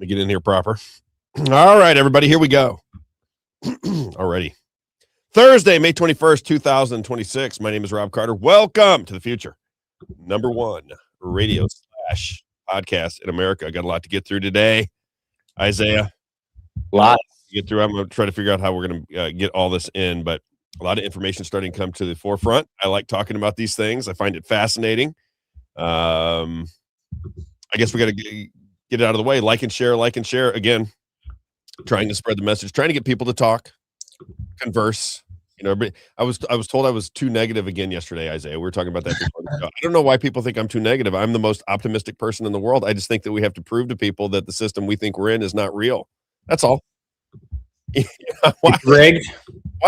me get in here proper. All right, everybody, here we go. Already. Thursday, May 21st, 2026. My name is Robb Carter. Welcome to the future. Number one radio / podcast in America. I got a lot to get through today. Isaiah. Lot to get through. I'm going to try to figure out how we're going to get all this in, but a lot of information starting to come to the forefront. I like talking about these things. I find it fascinating. I guess we got to get it out of the way. Like and share. Again, trying to spread the message, trying to get people to talk, converse. You know, I was told I was too negative again yesterday, Isaiah. We were talking about that before the show. I don't know why people think I'm too negative. I'm the most optimistic person in the world. I just think that we have to prove to people that the system we think we're in is not real. That's all. Why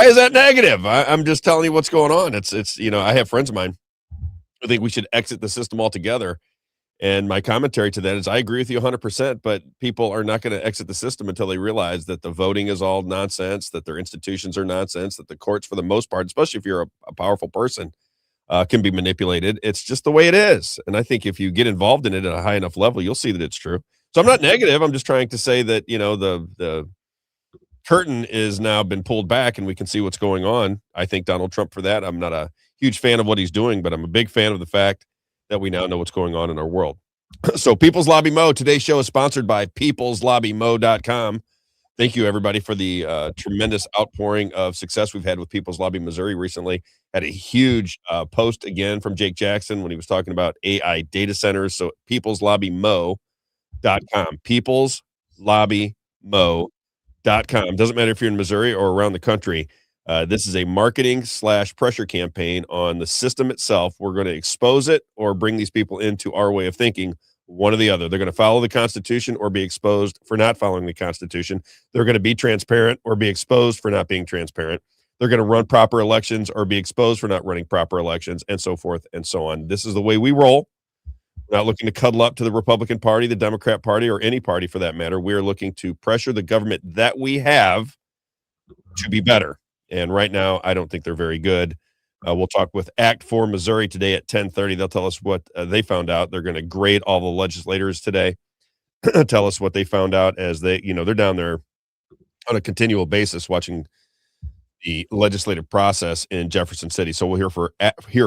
is that negative? I'm just telling you what's going on. It's you know, I have friends of mine who think we should exit the system altogether. And my commentary to that is I agree with you 100%, but people are not going to exit the system until they realize that the voting is all nonsense, that their institutions are nonsense, that the courts, for the most part, especially if you're a powerful person, can be manipulated. It's just the way it is. And I think if you get involved in it at a high enough level, you'll see that it's true. So I'm not negative. I'm just trying to say that, you know, the curtain is now been pulled back and we can see what's going on. I think Donald Trump for that. I'm not a huge fan of what he's doing, but I'm a big fan of the fact that we now know what's going on in our world. So People's Lobby Mo, today's show is sponsored by peopleslobbymo.com. Thank you, everybody, for the tremendous outpouring of success we've had with People's Lobby Missouri recently. Had a huge post again from Jake Jackson when he was talking about AI data centers. So peopleslobbymo.com, peopleslobbymo.com. Doesn't matter if you're in Missouri or around the country. This is a marketing / pressure campaign on the system itself. We're going to expose it or bring these people into our way of thinking, one or the other. They're going to follow the Constitution or be exposed for not following the Constitution. They're going to be transparent or be exposed for not being transparent. They're going to run proper elections or be exposed for not running proper elections, and so forth and so on. This is the way we roll. We're not looking to cuddle up to the Republican Party, the Democrat Party, or any party for that matter. We are looking to pressure the government that we have to be better. And right now, I don't think they're very good. We'll talk with Act 4 Missouri today at 10:30. They'll tell us what they found out. They're going to grade all the legislators today, tell us what they found out as they, you know, they're down there on a continual basis watching the legislative process in Jefferson City. So we'll hear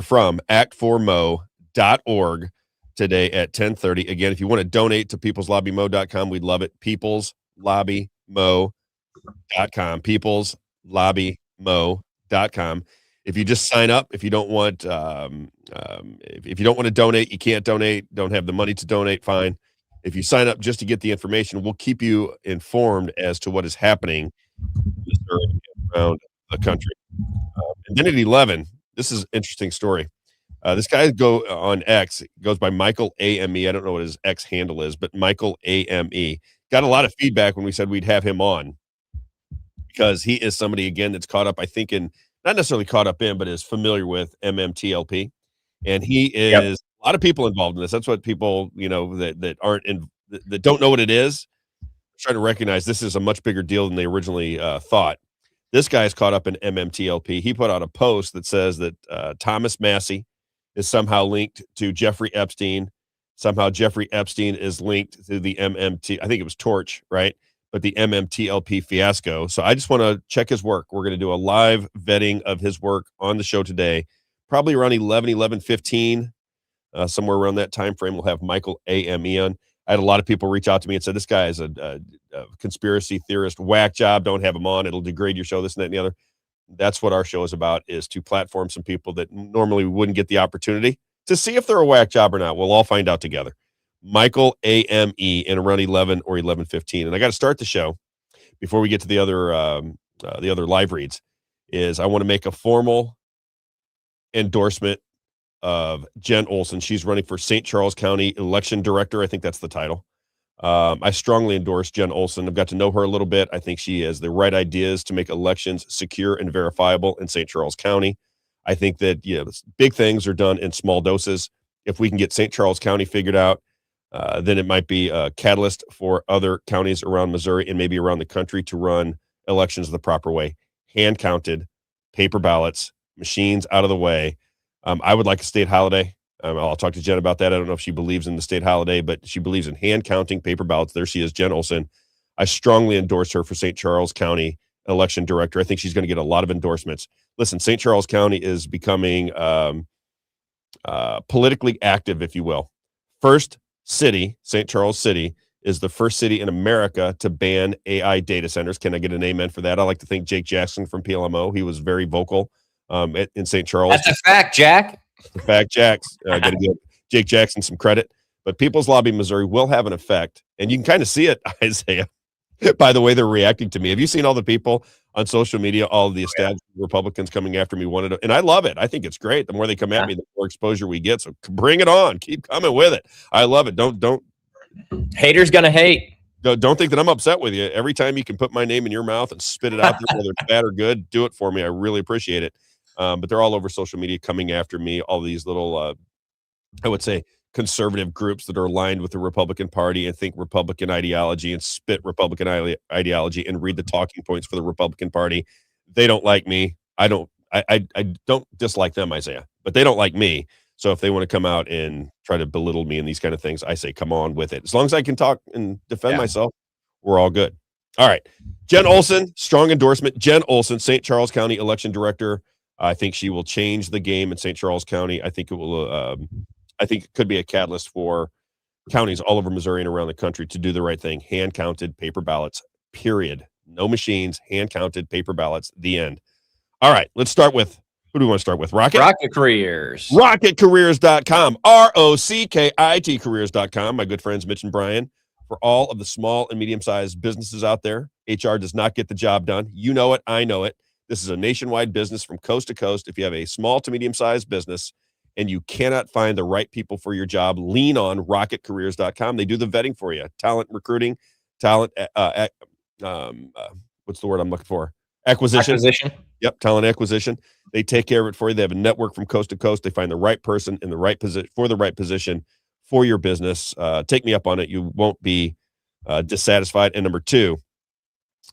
from act4mo.org today at 10:30. Again, if you want to donate to peopleslobbymo.com, we'd love it. peopleslobbymo.com. peopleslobbymo.com. If you just sign up, if you don't want if you don't want to donate, you can't donate, don't have the money to donate, fine. If you sign up just to get the information, we'll keep you informed as to what is happening around the country. And then at 11, this is an interesting story. This guy on X, goes by Michael AME. I don't know what his X handle is, but Michael AME. Got a lot of feedback when we said we'd have him on, because he is somebody, again, that's caught up, I think, in not necessarily caught up in, but is familiar with MMTLP. And he is a lot of people involved in this. That's what people, you know, that aren't that don't know what it is, trying to recognize this is a much bigger deal than they originally thought. This guy is caught up in MMTLP. He put out a post that says that Thomas Massie is somehow linked to Jeffrey Epstein. Somehow Jeffrey Epstein is linked to the MMT. I think it was Torch, right? But the MMTLP fiasco. So I just want to check his work. We're going to do a live vetting of his work on the show today, probably around 11:15, somewhere around that time frame. We'll have Michael AME on. I had a lot of people reach out to me and said, this guy is a conspiracy theorist, whack job, don't have him on. It'll degrade your show, this and that and the other. That's what our show is about, is to platform some people that normally wouldn't get the opportunity to see if they're a whack job or not. We'll all find out together. Michael AME in around 11 or 11:15. And I got to start the show before we get to the other live reads, is I want to make a formal endorsement of Jen Olson. She's running for St. Charles County Election Director. I think that's the title. I strongly endorse Jen Olson. I've got to know her a little bit. I think she has the right ideas to make elections secure and verifiable in St. Charles County. I think that, big things are done in small doses. If we can get St. Charles County figured out, then it might be a catalyst for other counties around Missouri and maybe around the country to run elections the proper way. Hand counted, paper ballots, machines out of the way. I would like a state holiday. I'll talk to Jen about that. I don't know if she believes in the state holiday, but she believes in hand counting paper ballots. There she is, Jen Olson. I strongly endorse her for St. Charles County election director. I think she's going to get a lot of endorsements. Listen, St. Charles County is becoming politically active, if you will. First city, St. Charles City, is the first city in America to ban AI data centers. Can I get an amen for that? I like to thank Jake Jackson from PLMO. He was very vocal in St. Charles. That's a fact, Jack. The fact, Jax. Got to give Jake Jackson some credit. But People's Lobby Missouri will have an effect, and you can kind of see it, Isaiah, by the way they're reacting to me. Have you seen all the people on social media, all of the established Republicans coming after me? And I love it. I think it's great. The more they come at me, the more exposure we get. So bring it on. Keep coming with it. I love it. Don't haters gonna hate. Don't think that I'm upset with you. Every time you can put my name in your mouth and spit it out there, whether it's bad or good, do it for me. I really appreciate it. But they're all over social media coming after me. All these little, I would say, conservative groups that are aligned with the Republican Party and think Republican ideology and spit Republican ideology and read the talking points for the Republican Party. They don't like me. I don't dislike them, Isaiah, but they don't like me. So if they want to come out and try to belittle me and these kind of things, I say, come on with it. As long as I can talk and defend myself, we're all good. All right. Jen Olson, strong endorsement. Jen Olson, St. Charles County election director. I think she will change the game in St. Charles County. I think it will. I think it could be a catalyst for counties all over Missouri and around the country to do the right thing. Hand counted paper ballots. Period. No machines. Hand counted paper ballots. The end. All right. Let's start with. Who do we want to start with? Rocket Careers. RocketCareers.com. ROCKIT careers.com. My good friends Mitch and Brian. For all of the small and medium-sized businesses out there, HR does not get the job done. You know it. I know it. This is a nationwide business from coast to coast. If you have a small to medium-sized business and you cannot find the right people for your job, lean on RocketCareers.com. They do the vetting for you. Talent recruiting, talent, what's the word I'm looking for? Acquisition. Yep, talent acquisition. They take care of it for you. They have a network from coast to coast. They find the right person in the right position for the right position for your business. Take me up on it. You won't be dissatisfied. And number two,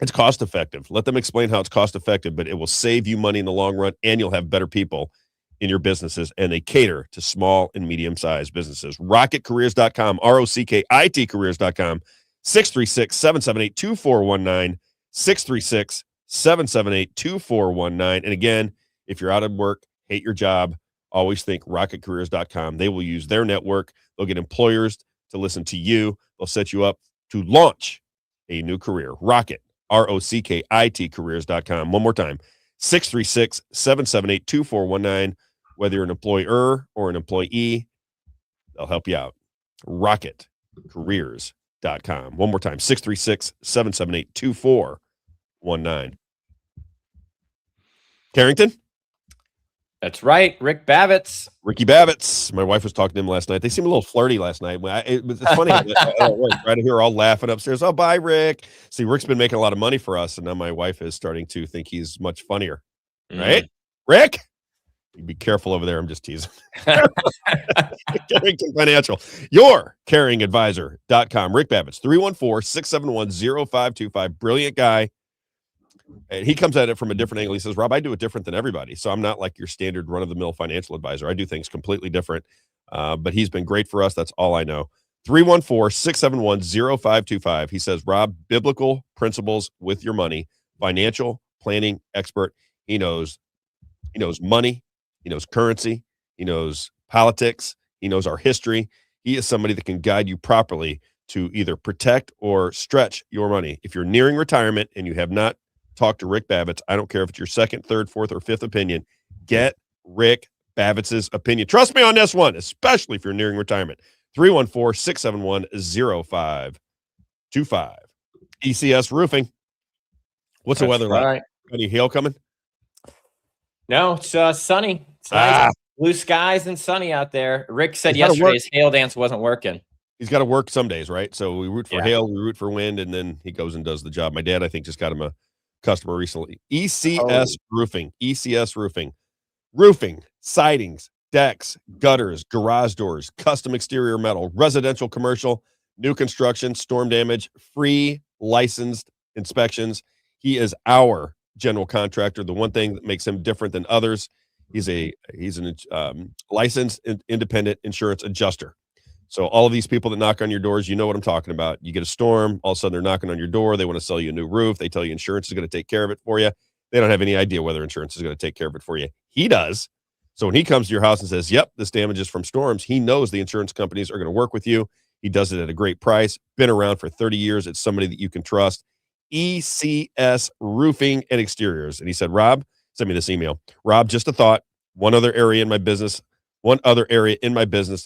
it's cost effective. Let them explain how it's cost effective, but it will save you money in the long run, and you'll have better people in your businesses. And they cater to small and medium sized businesses. RocketCareers.com, ROCKIT careers.com, 636-778-2419, 636-778-2419. And again, if you're out of work, hate your job, always think RocketCareers.com. They will use their network. They'll get employers to listen to you. They'll set you up to launch a new career. Rocket, ROCKIT careers.com. One more time, 636-778-2419. Whether you're an employer or an employee, they'll help you out. RocketCareers.com. One more time, 636-778-2419. Carrington? That's right. Ricky Babbitts. My wife was talking to him last night. They seemed a little flirty last night. It's funny. Right here, all laughing upstairs. Oh, bye, Rick. See, Rick's been making a lot of money for us, and now my wife is starting to think he's much funnier. Right? Rick? You be careful over there. I'm just teasing. Carrington Financial. Your caringadvisor.com. Rick Babbitts, 314-671-0525. Brilliant guy. And he comes at it from a different angle. He says, Rob, I do it different than everybody. So I'm not like your standard run-of-the-mill financial advisor. I do things completely different. But he's been great for us. That's all I know. 314-671-0525. He says, Rob, biblical principles with your money, financial planning expert. He knows money. He knows currency. He knows politics. He knows our history. He is somebody that can guide you properly to either protect or stretch your money. If you're nearing retirement and you have not talked to Rick Babbitts, I don't care if it's your second, third, fourth, or fifth opinion, get Rick Babbitts' opinion. Trust me on this one, especially if you're nearing retirement. 314-671-0525. ECS Roofing. What's the weather like? Any hail coming? No, it's sunny. It's nice. Blue skies and sunny out there. Rick said yesterday his hail dance wasn't working. He's got to work some days, right? So we root for hail, we root for wind, and then he goes and does the job. My dad, I think, just got him a customer recently. ECS Roofing. ECS Roofing. Roofing, sidings, decks, gutters, garage doors, custom exterior metal, residential, commercial, new construction, storm damage, free licensed inspections. He is our general contractor. The one thing that makes him different than others, He's an licensed independent insurance adjuster. So all of these people that knock on your doors, you know what I'm talking about. You get a storm, all of a sudden they're knocking on your door. They want to sell you a new roof. They tell you insurance is going to take care of it for you. They don't have any idea whether insurance is going to take care of it for you. He does. So when he comes to your house and says, yep, this damage is from storms, he knows the insurance companies are going to work with you. He does it at a great price. Been around for 30 years. It's somebody that you can trust. ECS Roofing and Exteriors. And he said, Rob, send me this email. Rob, just a thought. One other area in my business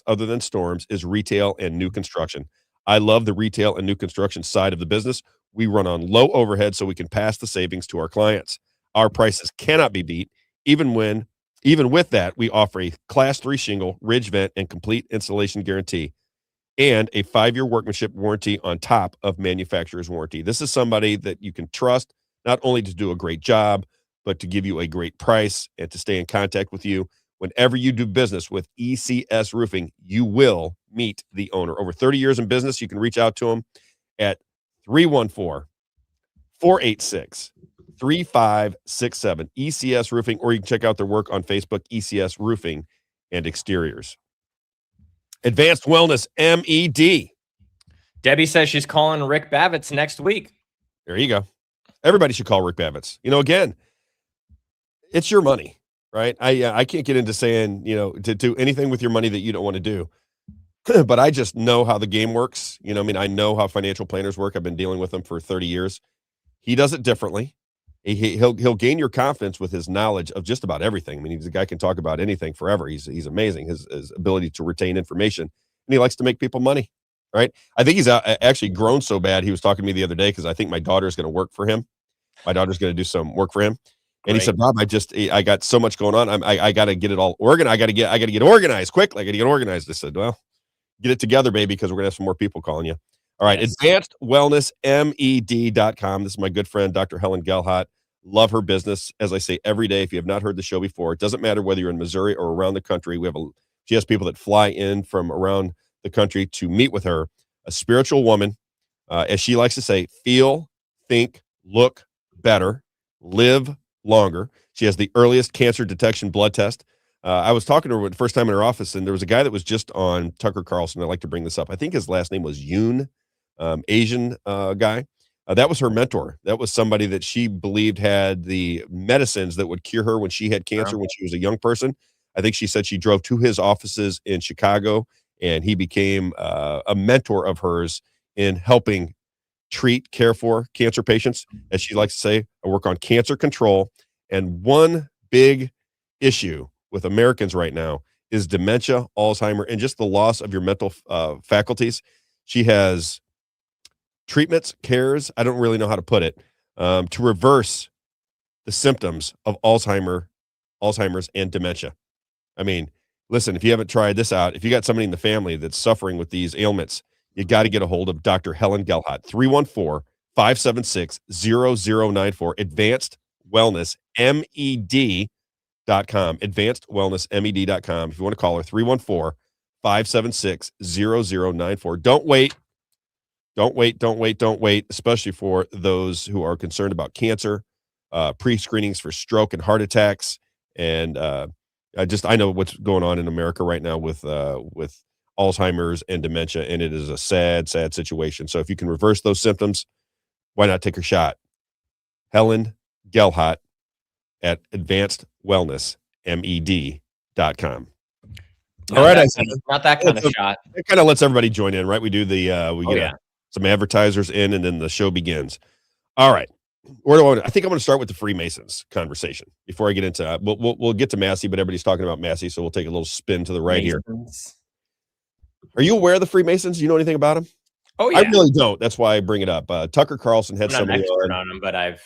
other than storms is retail and new construction. I love the retail and new construction side of the business. We run on low overhead so we can pass the savings to our clients. Our prices cannot be beat. Even with that, we offer a class 3 shingle, ridge vent, and complete installation guarantee, and a 5-year workmanship warranty on top of manufacturer's warranty. This is somebody that you can trust, not only to do a great job, but to give you a great price and to stay in contact with you. Whenever you do business with ECS Roofing, you will meet the owner. Over 30 years in business, you can reach out to him at 314-486-3567, ECS Roofing, or you can check out their work on Facebook, ECS Roofing and Exteriors. Advanced Wellness, MED. Debbie says she's calling Rick Bavitz next week. There you go. Everybody should call Rick Bavitz. Again, it's your money. Right. I can't get into saying, to do anything with your money that you don't want to do, but I just know how the game works. I know how financial planners work. I've been dealing with them for 30 years. He does it differently. He'll gain your confidence with his knowledge of just about everything. He's a guy can talk about anything forever. He's amazing. His ability to retain information, and he likes to make people money. Right. I think he's actually grown so bad. He was talking to me the other day because I think my daughter is going to work for him. My daughter's going to do some work for him. And he said, Rob, I got so much going on. I got to get it all organized. I got to get organized quickly. I got to get organized. I said, well, get it together, baby, because we're going to have some more people calling you. All right. Yes. AdvancedWellnessMed.com. This is my good friend, Dr. Helen Gelhart. Love her business. As I say every day, if you have not heard the show before, it doesn't matter whether you're in Missouri or around the country. She has people that fly in from around the country to meet with her. A spiritual woman, as she likes to say, feel, think, look better, live longer. She has the earliest cancer detection blood test. I was talking to her the first time in her office, and there was a guy that was just on Tucker Carlson. I like to bring this up. I think his last name was Yoon, Asian guy. That was her mentor. That was somebody that she believed had the medicines that would cure her when she had cancer when she was a young person. I think she said she drove to his offices in Chicago, and he became a mentor of hers in helping care for cancer patients. As she likes to say, I work on cancer control. And one big issue with Americans right now is dementia, Alzheimer, and just the loss of your mental faculties. She has treatments, cares, I don't really know how to put it, to reverse the symptoms of Alzheimer's and dementia. Listen, if you haven't tried this out, if you got somebody in the family that's suffering with these ailments, you got to get a hold of Dr. Helen Gelhart, 314-576-0094, Advanced Wellness MED.com, AdvancedWellnessMED.com. If you want to call her, 314-576-0094. Don't wait, especially for those who are concerned about cancer, pre-screenings for stroke and heart attacks. And I know what's going on in America right now with Alzheimer's and dementia, and it is a sad, sad situation. So if you can reverse those symptoms, why not take a shot? Helen Gelhart at AdvancedWellnessMED.com. All right, not that kind of shot. It kind of lets everybody join in, right? We do some advertisers in, and then the show begins. All right. I think I'm going to start with the Freemasons conversation before I get into. We'll get to Massie, but everybody's talking about Massie, so we'll take a little spin to the right here. Are you aware of the Freemasons? You know anything about them? Oh yeah, I really don't. That's why I bring it up. Tucker Carlson had somebody on them, but I've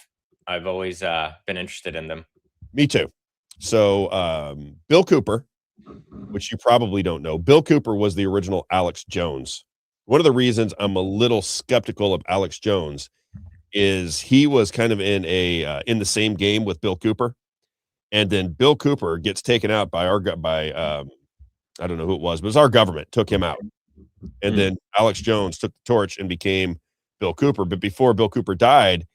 always been interested in them. Me too. So Bill Cooper, which you probably don't know, Bill Cooper was the original Alex Jones. One of the reasons I'm a little skeptical of Alex Jones is he was kind of in the same game with Bill Cooper, and then Bill Cooper gets taken out by I don't know who it was, but it was our government took him out, and then Alex Jones took the torch and became Bill Cooper. But before Bill Cooper died,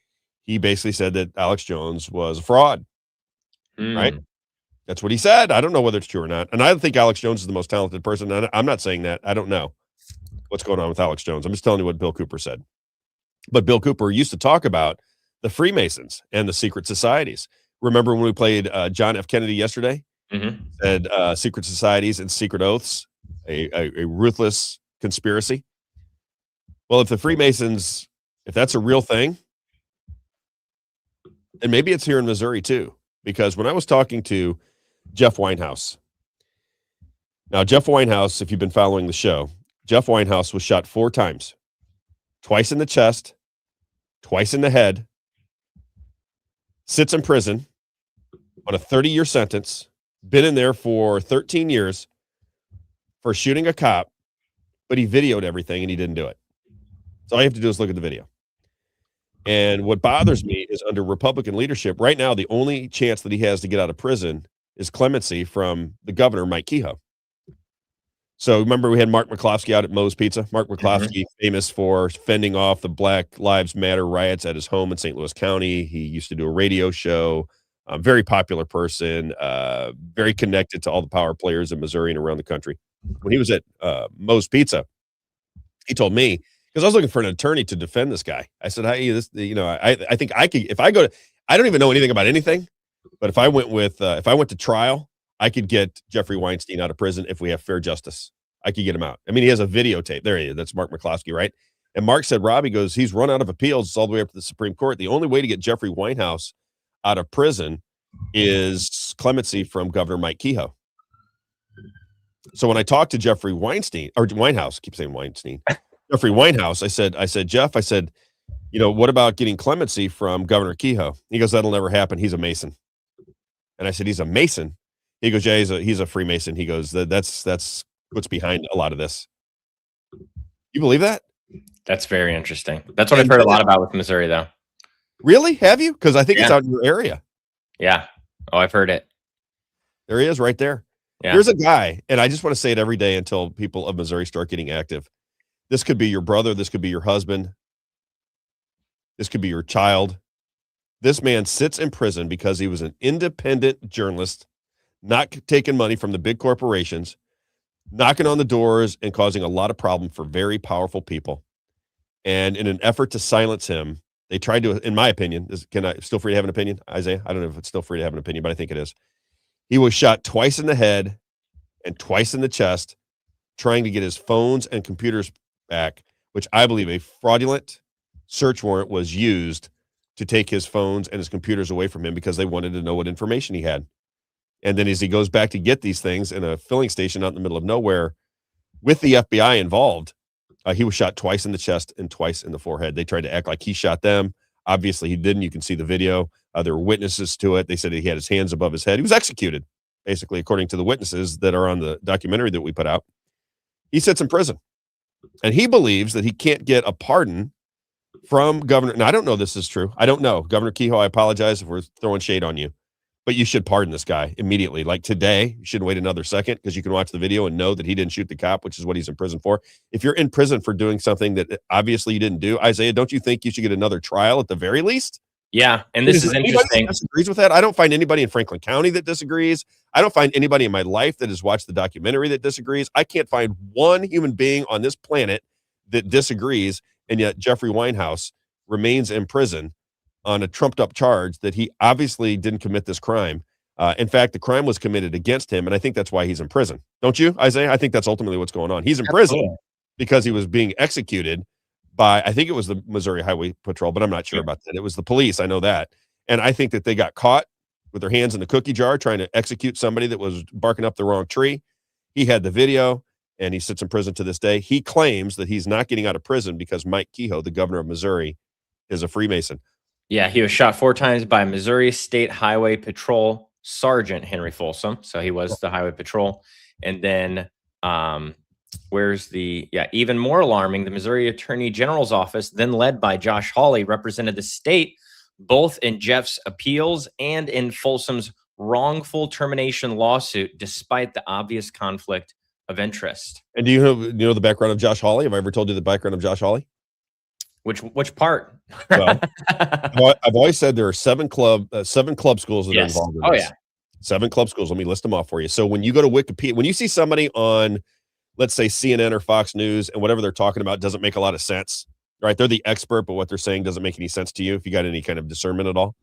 he basically said that Alex Jones was a fraud, right? That's what he said. I don't know whether it's true or not. And I think Alex Jones is the most talented person. I'm not saying that. I don't know what's going on with Alex Jones. I'm just telling you what Bill Cooper said. But Bill Cooper used to talk about the Freemasons and the secret societies. Remember when we played John F. Kennedy yesterday? Mm-hmm. Said secret societies and secret oaths, a ruthless conspiracy. Well, if the Freemasons, if that's a real thing, and maybe it's here in Missouri too, because when I was talking to Jeff Winehouse, now Jeff Winehouse, if you've been following the show, Jeff Winehouse was shot 4 times, twice in the chest, twice in the head, sits in prison on a 30-year sentence, been in there for 13 years for shooting a cop, but he videoed everything and he didn't do it. So all you have to do is look at the video. And what bothers me is under Republican leadership, right now, the only chance that he has to get out of prison is clemency from the governor, Mike Kehoe. So remember we had Mark McCloskey out at Moe's Pizza. Mark McCloskey, famous for fending off the Black Lives Matter riots at his home in St. Louis County. He used to do a radio show, very popular person, very connected to all the power players in Missouri and around the country. When he was at Moe's Pizza, he told me, because I was looking for an attorney to defend this guy. I said, "Hey, I think I could, if I go to, I don't even know anything about anything, but if I went to trial, I could get Jeffrey Weinstein out of prison if we have fair justice. I could get him out. I mean, he has a videotape. There he is. That's Mark McCloskey, right?" And Mark said, "Robbie goes, he's run out of appeals. It's all the way up to the Supreme Court. The only way to get Jeffrey Winehouse out of prison is clemency from Governor Mike Kehoe." So when I talked to Jeffrey Weinstein, or Winehouse, I keep saying Weinstein, Jeffrey Winehouse, I said, "Jeff, what about getting clemency from Governor Kehoe?" He goes, "That'll never happen. He's a Mason." And I said, "He's a Mason?" He goes, "Yeah, he's a Freemason." He goes, that's what's behind a lot of this. You believe that? That's very interesting. That's what I've heard a lot about with Missouri, though. Really? Have you? Because I think it's out in your area. Yeah. Oh, I've heard it. There he is right there. Yeah. Here's a guy, and I just want to say it every day until people of Missouri start getting active. This could be your brother. This could be your husband. This could be your child. This man sits in prison because he was an independent journalist, not taking money from the big corporations, knocking on the doors and causing a lot of problem for very powerful people. And in an effort to silence him, they tried to, in my opinion, still free to have an opinion, Isaiah? I don't know if it's still free to have an opinion, but I think it is. He was shot twice in the head and twice in the chest, trying to get his phones and computers back, which I believe a fraudulent search warrant was used to take his phones and his computers away from him because they wanted to know what information he had. And then as he goes back to get these things in a filling station out in the middle of nowhere with the FBI involved, he was shot twice in the chest and twice in the forehead. They tried to act like he shot them. Obviously, he didn't. You can see the video. There were witnesses to it. They said he had his hands above his head. He was executed, basically, according to the witnesses that are on the documentary that we put out. He sits in prison, and he believes that he can't get a pardon from Governor. Now, I don't know if this is true. I don't know. Governor Kehoe, I apologize if we're throwing shade on you, but you should pardon this guy immediately. Like today, you shouldn't wait another second because you can watch the video and know that he didn't shoot the cop, which is what he's in prison for. If you're in prison for doing something that obviously you didn't do, Isaiah, don't you think you should get another trial at the very least? Yeah, and this is interesting. Disagrees with that? I don't find anybody in Franklin County that disagrees. I don't find anybody in my life that has watched the documentary that disagrees. I can't find one human being on this planet that disagrees, and yet Jeffrey Winehouse remains in prison on a trumped-up charge that he obviously didn't commit this crime. In fact, the crime was committed against him, and I think that's why he's in prison. Don't you, Isaiah? I think that's ultimately what's going on. He's in prison because he was being executed by, I think it was the Missouri Highway Patrol, but I'm not sure about that. It was the police. I know that. And I think that they got caught with their hands in the cookie jar trying to execute somebody that was barking up the wrong tree. He had the video, and he sits in prison to this day. He claims that he's not getting out of prison because Mike Kehoe, the governor of Missouri, is a Freemason. Yeah, he was shot 4 times by Missouri State Highway Patrol Sergeant Henry Folsom. So he was the Highway Patrol. And then even more alarming, the Missouri Attorney General's office, then led by Josh Hawley, represented the state both in Jeff's appeals and in Folsom's wrongful termination lawsuit, despite the obvious conflict of interest. And do you know the background of Josh Hawley? Have I ever told you the background of Josh Hawley? Which part? Well, I've always said there are 7 club schools that are involved in this. Yeah. 7 club schools. Let me list them off for you. So when you go to Wikipedia, when you see somebody on, let's say, CNN or Fox News, and whatever they're talking about doesn't make a lot of sense, right? They're the expert, but what they're saying doesn't make any sense to you if you got any kind of discernment at all.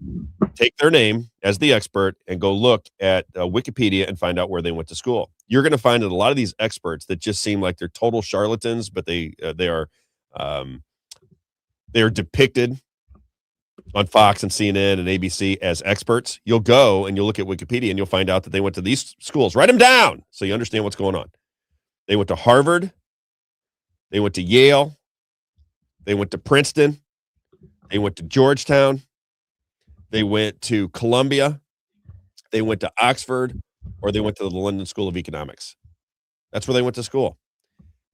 Take their name as the expert and go look at Wikipedia and find out where they went to school. You're going to find that a lot of these experts that just seem like they're total charlatans, but they are depicted on Fox and CNN and ABC as experts. You'll go and you'll look at Wikipedia and you'll find out that they went to these schools. Write them down so you understand what's going on. They went to Harvard. They went to Yale. They went to Princeton. They went to Georgetown. They went to Columbia. They went to Oxford, or they went to the London School of Economics. That's where they went to school.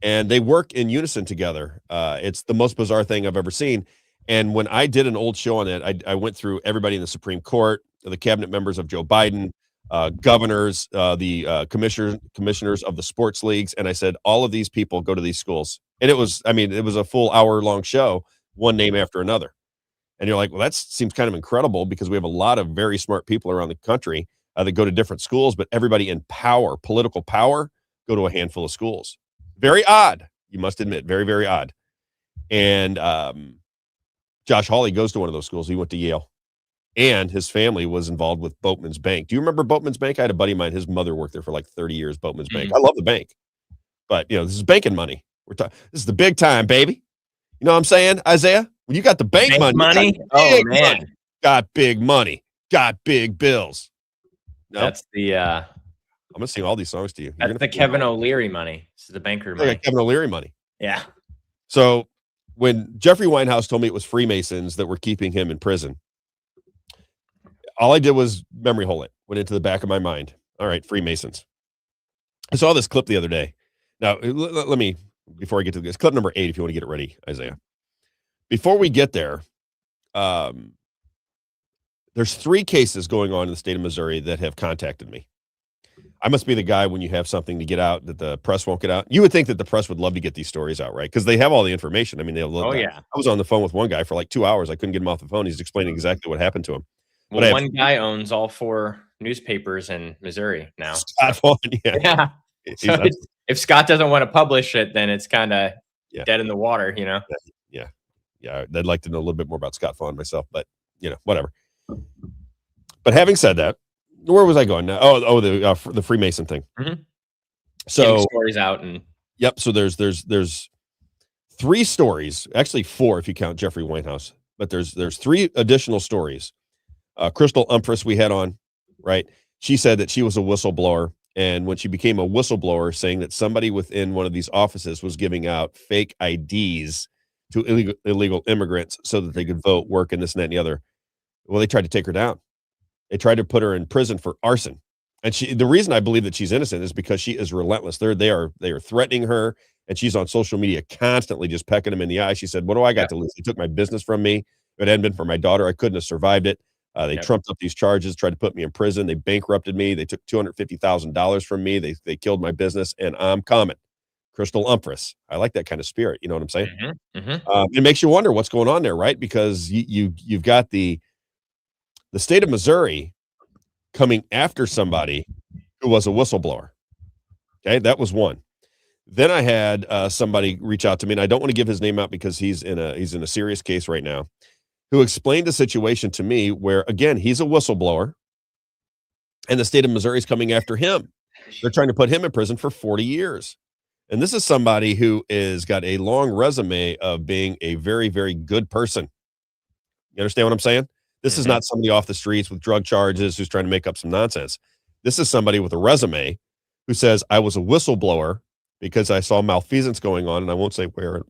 And they work in unison together. It's the most bizarre thing I've ever seen. And when I did an old show on it, I went through everybody in the Supreme Court, the cabinet members of Joe Biden, governors, the commissioners of the sports leagues. And I said, all of these people go to these schools. And it was a full hour-long show, one name after another. And you're like, well, that seems kind of incredible because we have a lot of very smart people around the country that go to different schools, but everybody in power, political power, go to a handful of schools. Very odd, you must admit, very, very odd. And Josh Hawley goes to one of those schools. He went to Yale, and his family was involved with Boatman's Bank. Do you remember Boatman's Bank? I had a buddy of mine. His mother worked there for like 30 years, Boatman's Bank. I love the bank, but this is banking money. This is the big time, baby. You know what I'm saying, Isaiah? When you got the bank money, oh man, got big money, got big bills. No? That's the I'm gonna sing all these songs to you. That's the Kevin O'Leary money. This is the banker money. Like Kevin O'Leary money. Yeah. So when Jeffrey Winehouse told me it was Freemasons that were keeping him in prison, all I did was memory hole it. Went into the back of my mind. All right, Freemasons. I saw this clip the other day. Now let me, before I get to this, clip number 8, if you want to get it ready, Isaiah. Before we get there, there's 3 cases going on in the state of Missouri that have contacted me. I must be the guy when you have something to get out that the press won't get out. You would think that the press would love to get these stories out, right? Because they have all the information. I mean, they'll love that. Yeah. I was on the phone with one guy for like 2 hours. I couldn't get him off the phone. He's explaining exactly what happened to him. Well, one guy owns all 4 newspapers in Missouri now. Scott Vaughn, yeah. So if Scott doesn't want to publish it, then it's kind of dead in the water, Yeah, I'd like to know a little bit more about Scott Vaughn myself, but whatever. But having said that, where was I going now? The Freemason thing. Mm-hmm. So getting stories out and yep. So there's 3 stories, actually 4 if you count Jeffrey Winehouse, but there's 3 additional stories. Crystal Umphris we had on, right? She said that she was a whistleblower, and when she became a whistleblower, saying that somebody within one of these offices was giving out fake IDs to illegal immigrants so that they could vote, work, and this and that and the other. Well, they tried to take her down. They tried to put her in prison for arson. And the reason I believe that she's innocent is because she is relentless. They are threatening her, and she's on social media constantly just pecking them in the eye. She said, what do I got to lose? They took my business from me. If it hadn't been for my daughter, I couldn't have survived it. They trumped up these charges, tried to put me in prison. They bankrupted me. They took $250,000 from me. They killed my business, and I'm coming. Crystal Umphris. I like that kind of spirit. You know what I'm saying? Mm-hmm. Mm-hmm. It makes you wonder what's going on there, right? Because you've got the state of Missouri coming after somebody who was a whistleblower. Okay, that was one. Then I had somebody reach out to me, and I don't want to give his name out because he's in a serious case right now, who explained the situation to me where, again, he's a whistleblower, and the state of Missouri is coming after him. They're trying to put him in prison for 40 years. And this is somebody who is got a long resume of being a very, very good person. You understand what I'm saying? This is not somebody off the streets with drug charges who's trying to make up some nonsense. This is somebody with a resume who says, I was a whistleblower because I saw malfeasance going on, and I won't say where.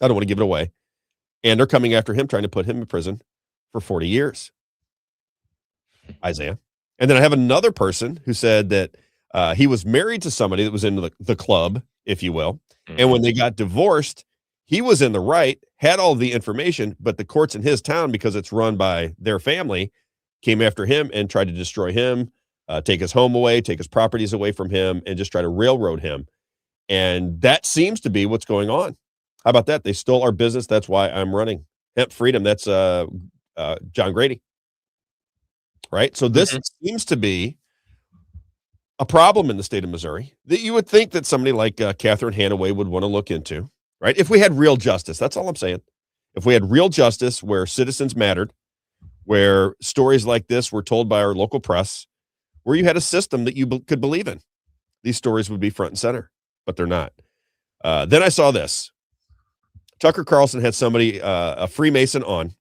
I don't want to give it away. And they're coming after him, trying to put him in prison for 40 years. Isaiah. And then I have another person who said that he was married to somebody that was in the club, if you will. Mm-hmm. And when they got divorced, he was in the right, had all the information, but the courts in his town, because it's run by their family, came after him and tried to destroy him, take his home away, take his properties away from him, and just try to railroad him. And that seems to be what's going on. How about that? They stole our business. That's why I'm running. Hemp Freedom. That's John Grady. Right? So this seems to be a problem in the state of Missouri that you would think that somebody like Catherine Hanaway would want to look into, right? If we had real justice, that's all I'm saying. If we had real justice where citizens mattered, where stories like this were told by our local press, where you had a system that you could believe in, these stories would be front and center, but they're not. Then I saw this. Tucker Carlson had somebody, a Freemason on.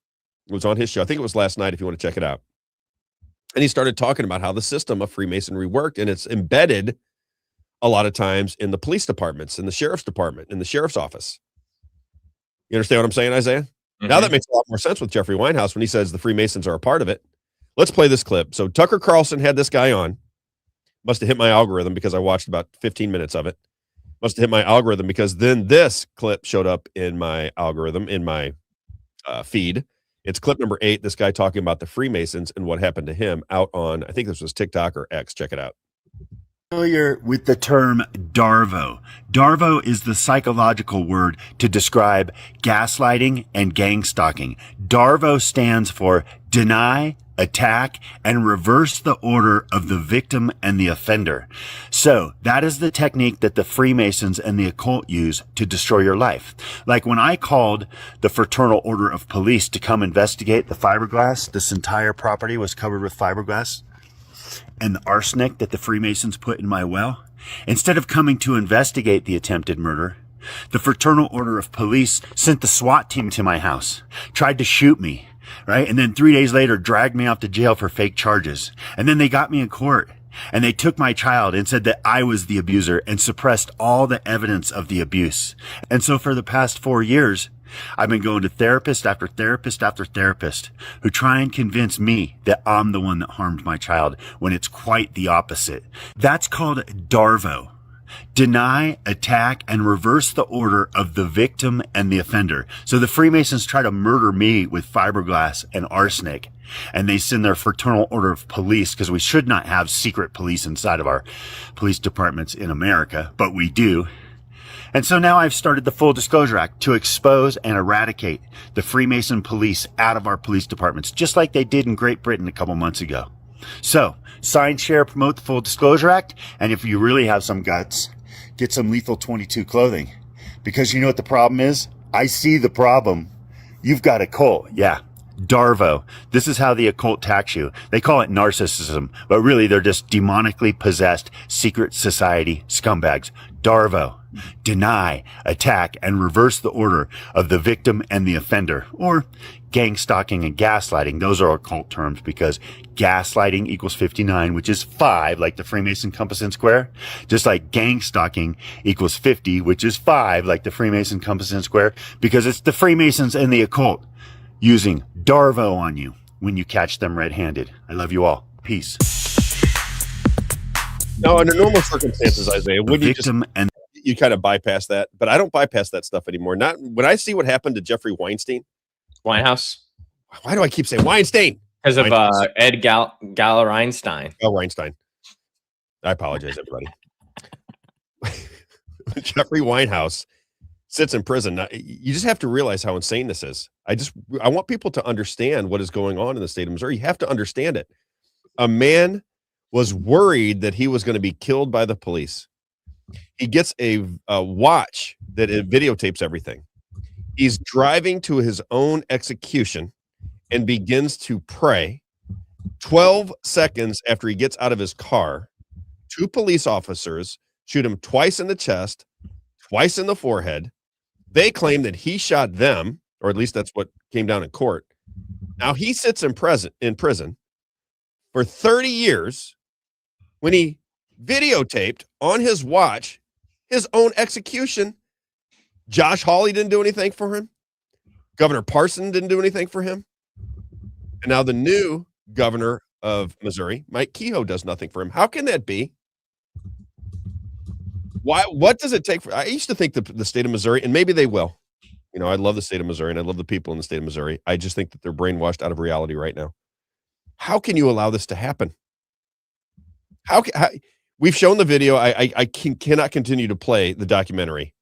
It was on his show. I think it was last night if you want to check it out. And he started talking about how the system of Freemasonry worked, and it's embedded a lot of times in the police departments, in the sheriff's department, in the sheriff's office. You understand what I'm saying, Isaiah? Mm-hmm. Now that makes a lot more sense with Jeffrey Winehouse when he says the Freemasons are a part of it. Let's play this clip. So Tucker Carlson had this guy on. Must have hit my algorithm because I watched about 15 minutes of it. Must have hit my algorithm because then this clip showed up in my algorithm, in my feed. It's clip number 8. This guy talking about the Freemasons and what happened to him out on, I think this was TikTok or X. Check it out. Familiar with the term DARVO. DARVO is the psychological word to describe gaslighting and gang stalking. DARVO stands for deny, attack, and reverse the order of the victim and the offender. So that is the technique that the Freemasons and the occult use to destroy your life. Like when I called the Fraternal Order of Police to come investigate the fiberglass, this entire property was covered with fiberglass, and the arsenic that the Freemasons put in my well, instead of coming to investigate the attempted murder, the Fraternal Order of Police sent the SWAT team to my house, tried to shoot me, right? And then 3 days later, dragged me off to jail for fake charges. And then they got me in court, and they took my child and said that I was the abuser and suppressed all the evidence of the abuse. And so for the past 4 years, I've been going to therapist after therapist after therapist who try and convince me that I'm the one that harmed my child when it's quite the opposite. That's called DARVO. Deny, attack, and reverse the order of the victim and the offender. So the Freemasons try to murder me with fiberglass and arsenic, and they send their Fraternal Order of Police, because we should not have secret police inside of our police departments in America, but we do. And so now I've started the Full Disclosure Act to expose and eradicate the Freemason police out of our police departments, just like they did in Great Britain a couple months ago. So sign, share, promote the Full Disclosure Act. And if you really have some guts, get some Lethal 22 clothing, because you know what the problem is? I see the problem. You've got a cult. Yeah. DARVO. This is how the occult attacks you. They call it narcissism, but really they're just demonically possessed secret society scumbags. DARVO. Deny, attack, and reverse the order of the victim and the offender. Or gang stalking and gaslighting. Those are occult terms because gaslighting equals 59, which is 5, like the Freemason compass and square. Just like gang stalking equals 50, which is 5, like the Freemason compass and square, because it's the Freemasons and the occult using DARVO on you when you catch them red-handed. I love you all. Peace. Now, under normal circumstances, Isaiah, would you just... You kind of bypass that, but I don't bypass that stuff anymore. Not when I see what happened to Jeffrey Weinstein. Winehouse. Why do I keep saying Weinstein? Because of Ed Galler Einstein. Oh, Weinstein. I apologize, everybody. Jeffrey Winehouse sits in prison. Now, you just have to realize how insane this is. I want people to understand what is going on in the state of Missouri. You have to understand it. A man was worried that he was going to be killed by the police. He gets a watch that it videotapes everything. He's driving to his own execution and begins to pray. 12 seconds after he gets out of his car, 2 police officers shoot him twice in the chest, twice in the forehead. They claim that he shot them, or at least that's what came down in court. Now he sits in prison for 30 years when he videotaped on his watch his own execution. Josh Hawley didn't do anything for him. Governor Parson didn't do anything for him. And now the new governor of Missouri, Mike Kehoe, does nothing for him. How can that be? Why? What does it take for? I used to think the state of Missouri, and maybe they will. You know, I love the state of Missouri, and I love the people in the state of Missouri. I just think that they're brainwashed out of reality right now. How can you allow this to happen? How we've shown the video. I cannot continue to play the documentary,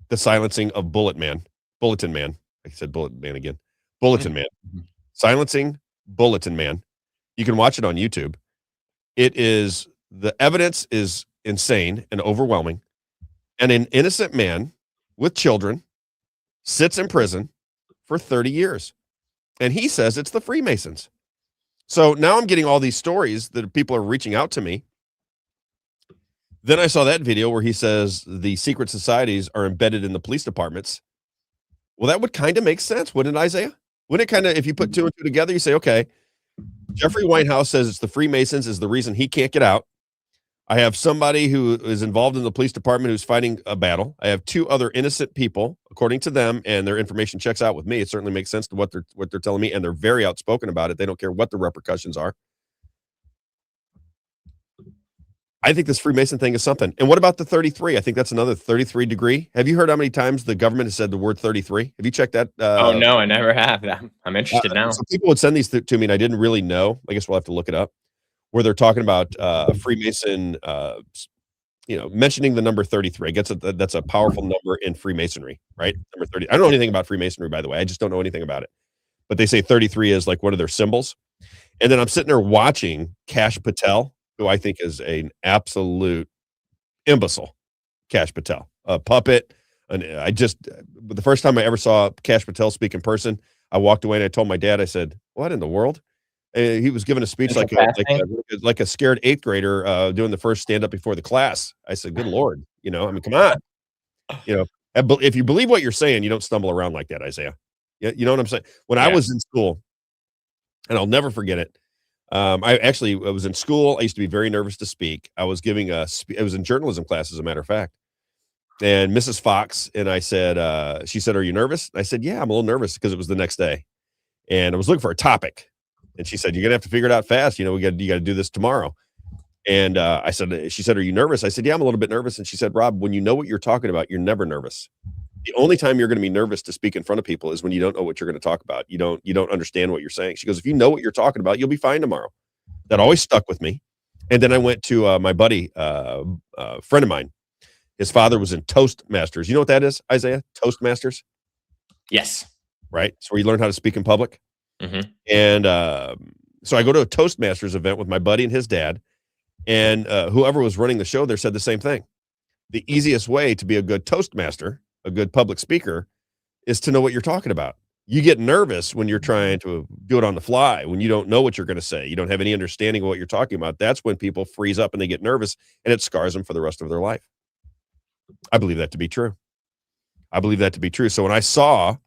The Silencing of Bulletin Man. I said Bulletin Man again. Bulletin Man. Silencing Bulletin Man. You can watch it on YouTube. It is The evidence is insane and overwhelming. And an innocent man with children sits in prison for 30 years. And he says it's the Freemasons. So now I'm getting all these stories that people are reaching out to me. Then I saw that video where he says the secret societies are embedded in the police departments. Well, that would kind of make sense, wouldn't it, Isaiah? Wouldn't it kind of, if you put two and two together, you say, okay, Jeffrey Whitehouse says it's the Freemasons is the reason he can't get out. I have somebody who is involved in the police department who's fighting a battle. I have two other innocent people, according to them, and their information checks out with me. It certainly makes sense to what they're telling me, and they're very outspoken about it. They don't care what the repercussions are. I think this Freemason thing is something. And what about the 33? I think that's another 33 degree. Have you heard how many times the government has said the word 33? Have you checked that? Oh, no, I never have. I'm interested now. So people would send these to me, and I didn't really know. I guess we'll have to look it up. Where they're talking about Freemason, mentioning the number 33. I guess that's a powerful number in Freemasonry, right? Number 30. I don't know anything about Freemasonry, by the way. I just don't know anything about it. But they say 33 is like one of their symbols. And then I'm sitting there watching Kash Patel, who I think is an absolute imbecile. Kash Patel, a puppet. And the first time I ever saw Kash Patel speak in person, I walked away and I told my dad, I said, "What in the world?" He was giving a speech like a scared 8th grader doing the first stand up before the class. I said, "Good Lord, come on, if you believe what you're saying, you don't stumble around like that, Isaiah." You know what I'm saying? When I was in school, and I'll never forget it. I was in school. I used to be very nervous to speak. I was giving it was in journalism class, as a matter of fact. And Mrs. Fox and I said, she said, "Are you nervous?" I said, "Yeah, I'm a little nervous," because it was the next day, and I was looking for a topic. And she said, "You're gonna have to figure it out fast. You got to do this tomorrow." And she said, "Are you nervous?" I said, "Yeah, I'm a little bit nervous." And she said, "Rob, when you know what you're talking about, you're never nervous. The only time you're going to be nervous to speak in front of people is when you don't know what you're going to talk about. You don't understand what you're saying." She goes, "If you know what you're talking about, you'll be fine tomorrow." That always stuck with me. And then I went to my buddy, friend of mine. His father was in Toastmasters. You know what that is, Isaiah? Toastmasters? Yes. Right? It's where you learn how to speak in public. Mm-hmm. And so I go to a Toastmasters event with my buddy and his dad, and whoever was running the show there said the same thing. The easiest way to be a good Toastmaster, a good public speaker, is to know what you're talking about. You get nervous when you're trying to do it on the fly, when you don't know what you're going to say. You don't have any understanding of what you're talking about. That's when people freeze up and they get nervous, and it scars them for the rest of their life. I believe that to be true. So when I saw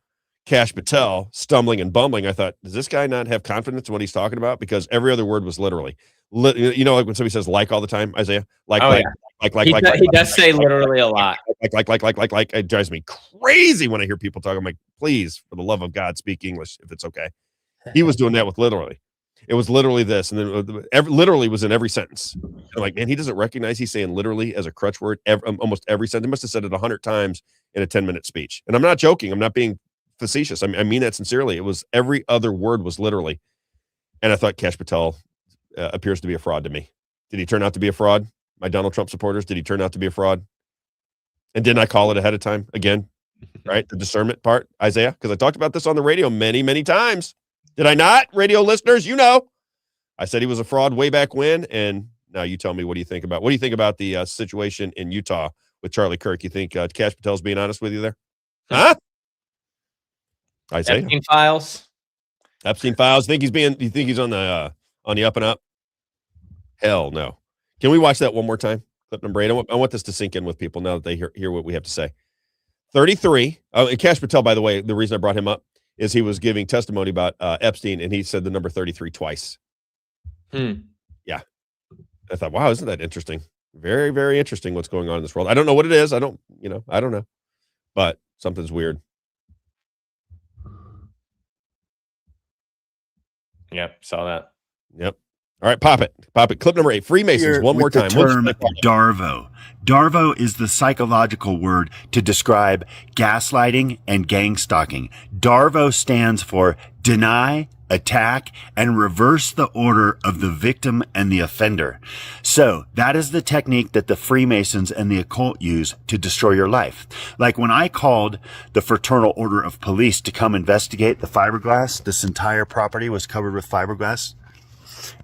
Kash Patel stumbling and bumbling, I thought, does this guy not have confidence in what he's talking about? Because every other word was literally, like when somebody says "like" all the time, Isaiah, he does say literally a lot. Like. It drives me crazy when I hear people talk. I'm like, please, for the love of God, speak English if it's okay. He was doing that with literally. It was literally this, and then literally was in every sentence. I'm like, man, he doesn't recognize he's saying literally as a crutch word. Almost every sentence. He must have said it 100 times in a 10-minute speech. And I'm not joking. I'm not being facetious. I mean that sincerely. It was every other word was literally. And I thought Kash Patel appears to be a fraud to me. Did he turn out to be a fraud? My Donald Trump supporters, did he turn out to be a fraud? And didn't I call it ahead of time again? Right? The discernment part, Isaiah, because I talked about this on the radio many, many times. Did I not? Radio listeners, I said he was a fraud way back when. And now you tell me, what do you think about the situation in Utah with Charlie Kirk? You think Kash Patel's being honest with you there? Huh? Isaiah? Epstein files. You think he's on the up and up? Hell no. Can we watch that one more time? Clip number 8. I want this to sink in with people now that they hear what we have to say. 33. And Kash Patel, by the way, the reason I brought him up is he was giving testimony about Epstein, and he said the number 33 twice. Yeah. I thought, wow, isn't that interesting? Very, very interesting what's going on in this world. I don't know what it is. I don't know. But something's weird. Yep, saw that. Yep. All right, pop it. Clip number 8. Freemasons, one more time. The term DARVO. DARVO is the psychological word to describe gaslighting and gang stalking. DARVO stands for deny, attack, and reverse the order of the victim and the offender. So that is the technique that the Freemasons and the occult use to destroy your life. Like when I called the Fraternal Order of Police to come investigate the fiberglass, this entire property was covered with fiberglass,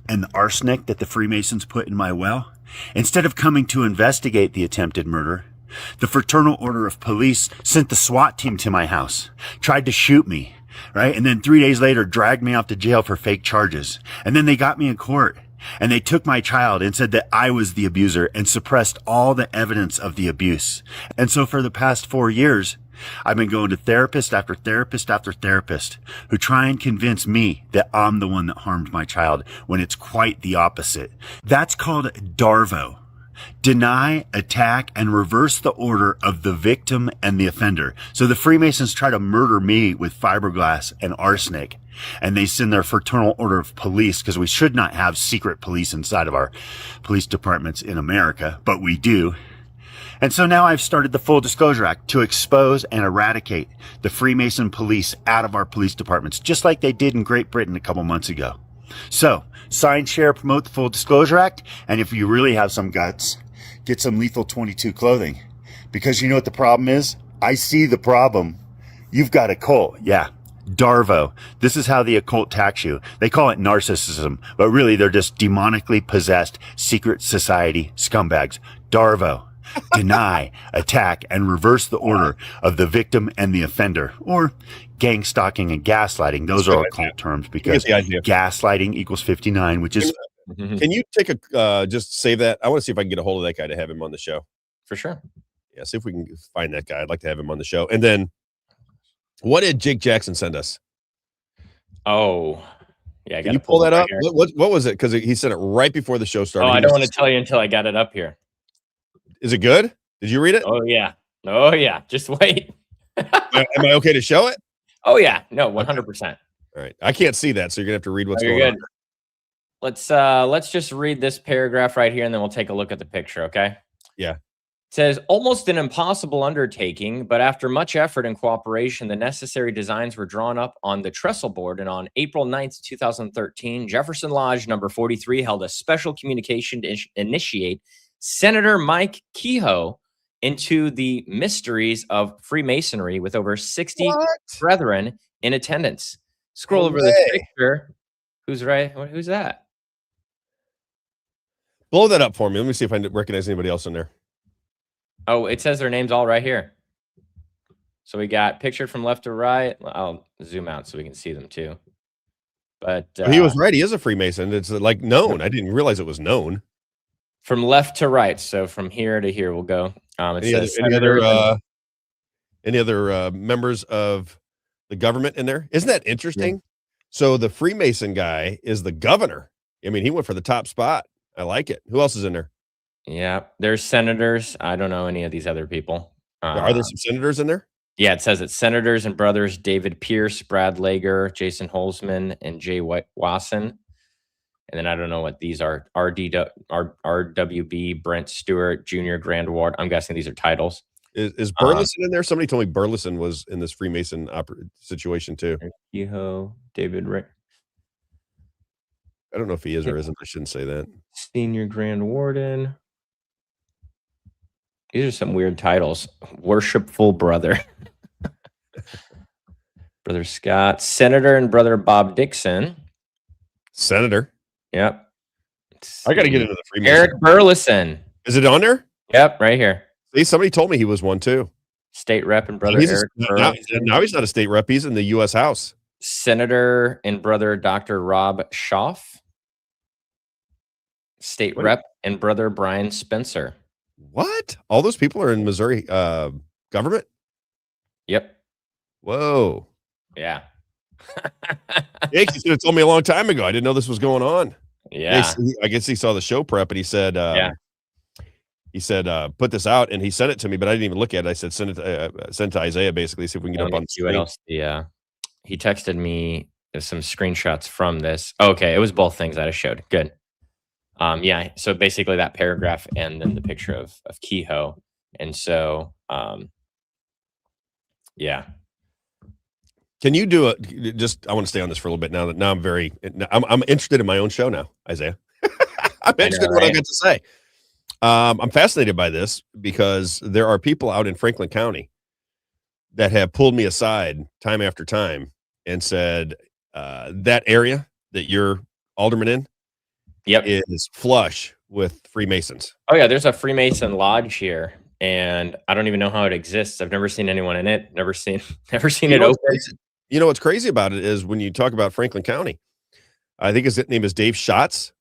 and the arsenic that the Freemasons put in my well, Instead of coming to investigate the attempted murder, the Fraternal Order of Police sent the SWAT team to my house, tried to shoot me, right? And then 3 days later, dragged me off to jail for fake charges. And then they got me in court and they took my child and said that I was the abuser and suppressed all the evidence of the abuse. And so for the past 4 years, I've been going to therapist after therapist after therapist who try and convince me that I'm the one that harmed my child when it's quite the opposite. That's called DARVO. Deny, attack, and reverse the order of the victim and the offender. So the Freemasons try to murder me with fiberglass and arsenic, and they send their Fraternal Order of Police, because we should not have secret police inside of our police departments in America, but we do. And so now I've started the Full Disclosure Act to expose and eradicate the Freemason police out of our police departments, just like they did in Great Britain a couple months ago. So, sign, share, promote the Full Disclosure Act, and if you really have some guts, get some Lethal 22 clothing. Because you know what the problem is? I see the problem. You've got a cult. Yeah. DARVO. This is how the occult attacks you. They call it narcissism, but really they're just demonically possessed secret society scumbags. DARVO. Deny, attack, and reverse the order of the victim and the offender. Or gang stalking and gaslighting. Those are occult terms because gaslighting equals 59, which is... Can you take a, just save that? I want to see if I can get a hold of that guy to have him on the show. For sure. Yeah, see if we can find that guy. I'd like to have him on the show. And then, what did Jake Jackson send us? Oh, yeah. Can you pull that up? What was it? Because he sent it right before the show started. Oh, I don't want to tell you until I got it up here. Is it good? Did you read it? Oh, yeah. Oh, yeah. Just wait. Am I okay to show it? Oh, yeah. No, 100%. All right. I can't see that, so you're going to have to read what's going on. Let's just read this paragraph right here, and then we'll take a look at the picture, okay? Yeah. It says, almost an impossible undertaking, but after much effort and cooperation, the necessary designs were drawn up on the trestle board, and on April 9th, 2013, Jefferson Lodge number 43 held a special communication to initiate Senator Mike Kehoe into the mysteries of Freemasonry with over 60 brethren in attendance. Scroll over this picture. Who's right? Who's that? Blow that up for me. Let me see if I recognize anybody else in there. Oh, it says their names all right here. So we got pictured from left to right. I'll zoom out so we can see them too. But he was right. He is a Freemason. It's like known. I didn't realize it was known. From left to right. So from here to here we'll go. Any other members of the government in there? Isn't that interesting? Yeah. So the Freemason guy is the governor. I mean, he went for the top spot. I like it. Who else is in there? Yeah, there's senators. I don't know any of these other people. Are there some senators in there? Yeah, it says it's senators and brothers David Pierce, Brad Lager, Jason Holzman, and Jay Wasson. And then I don't know what these are. RWB, Brent Stewart, Junior Grand Ward. I'm guessing these are titles. Is Burleson in there? Somebody told me Burleson was in this Freemason situation too. Kehoe, David Rick. I don't know if he is or isn't. I shouldn't say that. Senior Grand Warden. These are some weird titles. Worshipful Brother. Brother Scott. Senator and Brother Bob Dixon. Senator. Yep. I got to get into the Freemason. Eric Burleson. Is it on there? Yep, right here. See, somebody told me he was one too. State rep and Brother Eric Burleson. Now he's not a state rep. He's in the U.S. House. Senator and Brother Dr. Robb Schaff. State rep and Brother Brian Spencer. What? All those people are in Missouri government? Yep. Whoa. Yeah. Yeah, you should have told me a long time ago. I didn't know this was going on. Yeah. I guess he saw the show prep and he said, he said, put this out, and he sent it to me, but I didn't even look at it. I said, send it to Isaiah, basically, see if we can get up on the screen. Yeah. He texted me some screenshots from this. Okay. It was both things that I showed. Good. Yeah. So basically that paragraph and then the picture of Kehoe. And so, yeah. Can you do it? I want to stay on this for a little bit now. I'm interested in my own show now, Isaiah. I'm interested in what I got to say. I'm fascinated by this because there are people out in Franklin County that have pulled me aside time after time and said, that area that you're alderman in is flush with Freemasons. Oh yeah, there's a Freemason lodge here, and I don't even know how it exists. I've never seen anyone in it. Never seen it open. You know what's crazy about it is when you talk about Franklin County, I think his name is Dave Schatz.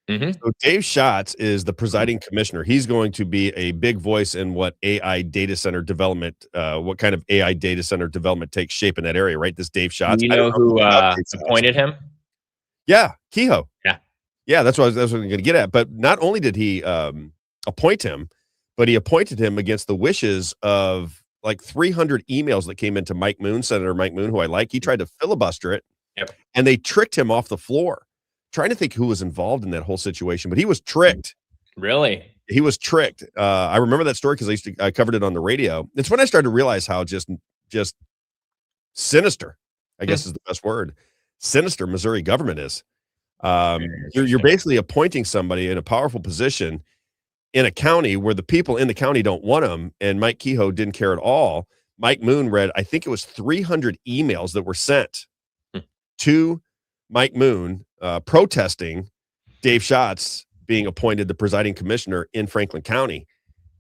So Dave Schatz is the presiding commissioner. He's going to be a big voice in what AI data center development, what kind of AI data center development takes shape in that area, right? This Dave Schatz. Do you know who appointed him? Yeah, Kehoe. Yeah, that's what I was going to get at. But not only did he appoint him, but he appointed him against the wishes of like 300 emails that came into Mike Moon, Senator Mike Moon, who I like. He tried to filibuster it, and they tricked him off the floor. Trying to think who was involved in that whole situation, but he was tricked. Really? He was tricked. I remember that story because I covered it on the radio. It's when I started to realize how just sinister, I guess is the best word, sinister Missouri government is. You're basically appointing somebody in a powerful position in a county where the people in the county don't want them, and Mike Kehoe didn't care at all. Mike Moon read, I think it was 300 emails that were sent to Mike Moon protesting Dave Schatz being appointed the presiding commissioner in Franklin County.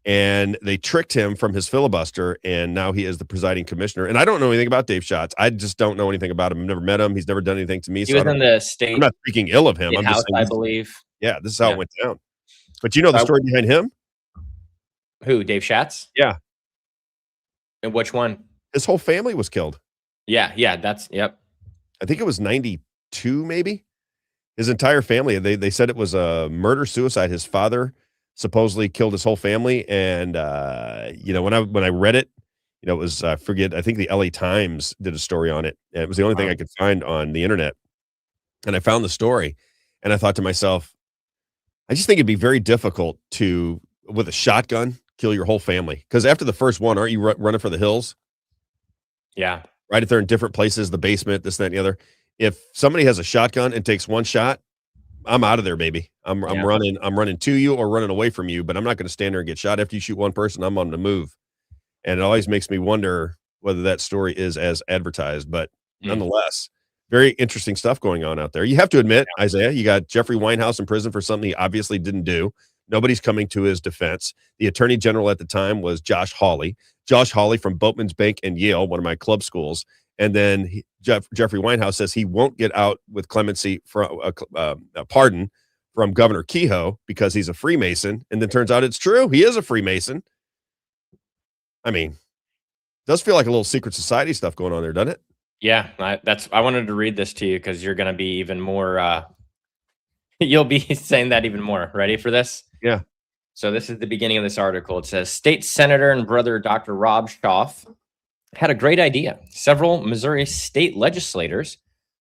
And they tricked him from his filibuster, and now he is the presiding commissioner. And I don't know anything about Dave Schatz. I just don't know anything about him. I've never met him. He's never done anything to me. He was in the state. I'm not speaking ill of him. I'm House, just saying, I believe. Yeah, this is how it went down. But you know the story behind him? Who, Dave Schatz? Yeah. And which one? His whole family was killed. Yeah, yep. I think it was 92, maybe. His entire family, they said it was a murder-suicide. His father supposedly killed his whole family, and when I read it, it was I think the LA Times did a story on it, and it was the only thing I could find on the internet. And I found the story, and I thought to myself, I just think it'd be very difficult to, with a shotgun, kill your whole family. Because after the first one, aren't you running for the hills? Yeah. Right, if they're in different places, the basement, this, that, and the other. If somebody has a shotgun and takes one shot, I'm out of there, baby. I'm running to you or running away from you, but I'm not going to stand there and get shot. After you shoot one person, I'm on the move. And it always makes me wonder whether that story is as advertised, but nonetheless, very interesting stuff going on out there. You have to admit, Isaiah, you got Jeffrey Winehouse in prison for something he obviously didn't do. Nobody's coming to his defense. The attorney general at the time was Josh Hawley from Boatman's Bank and Yale, one of my club schools. And then Jeffrey Winehouse says he won't get out with clemency from a pardon from Governor Kehoe because he's a Freemason. And then turns out it's true. He is a Freemason. I mean, it does feel like a little secret society stuff going on there, doesn't it? Yeah, I wanted to read this to you because you're going to be even more, you'll be saying that even more. Ready for this? Yeah. So this is the beginning of this article. It says, State Senator and brother Dr. Robb Schaaf had a great idea. Several Missouri state legislators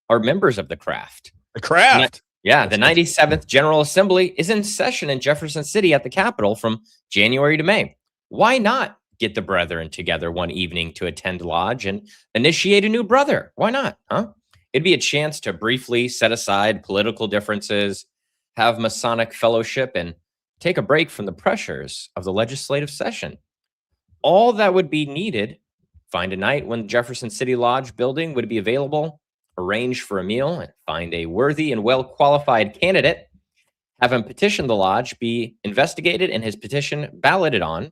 are members of the craft. The craft? Yeah, the 97th General Assembly is in session in Jefferson City at the Capitol from January to May. Why not get the brethren together one evening to attend lodge and initiate a new brother? Why not, huh? It'd be a chance to briefly set aside political differences, have Masonic fellowship, and take a break from the pressures of the legislative session. All that would be needed: find a night when the Jefferson City Lodge building would be available, arrange for a meal, and find a worthy and well-qualified candidate, have him petition the lodge, be investigated and his petition balloted on,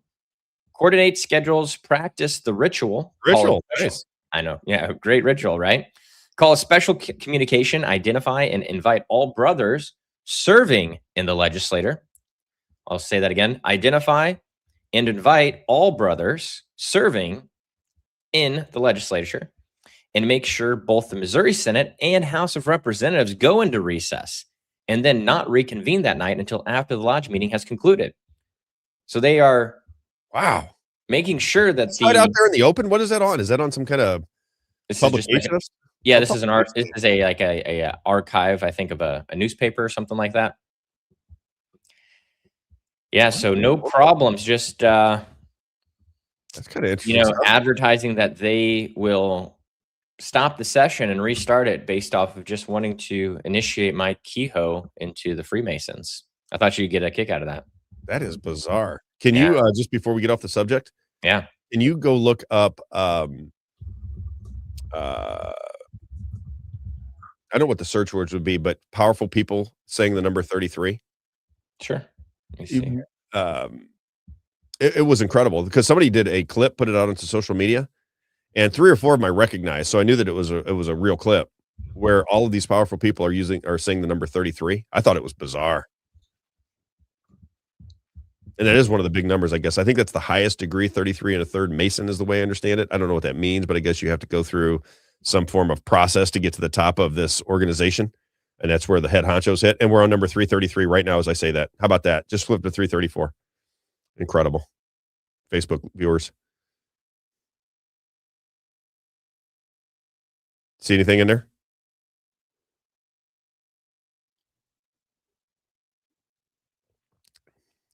coordinate schedules, practice the ritual. Nice. I know. Yeah, great ritual, right? Call a special communication, identify and invite all brothers serving in the legislature. I'll say that again. Identify and invite all brothers serving in the legislature, and make sure both the Missouri Senate and House of Representatives go into recess and then not reconvene that night until after the lodge meeting has concluded. So they are making sure that right out there in the open. What is that on? Is that on some kind of publication? Yeah, this is a archive, I think, of a newspaper or something like that. Yeah, so no problems. Just that's kind of interesting. Advertising that they will stop the session and restart it based off of just wanting to initiate Mike Kehoe into the Freemasons. I thought you'd get a kick out of that. That is bizarre. Can you, just before we get off the subject? Yeah. Can you go look up, I don't know what the search words would be, but powerful people saying the number 33? Sure. Let me see. It was incredible because somebody did a clip, put it out onto social media, and 3 or 4 of them I recognized. So I knew that it was a real clip where all of these powerful people are saying the number 33. I thought it was bizarre. And that is one of the big numbers, I guess. I think that's the highest degree, 33 and a third Mason is the way I understand it. I don't know what that means, but I guess you have to go through some form of process to get to the top of this organization. And that's where the head honchos hit. And we're on number 333 right now as I say that. How about that? Just flip to 334. Incredible. Facebook viewers. See anything in there?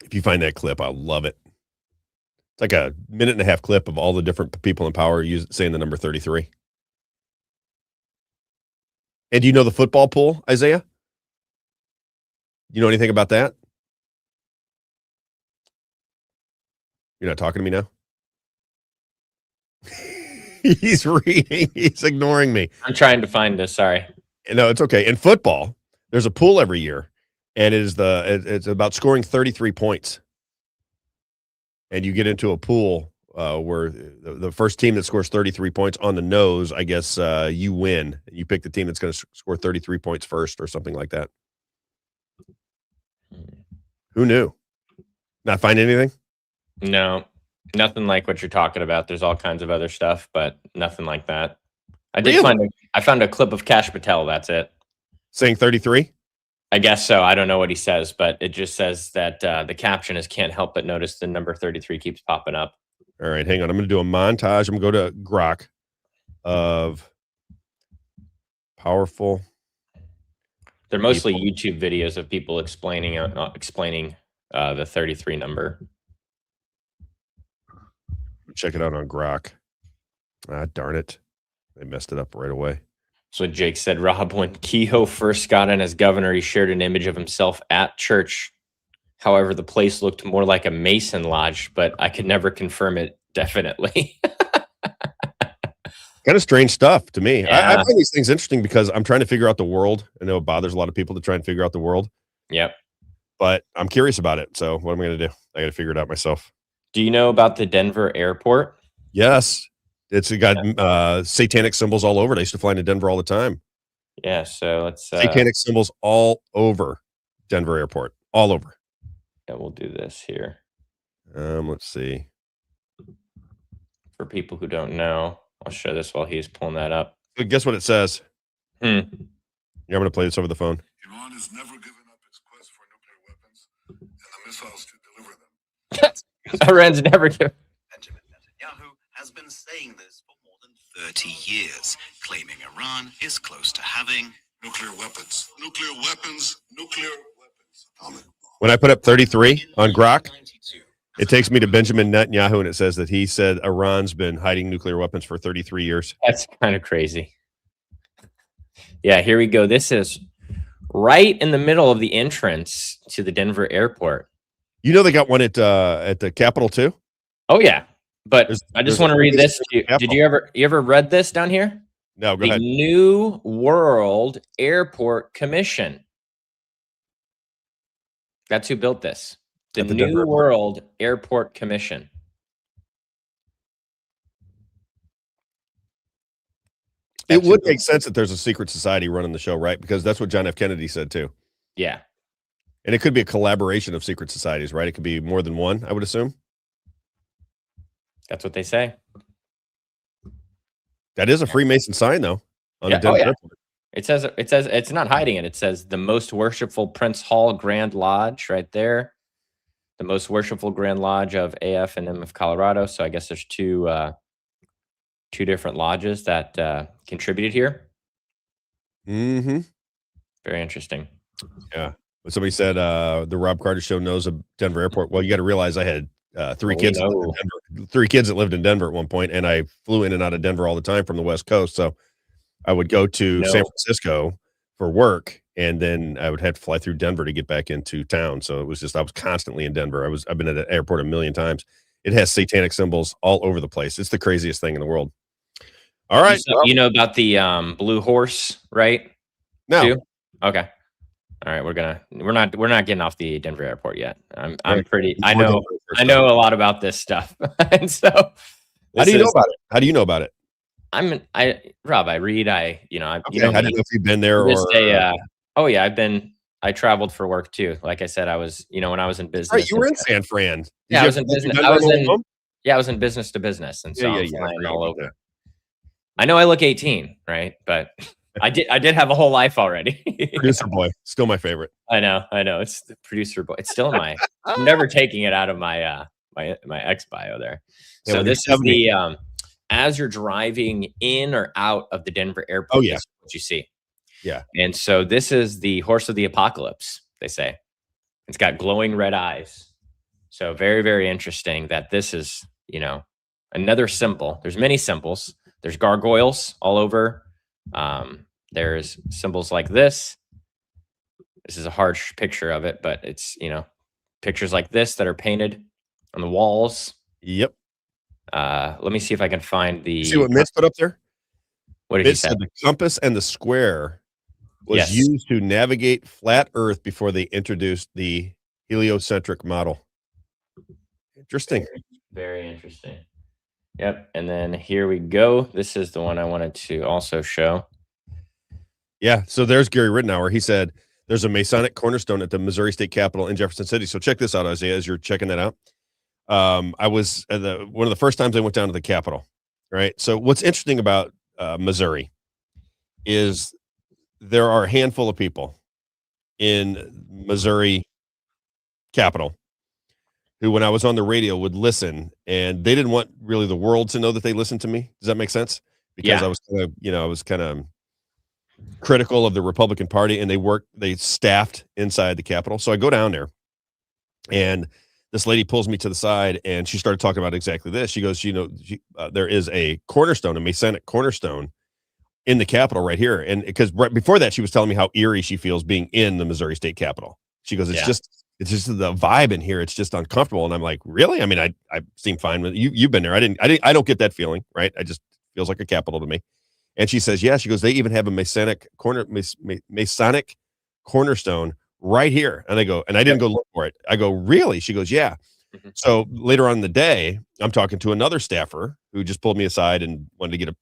If you find that clip, I'll love it. It's like a 1.5-minute clip of all the different people in power saying the number 33. And do you know the football pool, Isaiah? You know anything about that? You're not talking to me now? He's reading. He's ignoring me. I'm trying to find this. Sorry. No, it's okay. In football, there's a pool every year, and it's about scoring 33 points. And you get into a pool where the first team that scores 33 points on the nose, I guess you win. You pick the team that's going to score 33 points first or something like that. Who knew? Not find anything? No, nothing like what you're talking about. There's all kinds of other stuff, but nothing like that. I found a clip of Kash Patel. That's it. Saying 33? I guess so. I don't know what he says, but it just says that the caption is "Can't help but notice the number 33 keeps popping up." All right, hang on. I'm going to do a montage. I'm going to go to Grok of powerful. They're mostly YouTube videos of people explaining the 33 number. Check it out on Grok. Ah, darn it. They messed it up right away. So Jake said, Rob, when Kehoe first got in as governor, he shared an image of himself at church. However, the place looked more like a Mason lodge, but I could never confirm it definitely. Kind of strange stuff to me. Yeah. I find these things interesting because I'm trying to figure out the world. I know it bothers a lot of people to try and figure out the world. Yep. But I'm curious about it. So what am I going to do? I got to figure it out myself. Do you know about the Denver airport? Yes. It's got satanic symbols all over it. I used to fly into Denver all the time. Yeah, so let's... satanic symbols all over Denver airport. All over. Yeah, we'll do this here. Let's see. For people who don't know, I'll show this while he's pulling that up. But guess what it says? Yeah, I'm going to play this over the phone. Iran has never given up its quest for nuclear weapons and the missiles to deliver them. Iran's never given. Benjamin Netanyahu has been saying this for more than 30 years, claiming Iran is close to having Nuclear weapons. Nuclear weapons. Nuclear weapons. Atomic bomb. When I put up 33 on Grok, it takes me to Benjamin Netanyahu, and it says that he said Iran's been hiding nuclear weapons for 33 years. That's kind of crazy. Yeah, here we go. This is right in the middle of the entrance to the Denver airport. You know they got one at the Capitol too? Oh yeah, but I just want to read this. Capitol. Did you ever read this down here? No, go the ahead. New World Airport Commission. That's who built this. The At the New Denver Airport. World Airport Commission. It would make sense that there's a secret society running the show, right? Because that's what John F. Kennedy said too. Yeah. And it could be a collaboration of secret societies, right? It could be more than one, I would assume. That's what they say. That is a Freemason sign, though, on Yeah, the Denver oh, yeah. airport. It says it's not hiding it. It says the most worshipful Prince Hall Grand Lodge right there. The most worshipful Grand Lodge of AF and M of Colorado. So I guess there's two different lodges that contributed here. Mm-hmm. Very interesting. Yeah. But somebody said the Robb Carter Show knows of Denver airport. Well, you got to realize I had three kids that lived in Denver at one point, and I flew in and out of Denver all the time from the West Coast. So I would go to San Francisco for work, and then I would have to fly through Denver to get back into town. So it was just I was constantly in Denver. I've been at the airport a million times. It has satanic symbols all over the place. It's the craziest thing in the world. All right. You know about the Blue Horse, right? No. Too? Okay. All right, we're not getting off the Denver airport yet. I'm Right. pretty. Before I know Denver first I know a lot about this stuff, and so How do you know about it? How do you know about it? Rob. I read. You know Okay, me. I didn't know if you've been there I'm just or. oh yeah, I traveled for work too. Like I said, I was when I was in business. Right, you were in San Fran. Yeah, I was in business. I was in business to business, and so Yeah. I'm flying forgot all about over. that. I know I look 18, right? But I did have a whole life already. Producer boy, still my favorite. I know. It's the producer boy. It's still in my. I'm never taking it out of my my ex bio there. Yeah, So when you're this is 70. the as you're driving in or out of the Denver airport. Oh, yeah. This is what you see. Yeah. And so this is the horse of the apocalypse. They say it's got glowing red eyes. So very, very interesting that this is another symbol. There's many symbols. There's gargoyles all over. There's symbols like this. This is a harsh picture of it, but it's, pictures like this that are painted on the walls. Yep. Let me see if I can find the. See what Mitch put up there? What did he Mitch say? said the compass and the square was Yes. used to navigate flat Earth before they introduced the heliocentric model. Interesting. Very interesting. Yep. And then here we go. This is the one I wanted to also show. Yeah. So there's Gary Rittenauer. He said there's a Masonic cornerstone at the Missouri State Capitol in Jefferson City. So check this out, Isaiah, as you're checking that out. I was one of the first times I went down to the Capitol. Right. So what's interesting about Missouri is there are a handful of people in Missouri Capitol who, when I was on the radio, would listen, and they didn't want really the world to know that they listened to me. Does that make sense? Because Yeah. I was kind of critical of the Republican Party, and they staffed inside the Capitol. So I go down there, and this lady pulls me to the side, and she started talking about exactly this. She goes, there is a cornerstone, a Masonic cornerstone in the Capitol right here. And because right before that, she was telling me how eerie she feels being in the Missouri State Capitol. She goes, it's just the vibe in here. It's just uncomfortable. And I'm like, really? I mean, I seem fine with you. You've been there. I don't get that feeling, right? I just feels like a Capitol to me. And she says, yeah, she goes, they even have a Masonic cornerstone right here. And I go, and I didn't go look for it. I go, really? She goes, yeah. Mhm. So later on in the day, I'm talking to another staffer who just pulled me aside and wanted to get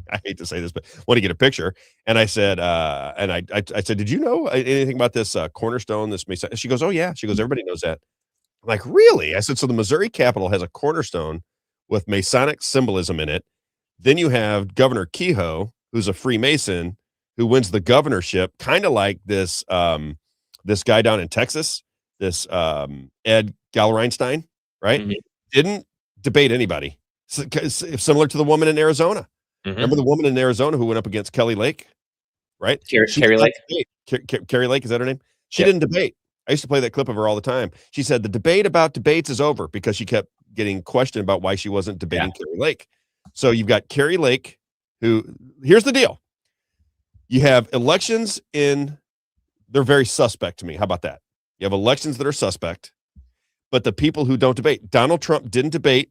I hate to say this, but want to get a picture. And I said, I said, did you know anything about this cornerstone, this Mason? She goes, oh yeah. She goes, everybody knows that. I'm like, really? I said, so the Missouri Capitol has a cornerstone with Masonic symbolism in it. Then you have Governor Kehoe, who's a Freemason, who wins the governorship, kind of like this this guy down in Texas, this Ed Gallereinstein, right? Mhm. Didn't debate anybody. Similar to the woman in Arizona. Mhm. Remember the woman in Arizona who went up against Kelly Lake, right? Carrie Lake? Carrie Lake, is that her name? She Yep. didn't debate. I used to play that clip of her all the time. She said the debate about debates is over because she kept getting questioned about why she wasn't debating Carrie Lake. So you've got Carrie Lake, who, here's the deal. You have elections they're very suspect to me. How about that? You have elections that are suspect, but the people who don't debate, Donald Trump didn't debate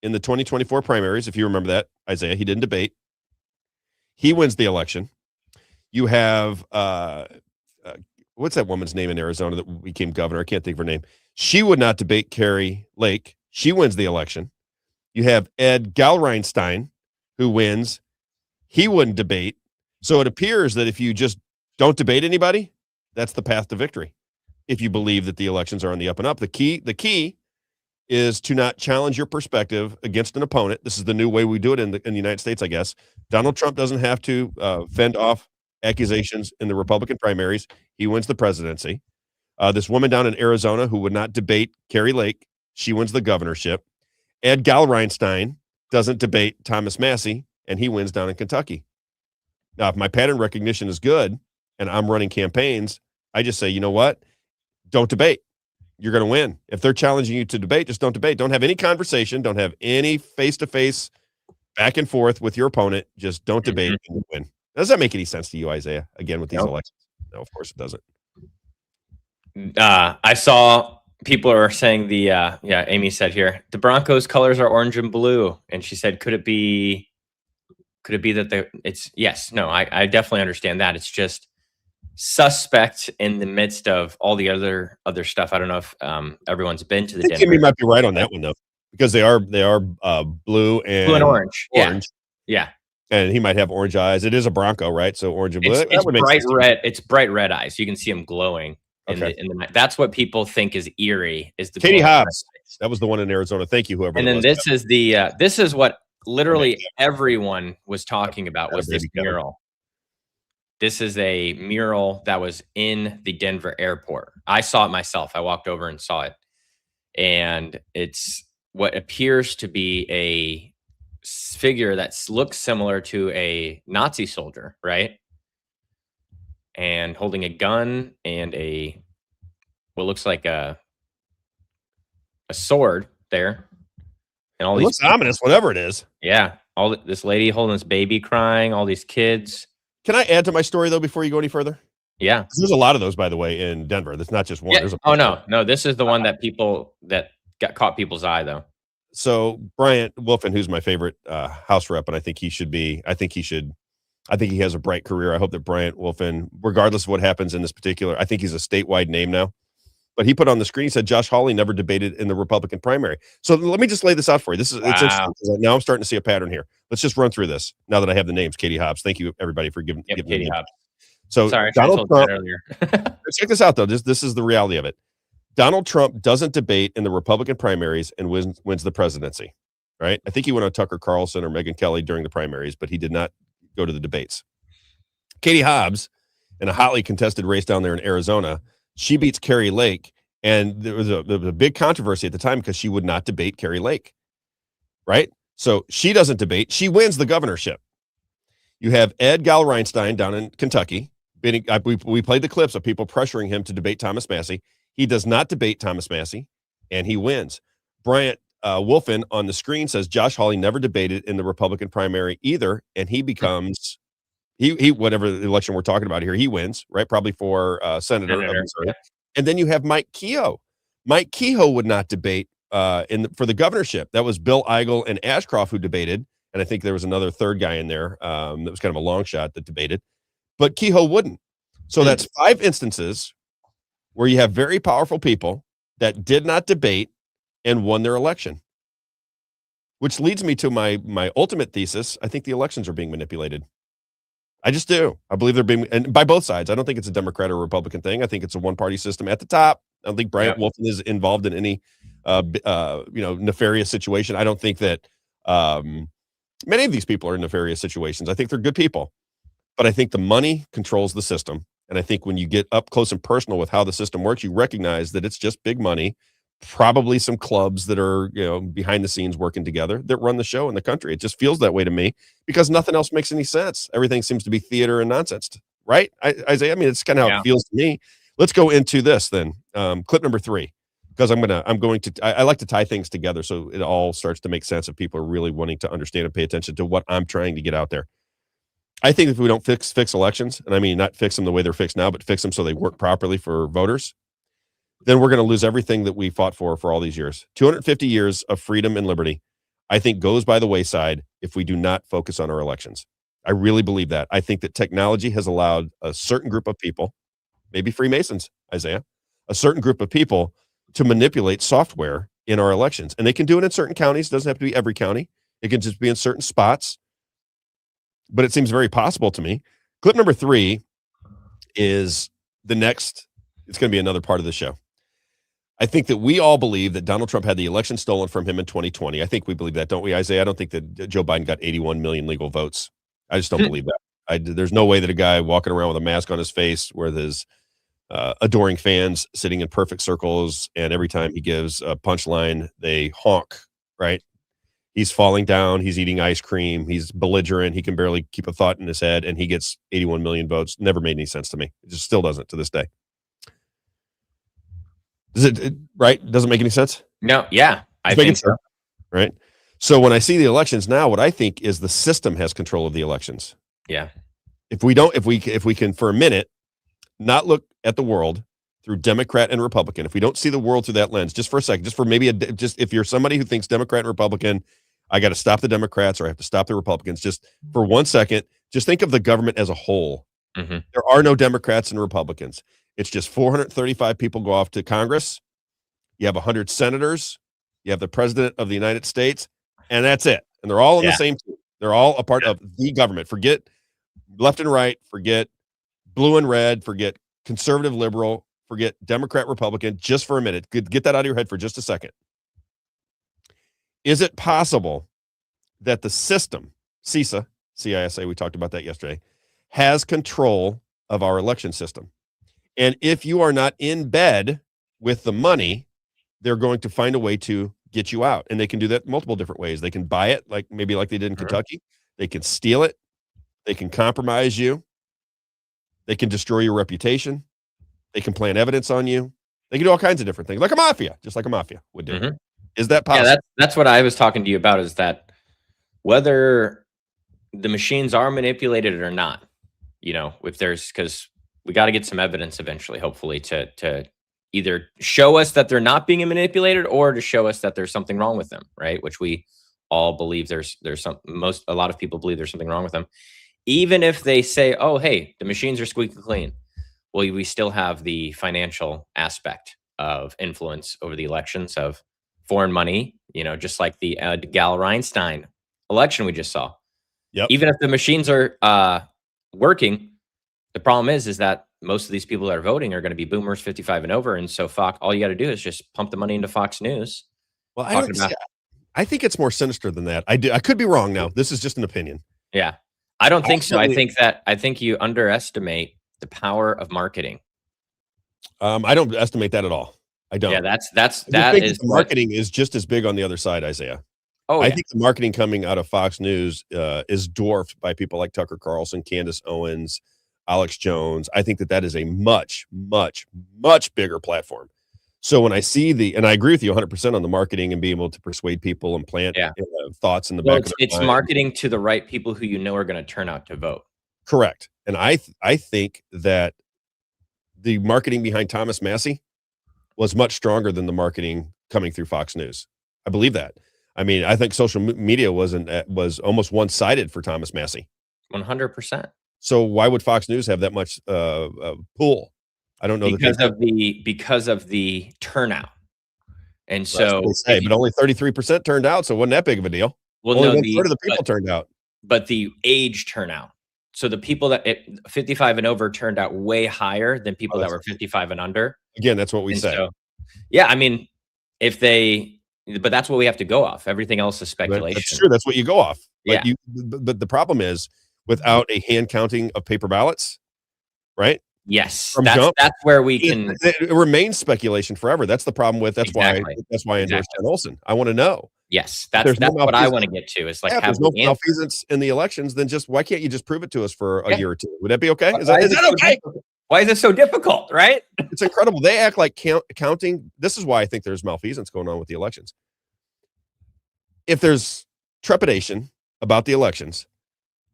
in the 2024 primaries, if you remember that, Isaiah, he didn't debate. He wins the election. You have, what's that woman's name in Arizona that became governor? I can't think of her name. She would not debate Carrie Lake. She wins the election. You have Ed Gallereinstein, who wins. He wouldn't debate. So it appears that if you just don't debate anybody, that's the path to victory. If you believe that the elections are on the up and up, the key is to not challenge your perspective against an opponent. This is the new way we do it in the United States, I guess. Donald Trump doesn't have to fend off accusations in the Republican primaries. He wins the presidency. This woman down in Arizona who would not debate Carrie Lake, she wins the governorship. Ed Gallereinstein doesn't debate Thomas Massie, and he wins down in Kentucky. Now, if my pattern recognition is good and I'm running campaigns, I just say, you know what? Don't debate. You're going to win. If they're challenging you to debate, just don't debate. Don't have any conversation. Don't have any face-to-face back and forth with your opponent. Just don't debate and you win. Does that make any sense to you, Isaiah? Again, with these elections? No, of course it doesn't. I saw people are saying Amy said here, the Broncos colors are orange and blue. And she said, could it be that it's yes, no, I definitely understand that. It's just suspect in the midst of all the other stuff. I don't know if everyone's been to the I think Denver. Kimmy might be right on that one though, because they are blue and orange. orange, Yeah. and he might have orange eyes. It is a Bronco, right? So orange and blue. It's That would make bright sense. red. It's bright red eyes. You can see them glowing Okay. in the night. That's what people think is eerie. Is the Katie glowing red Hobbs. eyes. That was the one in Arizona. Thank you, whoever. And it then was. this is the this is what literally everyone was talking about was this baby Kevin. mural. This is a mural that was in the Denver airport. I saw it myself. I walked over and saw it. And it's what appears to be a figure that looks similar to a Nazi soldier, right? And holding a gun and what looks like a sword there. And all It these looks ominous, whatever it is. Yeah. This lady holding this baby crying, all these kids. Can I add to my story though before you go any further? Yeah. There's a lot of those, by the way, in Denver. There's not just one. Yeah. There's No. This is the one that caught people's eye, though. So Bryant Wolfen, who's my favorite House rep, and I think he has a bright career. I hope that Bryant Wolfen, regardless of what happens in this particular, I think he's a statewide name now. But he put on the screen, he said Josh Hawley never debated in the Republican primary. So let me just lay this out for you. It's interesting because now I'm starting to see a pattern here. Let's just run through this now that I have the names. Katie Hobbs. Thank you, everybody, for giving Katie me Hobbs. So Sorry, Donald I told Trump, you that earlier. check this out, though. This is the reality of it. Donald Trump doesn't debate in the Republican primaries and wins the presidency, right? I think he went on Tucker Carlson or Megyn Kelly during the primaries, but he did not go to the debates. Katie Hobbs, in a hotly contested race down there in Arizona, she beats Carrie Lake, and there was a big controversy at the time because she would not debate Carrie Lake, right? So she doesn't debate. She wins the governorship. You have Ed Galreinstein down in Kentucky. We played the clips of people pressuring him to debate Thomas Massie. He does not debate Thomas Massie, and he wins. Bryant Wolfen on the screen says Josh Hawley never debated in the Republican primary either, and he becomes he whatever the election we're talking about here, he wins, right? Probably for senator of Missouri. Yeah. And then you have Mike Kehoe. Mike Kehoe would not debate for the governorship. That was Bill Eigel and Ashcroft who debated, and I think there was another third guy in there that was kind of a long shot that debated, but Kehoe wouldn't. So that's 5 instances where you have very powerful people that did not debate and won their election. Which leads me to my ultimate thesis. I think the elections are being manipulated. I just do. I believe they're being, and by both sides. I don't think it's a Democrat or Republican thing. I think it's a one-party system at the top. I don't think Bryant Wolfen is involved in any, nefarious situation. I don't think that many of these people are in nefarious situations. I think they're good people, but I think the money controls the system. And I think when you get up close and personal with how the system works, you recognize that it's just big money, probably some clubs that are, behind the scenes working together that run the show in the country. It just feels that way to me because nothing else makes any sense. Everything seems to be theater and nonsense, right? Isaiah, I mean, it's kind of how it feels to me. Let's go into this then. Clip number 3, because I like to tie things together so it all starts to make sense if people are really wanting to understand and pay attention to what I'm trying to get out there. I think if we don't fix elections, and I mean not fix them the way they're fixed now, but fix them so they work properly for voters, then we're going to lose everything that we fought for all these years. 250 years of freedom and liberty, I think, goes by the wayside if we do not focus on our elections. I really believe that. I think that technology has allowed a certain group of people, maybe Freemasons, Isaiah, a certain group of people to manipulate software in our elections. And they can do it in certain counties. It doesn't have to be every county. It can just be in certain spots. But it seems very possible to me. Clip number 3 is the next. It's going to be another part of the show. I think that we all believe that Donald Trump had the election stolen from him in 2020. I think we believe that, don't we, Isaiah? I don't think that Joe Biden got 81 million legal votes. I just don't believe that. There's no way that a guy walking around with a mask on his face with his adoring fans sitting in perfect circles, and every time he gives a punchline, they honk, right? He's falling down. He's eating ice cream. He's belligerent. He can barely keep a thought in his head, and he gets 81 million votes. Never made any sense to me. It just still doesn't to this day. Does it right? Doesn't make any sense? No. Yeah. I think so. Right. So when I see the elections now, what I think is the system has control of the elections. Yeah. If we can for a minute not look at the world through Democrat and Republican, if we don't see the world through that lens, just for a second, just for maybe if you're somebody who thinks Democrat and Republican, I got to stop the Democrats or I have to stop the Republicans. Just for 1 second, just think of the government as a whole Mhm. There are no Democrats and Republicans. It's just 435 people go off to Congress. You have 100 senators. You have the president of the United States, and that's it. And they're all in the Yeah. same team. They're all a part of the government. Forget left and right. Forget blue and red. Forget conservative, liberal. Forget Democrat, Republican. Just for a minute. Get that out of your head for just a second. Is it possible that the system, CISA, CISA, we talked about that yesterday, has control of our election system? And if you are not in bed with the money, they're going to find a way to get you out. And they can do that multiple different ways. They can buy it, like they did in Kentucky. They can steal it. They can compromise you. They can destroy your reputation. They can plant evidence on you. They can do all kinds of different things, like a mafia, just like a mafia would do. Mhm. Is that Yeah, possible? that's what I was talking to you about, is that whether the machines are manipulated or not, if because we got to get some evidence eventually, hopefully, to either show us that they're not being manipulated or to show us that there's something wrong with them, right? Which we all believe there's a lot of people believe there's something wrong with them. Even if they say, oh, hey, the machines are squeaky clean. Well, we still have the financial aspect of influence over the elections of foreign money, just like the Gal Reinstein election we just saw. Yep. Even if the machines are working, the problem is that most of these people that are voting are going to be boomers 55 and over. And so Fox, all you got to do is just pump the money into Fox News. Well, I think it's more sinister than that. I could be wrong now. This is just an opinion. Yeah. I don't think so. Ultimately- I think you underestimate the power of marketing. I don't estimate that at all. I don't. Yeah, that I think is the marketing is just as big on the other side, Isaiah. Oh, I yeah. think the marketing coming out of Fox News is dwarfed by people like Tucker Carlson, Candace Owens, Alex Jones. I think that is a much, much, much bigger platform. So when I see and I agree with you 100% on the marketing and being able to persuade people and plant thoughts in the back of their it's mind. marketing to the right people who are going to turn out to vote. Correct. And I think that the marketing behind Thomas Massie was much stronger than the marketing coming through Fox News. I believe that. I mean, I think social media was almost one-sided for Thomas Massie. 100%. So why would Fox News have that much pull? I don't know. Because of the turnout. And so, but only 33% turned out, so it wasn't that big of a deal. Well, only no, one-third of the people turned out. But the age turnout. So the people that 55 and over turned out way higher than people that were 55 and under. Again, that's what we say. So, yeah, I mean, but that's what we have to go off. Everything else is speculation. That's true. That's what you go off. Yeah. But the problem is, without a hand counting of paper ballots, right? Yes, that's where we can. It remains speculation forever. That's the problem with. That's why I endorsed Jen Olson. I want to know. Yes, that's what I want to get to. Is like, if there's no malfeasance in the elections, then why can't you just prove it to us for a year or two? Would that be okay? Is that okay? Why is it so difficult? Right? It's incredible. They act like counting. This is why I think there's malfeasance going on with the elections. If there's trepidation about the elections,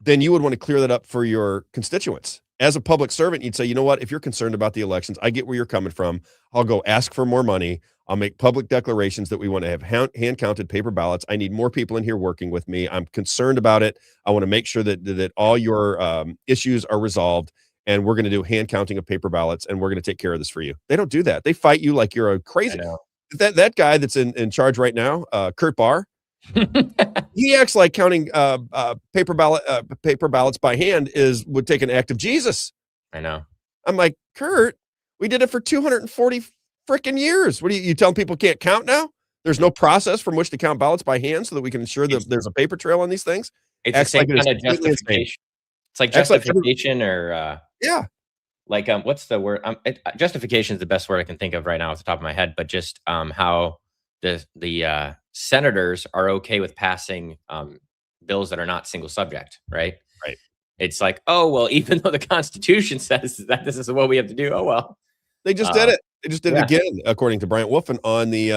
then you would want to clear that up for your constituents. As a public servant, you'd say, you know what? If you're concerned about the elections, I get where you're coming from. I'll go ask for more money. I'll make public declarations that we want to have hand-counted paper ballots. I need more people in here working with me. I'm concerned about it. I want to make sure that all your issues are resolved, and we're going to do hand counting of paper ballots, and we're going to take care of this for you. They don't do that. They fight you like you're a crazy. That guy that's in charge right now, Kurt Barr, he acts like counting paper ballots by hand would take an act of Jesus. I know. I'm like, Kurt, we did it for 240 freaking years. What are you telling people can't count now? There's no process from which to count ballots by hand so that we can ensure that there's a paper trail on these things. It's the same kind of justification. It's like justification or like what's the word? Justification is the best word I can think of right now off the top of my head. But just how the senators are okay with passing bills that are not single subject, right? Right. It's like, oh well, even though the Constitution says that this is what we have to do, oh well. They just did it. They just did it again, according to Bryant Wolfen on the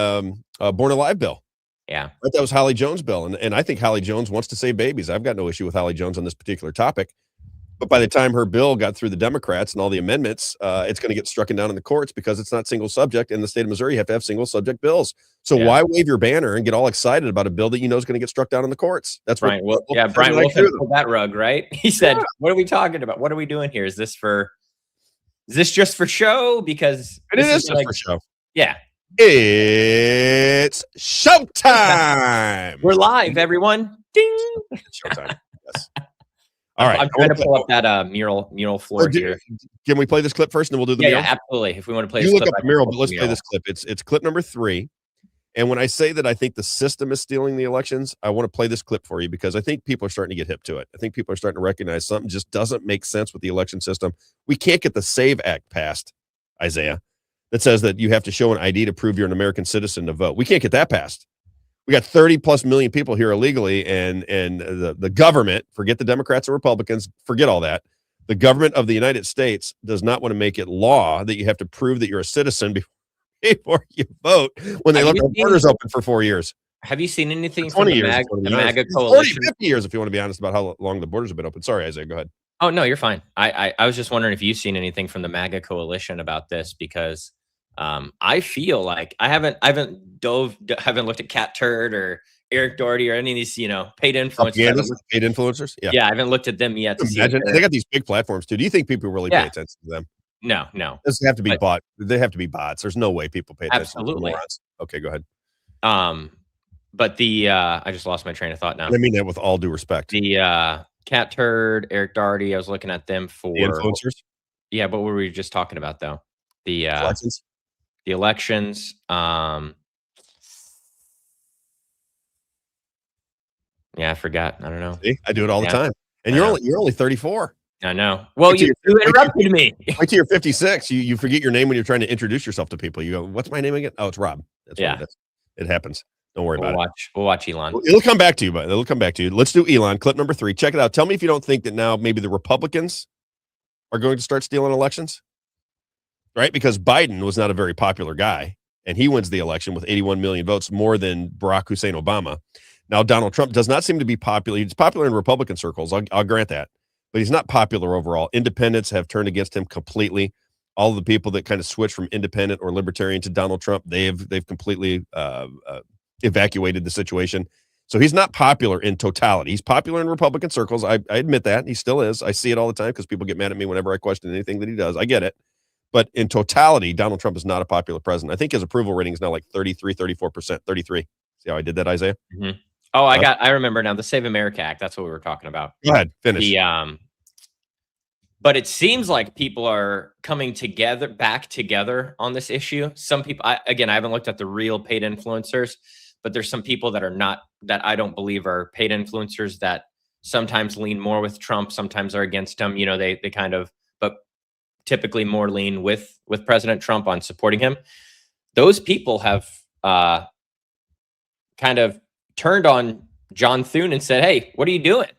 Born Alive bill. Yeah. Right, that was Holly Jones' bill. And I think Holly Jones wants to save babies. I've got no issue with Holly Jones on this particular topic. But by the time her bill got through the Democrats and all the amendments, it's going to get struck down in the courts because it's not single subject. In the state of Missouri, you have to have single subject bills. So why wave your banner and get all excited about a bill that you know is going to get struck down in the courts? That's Brian. Well, yeah, Brian Wilson pulled that rug, right? He said, "What are we talking about? What are we doing here? Is this just for show? Because it is just for show. Yeah, it's showtime. We're live, everyone. Ding. Showtime. Yes. All right. I'm trying to pull up that mural floor here. Can we play this clip first, and then we'll do the mural? Yeah, absolutely. If we want to play, you look up the mural, but let's play this clip. It's clip number 3. And when I say that I think the system is stealing the elections, I want to play this clip for you because I think people are starting to get hip to it. I think people are starting to recognize something just doesn't make sense with the election system. We can't get the SAVE Act passed, Isaiah, that says that you have to show an ID to prove you're an American citizen to vote. We can't get that passed. We got 30+ million people here illegally, and the government, forget the Democrats and Republicans, forget all that. The government of the United States does not want to make it law that you have to prove that you're a citizen before you vote when they left our borders open for 4 years. Have you seen anything from the MAGA coalition? 50 years, if you want to be honest about how long the borders have been open. Sorry, Isaiah, go ahead. Oh, no, you're fine. I was just wondering if you've seen anything from the MAGA coalition about this, because I feel like I haven't looked at Cat Turd or Eric Doherty or any of these, paid influencers. Yeah, I haven't looked at them yet. Imagine they got these big platforms too. Do you think people really pay attention to them? No. This have to be bought. They have to be bots. There's no way people pay attention. Absolutely. Okay, go ahead. But I just lost my train of thought now. I mean that with all due respect. The Cat Turd, Eric Doherty, I was looking at them for the influencers. Yeah, but what were we just talking about though? The elections. The elections. Yeah, I forgot. I don't know. See, I do it all the time. And you're only 34. I know. Well, you interrupted me. Wait till you're 56. You forget your name when you're trying to introduce yourself to people. You go, "What's my name again?" Oh, it's Rob. That's what it is. It happens. Don't worry about it. We'll watch Elon. It'll come back to you, but it'll come back to you. Let's do Elon. Clip number 3. Check it out. Tell me if you don't think that now maybe the Republicans are going to start stealing elections, right? Because Biden was not a very popular guy, and he wins the election with 81 million votes, more than Barack Hussein Obama. Now, Donald Trump does not seem to be popular. He's popular in Republican circles. I'll grant that. But he's not popular overall. Independents have turned against him completely. All of the people that kind of switch from independent or libertarian to Donald Trump, they've completely evacuated the situation. So he's not popular in totality. He's popular in Republican circles. I admit that. He still is. I see it all the time because people get mad at me whenever I question anything that he does. I get it. But in totality, Donald Trump is not a popular president. I think his approval rating is now like 33, 34%, 33. See how I did that, Isaiah? Mm-hmm. Oh, I remember now. The Save America Act. That's what we were talking about. Go ahead. Finish. But it seems like people are coming back together on this issue. Some people, I haven't looked at the real paid influencers, but there's some people that are not, that I don't believe are paid influencers, that sometimes lean more with Trump, sometimes are against him. They kind of, but typically more lean with President Trump on supporting him. Those people have kind of turned on John Thune and said, "Hey, what are you doing?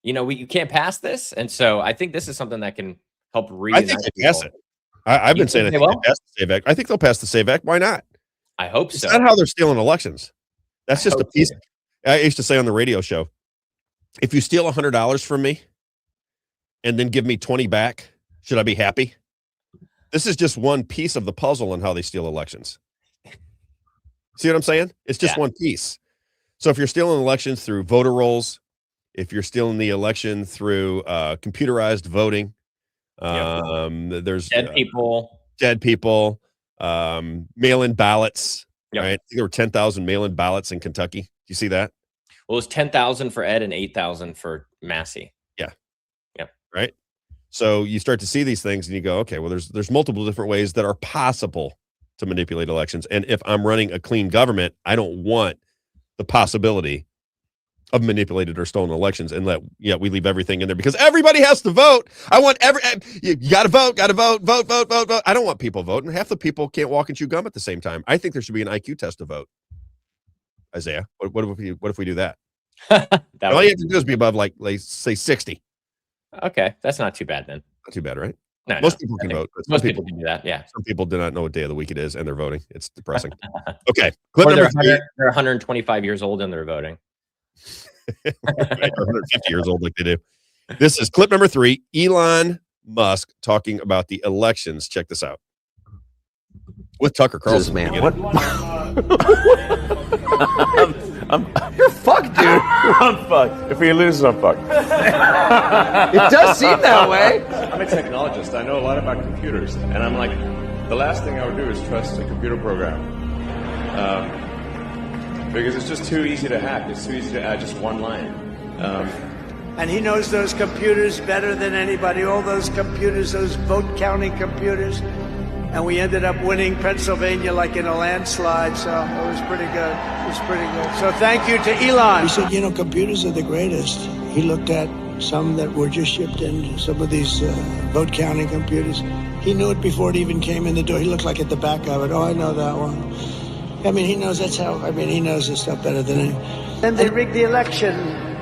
You can't pass this." And so I think this is something that can help reunite. I think they pass it. I've been saying I think they'll pass the SAVE Act. I think they'll pass the SAVE Act. Why not? I hope so. It's not how they're stealing elections. That's just a piece. I used to say on the radio show, if you steal $100 from me and then give me 20 back, should I be happy? This is just one piece of the puzzle on how they steal elections. See what I'm saying? It's just one piece. So if you're stealing elections through voter rolls, if you're stealing the election through computerized voting, there's dead people, mail-in ballots. Right? I think there were 10,000 mail-in ballots in Kentucky. Do you see that? Well, it was 10,000 for Ed and 8,000 for Massie. Yeah. Yep. Right. So you start to see these things and you go, okay, well, there's multiple different ways that are possible to manipulate elections. And if I'm running a clean government, I don't want the possibility of manipulated or stolen elections and we leave everything in there because everybody has to vote. I want you got to vote. Vote. I don't want people voting. Half the people can't walk and chew gum at the same time. I think there should be an IQ test to vote. Isaiah, what if we do that? All you have to do is be above like say 60. Okay, that's not too bad then. Not too bad, right? No, most people can vote. Most people can do that. Yeah. Some people do not know what day of the week it is, and they're voting. It's depressing. Okay, or they're 125 years old and they're voting. 150 years old, like they do. This is clip number 3. Elon Musk talking about the elections. Check this out. With Tucker Carlson. Man, what? You're fucked, dude. I'm fucked. If he loses, I'm fucked. It does seem that way. I'm a technologist. I know a lot about computers. And I'm like, the last thing I would do is trust a computer program. Because it's just too easy to hack. It's too easy to add just one line. And he knows those computers better than anybody, all those computers, those vote counting computers. And we ended up winning Pennsylvania like in a landslide, so it was pretty good. It was pretty good. So thank you to Elon. He said, you know, computers are the greatest. He looked at some that were just shipped in, some of these vote counting computers. He knew it before it even came in the door. He looked like at the back of it. Oh, I know that one. I mean, he knows that's how, I mean, he knows this stuff better than anyone. Then they rigged the election,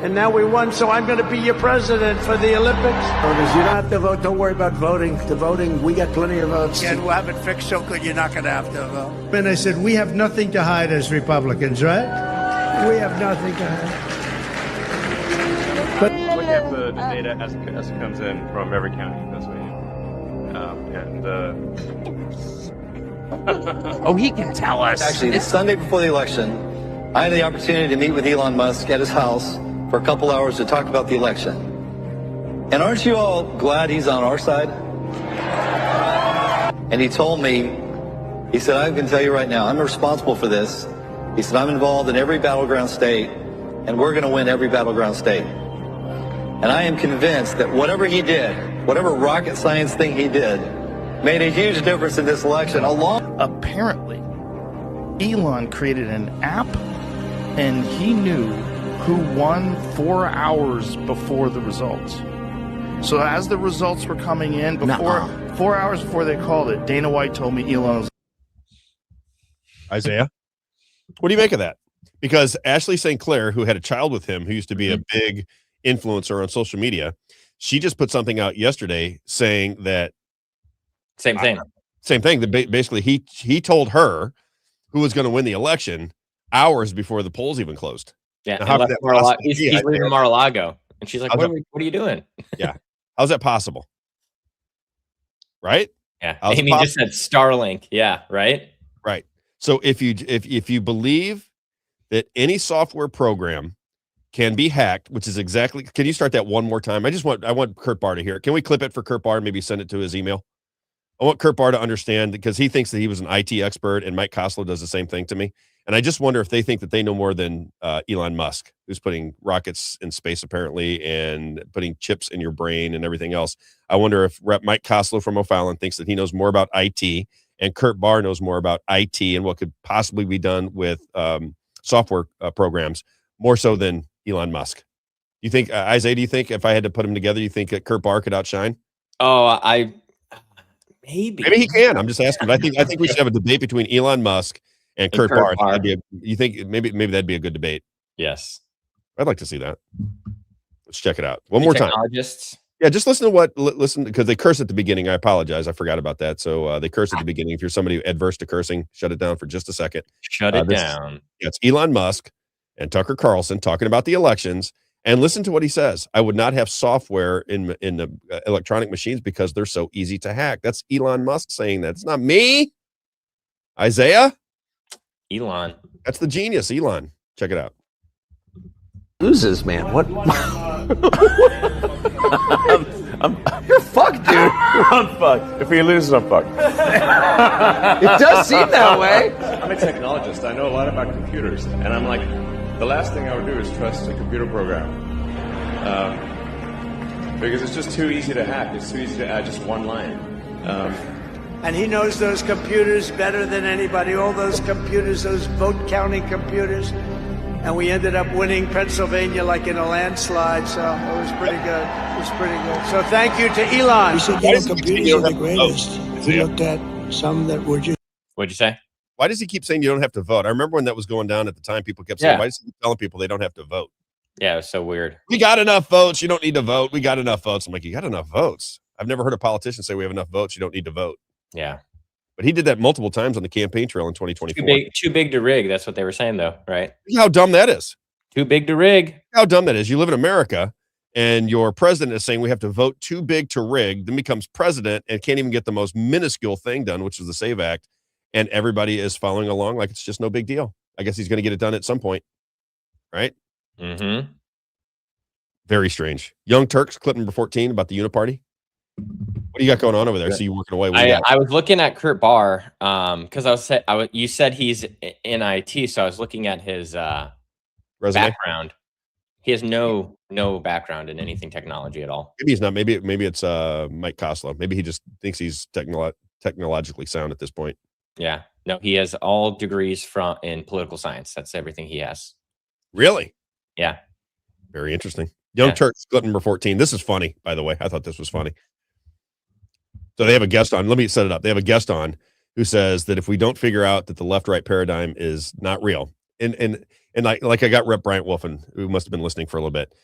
and now we won, so I'm going to be your president for the Olympics. Voters, you don't have to vote. Don't worry about voting. The voting, we got plenty of votes. Yeah, we'll have it fixed so good you're not going to have to vote. And I said, we have nothing to hide as Republicans, right? We have nothing to hide. But Look at the data as it comes in from every county in Pennsylvania. Oh, he can tell us. Actually, the Sunday before the election, I had the opportunity to meet with Elon Musk at his house for a couple hours to talk about the election. And aren't you all glad he's on our side? And he told me, he said, I can tell you right now, I'm responsible for this. He said, I'm involved in every battleground state, and we're going to win every battleground state. And I am convinced that whatever he did, whatever rocket science thing he did, made a huge difference in this election. Apparently, Elon created an app, and he knew who won 4 hours before the results. So as the results were coming in, 4 hours before they called it, Dana White told me Elon was... Isaiah, what do you make of that? Because Ashley St. Clair, who had a child with him, who used to be a big influencer on social media, she just put something out yesterday saying that Same thing. That basically he told her who was going to win the election hours before the polls even closed. Yeah, now, he's leaving Mar-a-Lago, and she's like, "What are you doing?" Yeah, how's that possible? Right? Yeah, Amy just said Starlink. Yeah, right. Right. So if you believe that any software program can be hacked, which is exactly, can you start that one more time? I want Kurt Barr to hear it. Can we clip it for Kurt Barr and maybe send it to his email? I want Kurt Barr to understand, because he thinks that he was an IT expert, and Mike Koslow does the same thing to me. And I just wonder if they think that they know more than Elon Musk, who's putting rockets in space apparently and putting chips in your brain and everything else. I wonder if Rep. Mike Koslow from O'Fallon thinks that he knows more about IT, and Kurt Barr knows more about IT and what could possibly be done with software programs, more so than Elon Musk. You think, Isaiah, do you think if I had to put them together, you think that Kurt Barr could outshine? Oh, maybe he can. I'm just asking. But I think we should have a debate between Elon Musk and Kurt Barr. You think maybe that'd be a good debate? Yes, I'd like to see that. Let's check it out one more time. Yeah, just listen because they curse at the beginning. I apologize. I forgot about that. So they curse at the beginning. If you're somebody adverse to cursing, shut it down for just a second. Shut it down. Yeah, it's Elon Musk and Tucker Carlson talking about the elections. And listen to what he says. I would not have software in the electronic machines because they're so easy to hack. That's Elon Musk saying that. It's not me. Isaiah? Elon. That's the genius, Elon. Check it out. Loses, man. What? You're fucked, dude. I'm fucked. If he loses, I'm fucked. It does seem that way. I'm a technologist. I know a lot about computers. And I'm like, the last thing I would do is trust a computer program. Because it's just too easy to hack. It's too easy to add just one line. And he knows those computers better than anybody, all those computers, those vote counting computers. And we ended up winning Pennsylvania like in a landslide, so it was pretty good. It was pretty good. So thank you to Elon. He said, you know, computers are the greatest. He looked at some that were just... What'd you say? Why does he keep saying you don't have to vote? I remember when that was going down at the time, people kept saying, why does he keep telling people they don't have to vote? Yeah, it was so weird. We got enough votes. You don't need to vote. We got enough votes. I'm like, you got enough votes? I've never heard a politician say we have enough votes. You don't need to vote. Yeah. But he did that multiple times on the campaign trail in 2024. Too big to rig. That's what they were saying, though, right? How dumb that is. Too big to rig. How dumb that is. You live in America, and your president is saying we have to vote too big to rig, then becomes president and can't even get the most minuscule thing done, which is the SAVE Act, and everybody is following along like it's just no big deal. I guess he's going to get it done at some point, right? Mm-hmm. Very strange. Young Turks, clip number 14 about the Uniparty. What do you got going on over there? See you working away. I was looking at Kurt Barr because you said he's in IT, so I was looking at his resume background. He has no background in anything technology at all. Maybe he's not. Maybe it's Mike Koslow. Maybe he just thinks he's technologically sound at this point. Yeah. No, he has all degrees in political science. That's everything he has. Really? Yeah. Very interesting. Young Turks, clip number 14. This is funny, by the way. I thought this was funny. So they have a guest on. Let me set it up. They have a guest on who says that if we don't figure out that the left-right paradigm is not real, and like I got Rep. Bryant Wolfen, who must have been listening for a little bit.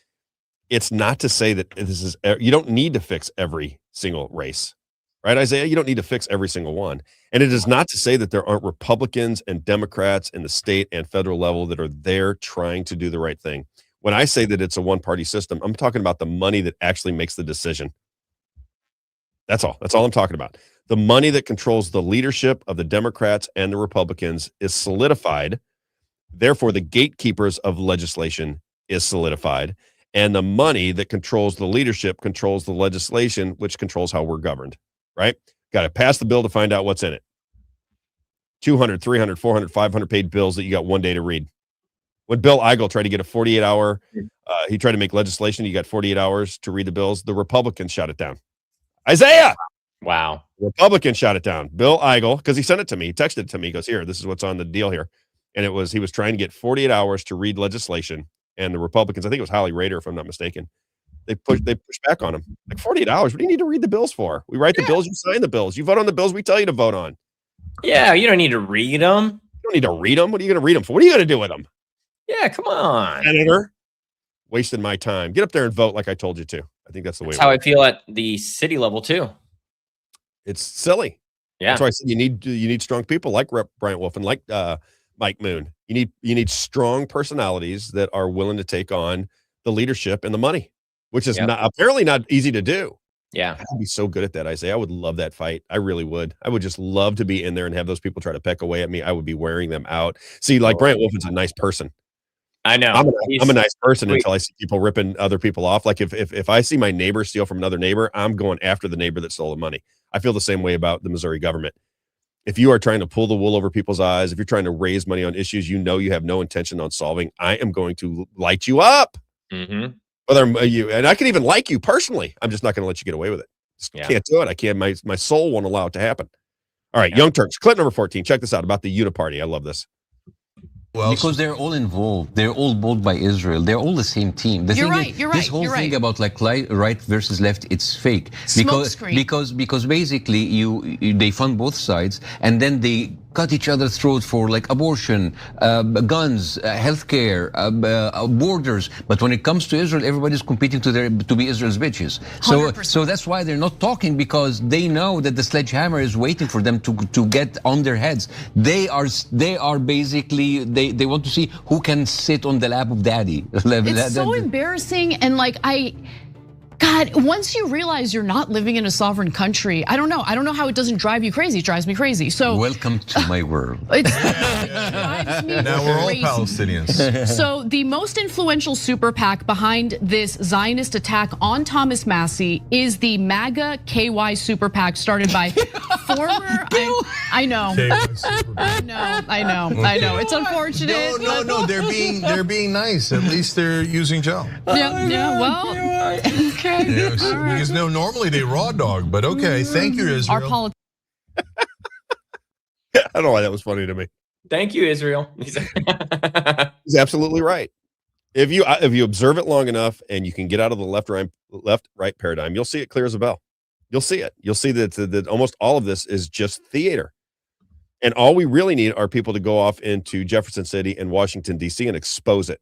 It's not to say that this is, you don't need to fix every single race, right, Isaiah? You don't need to fix every single one. And it is not to say that there aren't Republicans and Democrats in the state and federal level that are there trying to do the right thing. When I say that it's a one-party system, I'm talking about the money that actually makes the decision. That's all. That's all I'm talking about. The money that controls the leadership of the Democrats and the Republicans is solidified. Therefore, the gatekeepers of legislation is solidified. And the money that controls the leadership controls the legislation, which controls how we're governed, right? Got to pass the bill to find out what's in it. 200, 300, 400, 500 page bills that you got one day to read. When Bill Eigel tried to get a 48-hour, he tried to make legislation, you got 48 hours to read the bills. The Republicans shot it down. Isaiah! Wow. Republican shot it down. Bill Eigel, because he sent it to me. He texted it to me. He goes, here, this is what's on the deal here. And he was trying to get 48 hours to read legislation. And the Republicans, I think it was Holly Rader, if I'm not mistaken, they pushed back on him. Like 48 hours. What do you need to read the bills for? We write the bills, you sign the bills. You vote on the bills we tell you to vote on. Yeah, you don't need to read them. You don't need to read them. What are you going to read them for? What are you going to do with them? Yeah, come on. Senator, wasting my time. Get up there and vote like I told you to. I think that's the way. That's how I feel at the city level too. It's silly. Yeah. That's why I said you need strong people like Rep. Bryant Wolfen, like Mike Moon. You need strong personalities that are willing to take on the leadership and the money, which is apparently not easy to do. Yeah. I'd be so good at that, Isaiah. I would love that fight. I really would. I would just love to be in there and have those people try to peck away at me. I would be wearing them out. See, like Bryant Wolfen's a nice person. I know. I'm a nice person until I see people ripping other people off. Like if I see my neighbor steal from another neighbor, I'm going after the neighbor that stole the money. I feel the same way about the Missouri government. If you are trying to pull the wool over people's eyes, if you're trying to raise money on issues you have no intention on solving, I am going to light you up. Mm-hmm. Whether you and I can even like you personally, I'm just not going to let you get away with it. Can't do it. I can't. My soul won't allow it to happen. All right, Young Turks, clip number 14. Check this out about the Uniparty. I love this. Well, because they're all involved. They're all bought by Israel. They're all the same team. You're right. This whole thing about like right versus left, it's fake. Because basically they fund both sides and then they cut each other's throat for like abortion, guns, healthcare, borders. But when it comes to Israel, everybody's competing to be Israel's bitches. So that's why they're not talking, because they know that the sledgehammer is waiting for them to get on their heads. They are basically they want to see who can sit on the lap of daddy. It's so embarrassing, and God, once you realize you're not living in a sovereign country, I don't know how it doesn't drive you crazy. It drives me crazy. So welcome to my world. It drives me now we're all crazy. Palestinians. So the most influential super PAC behind this Zionist attack on Thomas Massie is the MAGA KY super PAC started by former. I know. I know. It's unfortunate. No. They're being nice. At least they're using gel. Yeah. Well. Okay. Yes, because normally they raw dog, but okay. Thank you, Israel. I don't know why that was funny to me. Thank you, Israel. He's absolutely right. If you observe it long enough and you can get out of the left-right paradigm, you'll see it clear as a bell. You'll see it. You'll see that almost all of this is just theater. And all we really need are people to go off into Jefferson City and Washington, D.C. and expose it.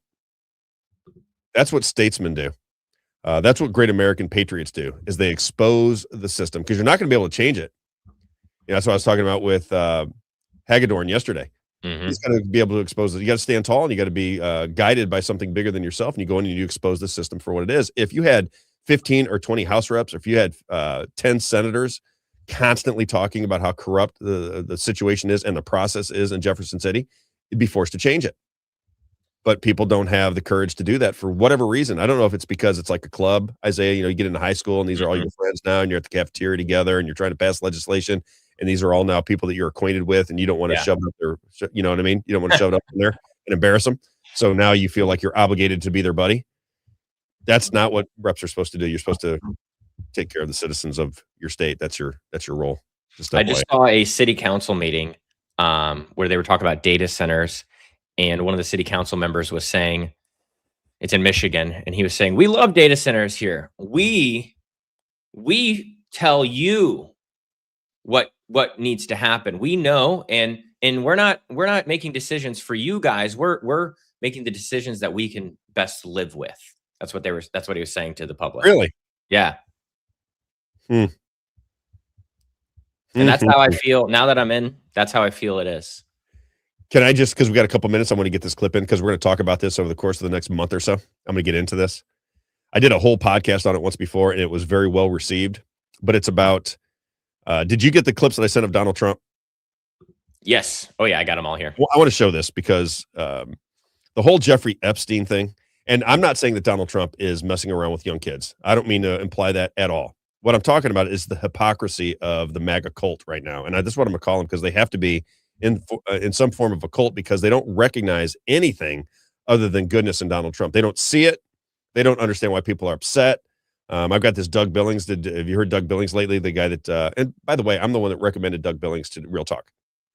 That's what statesmen do. That's what great American patriots do, is they expose the system, because you're not going to be able to change it. That's what I was talking about with Hagedorn yesterday. He's got to be able to expose it. You got to stand tall, and you got to be guided by something bigger than yourself. And you go in and you expose the system for what it is. If you had 15 or 20 House reps, or if you had 10 senators constantly talking about how corrupt the situation is and the process is in Jefferson City, you'd be forced to change it. But people don't have the courage to do that for whatever reason. I don't know if it's because it's like a club, Isaiah. You get into high school and these are all your friends now, and you're at the cafeteria together and you're trying to pass legislation. And these are all now people that you're acquainted with, and you don't want to shove it up their, you know what I mean? You don't want to shove it up in there and embarrass them. So now you feel like you're obligated to be their buddy. That's not what reps are supposed to do. You're supposed to take care of the citizens of your state. That's your role. I just saw a city council meeting where they were talking about data centers, and one of the city council members was saying, it's in Michigan, and he was saying, we love data centers here. We tell you what needs to happen. We know, and we're not making decisions for you guys. We're making the decisions that we can best live with. That's what he was saying to the public. Really? Yeah. And that's how I feel now that I'm in. That's how I feel it is. Can I just, because we got a couple minutes, I want to get this clip in because we're going to talk about this over the course of the next month or so. I'm going to get into this. I did a whole podcast on it once before, and it was very well received. But it's about, did you get the clips that I sent of Donald Trump? Yes. Oh, yeah, I got them all here. Well, I want to show this because the whole Jeffrey Epstein thing, and I'm not saying that Donald Trump is messing around with young kids. I don't mean to imply that at all. What I'm talking about is the hypocrisy of the MAGA cult right now. And that's what I'm going to call them, because they have to be in some form of a cult, because they don't recognize anything other than goodness in Donald Trump. They don't see it. They don't understand why people are upset. I've got this Doug Billings. Have you heard Doug Billings lately? The guy that, and by the way, I'm the one that recommended Doug Billings to Real Talk.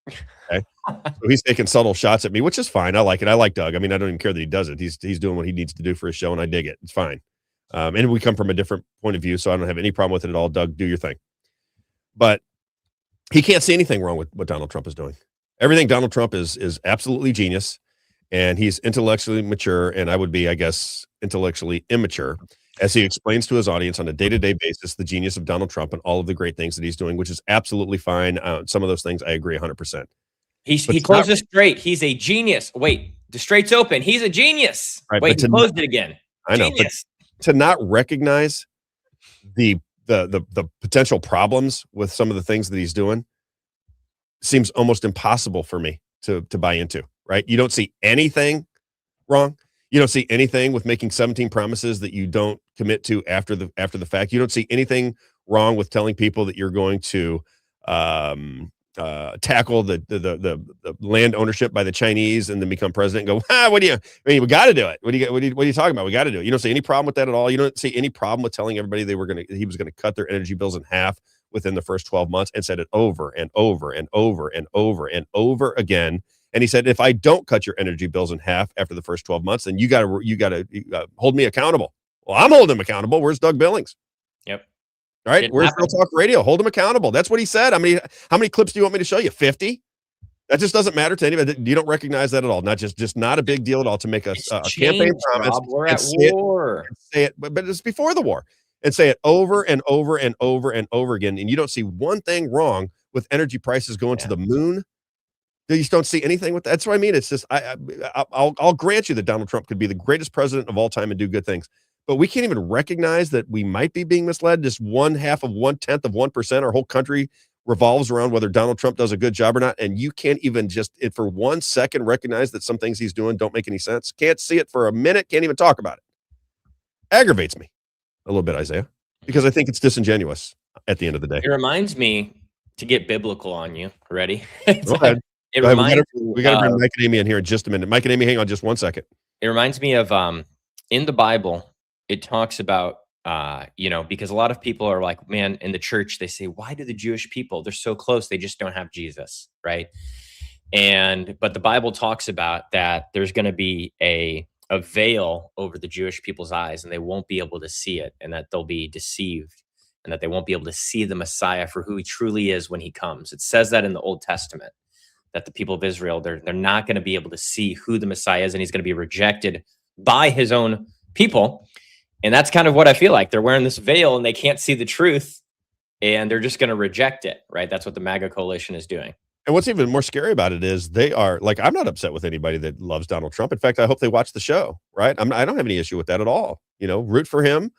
Okay. So he's taking subtle shots at me, which is fine. I like it. I like Doug. I mean, I don't even care that he does it. He's doing what he needs to do for his show, and I dig it. It's fine. And we come from a different point of view, so I don't have any problem with it at all. Doug, do your thing. But he can't see anything wrong with what Donald Trump is doing. Everything Donald Trump is absolutely genius, and he's intellectually mature, and I would be, I guess, intellectually immature, as he explains to his audience on a day-to-day basis the genius of Donald Trump and all of the great things that he's doing, which is absolutely fine. Some of those things I agree 100%. He closed it straight. He's a genius. Wait, the straight's open. He's a genius. Right, wait, he closed it again. I know, but to not recognize the potential problems with some of the things that he's doing seems almost impossible for me to buy into, right? You don't see anything wrong. You don't see anything with making 17 promises that you don't commit to after the fact. You don't see anything wrong with telling people that you're going to tackle the land ownership by the Chinese and then become president and go, we got to do it. What are you talking about? We got to do it. You don't see any problem with that at all. You don't see any problem with telling everybody he was going to cut their energy bills in half within the first 12 months, and said it over and over and over and over and over again. And he said, if I don't cut your energy bills in half after the first 12 months, then you got to hold me accountable. Well, I'm holding him accountable. Where's Doug Billings? Yep. All right. Where's Real Talk Radio? Hold him accountable. That's what he said. How many clips do you want me to show you? 50? That just doesn't matter to anybody. You don't recognize that at all. Not just not a big deal at all to make a campaign promise. Rob, we're at war. Say it, but it's before the war. And say it over and over and over and over again. And you don't see one thing wrong with energy prices going to the moon. You just don't see anything with that. That's what I mean. It's just, I'll grant you that Donald Trump could be the greatest president of all time and do good things. But we can't even recognize that we might be being misled. Just 1/2 of 1/10 of 1%. Our whole country revolves around whether Donald Trump does a good job or not. And you can't even just for 1 second recognize that some things he's doing don't make any sense. Can't see it for a minute. Can't even talk about it. Aggravates me a little bit, Isaiah, because I think it's disingenuous at the end of the day. It reminds me to get biblical on you. Ready? Go ahead. We got to bring Mike and Amy in here in just a minute. Mike and Amy, hang on just 1 second. It reminds me of in the Bible, it talks about because a lot of people are like, man, in the church, they say, why do the Jewish people, they're so close, they just don't have Jesus, right? But the Bible talks about that there's going to be a veil over the Jewish people's eyes, and they won't be able to see it, and that they'll be deceived, and that they won't be able to see the Messiah for who he truly is when he comes. It says that in the Old Testament, that the people of Israel, they're not going to be able to see who the Messiah is, and he's going to be rejected by his own people. And that's kind of what I feel like. They're wearing this veil and they can't see the truth, and they're just going to reject it, right? That's what the MAGA coalition is doing. And what's even more scary about it is they are like, I'm not upset with anybody that loves Donald Trump. In fact, I hope they watch the show, right? I don't have any issue with that at all. Root for him,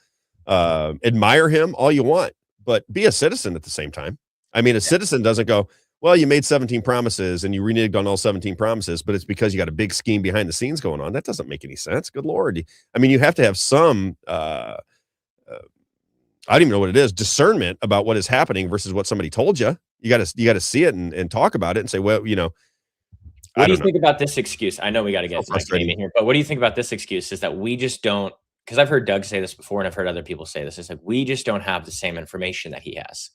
admire him all you want, but be a citizen at the same time. I mean, a citizen doesn't go, well, you made 17 promises and you reneged on all 17 promises, but it's because you got a big scheme behind the scenes going on. That doesn't make any sense. Good Lord. I mean, you have to have some, I don't even know what it is, discernment about what is happening versus what somebody told you. You got to see it and talk about it and say, well, what do you think about this excuse? I know we got to get Mike in here, but what do you think about this excuse? Is that we just don't, because I've heard Doug say this before and I've heard other people say this, is that we just don't have the same information that he has.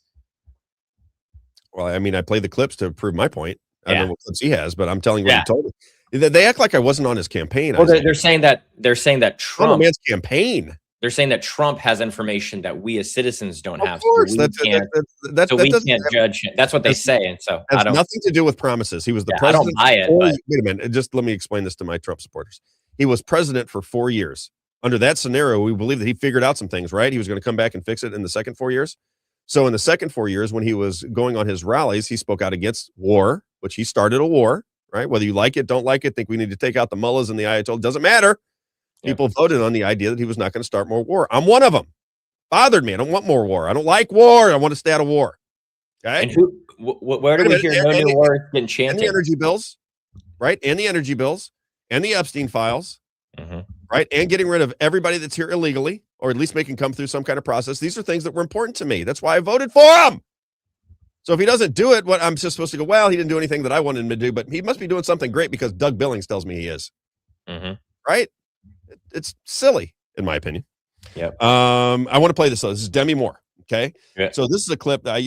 Well, I mean, I played the clips to prove my point. I don't know what clips he has, but I'm telling you what he told me. They act like I wasn't on his campaign. Well, they're saying that Trump, on a man's campaign. They're saying that Trump has information that we as citizens don't have. Of course, so we can't judge it. That's what they say, and so has nothing to do with promises. He was the president. I don't buy it. Wait a minute. Just let me explain this to my Trump supporters. He was president for 4 years. Under that scenario, we believe that he figured out some things, right? He was going to come back and fix it in the second 4 years. So in the second 4 years, when he was going on his rallies, he spoke out against war, which he started a war, right? Whether you like it, don't like it, think we need to take out the mullahs and the Ayatollah, doesn't matter. People voted on the idea that he was not going to start more war. I'm one of them. Bothered me. I don't want more war. I don't like war. I want to stay out of war. Okay. And where do we hear no new wars getting chanted? And the energy bills, right? And the energy bills and the Epstein files, right? And getting rid of everybody that's here illegally, or at least making come through some kind of process. These are things that were important to me. That's why I voted for him. So if he doesn't do it, what I'm just supposed to go, well, he didn't do anything that I wanted him to do, but he must be doing something great because Doug Billings tells me he is. Right? It's silly, in my opinion. Yeah. I want to play this. This is Demi Moore. Okay. Yeah. So this is a clip that I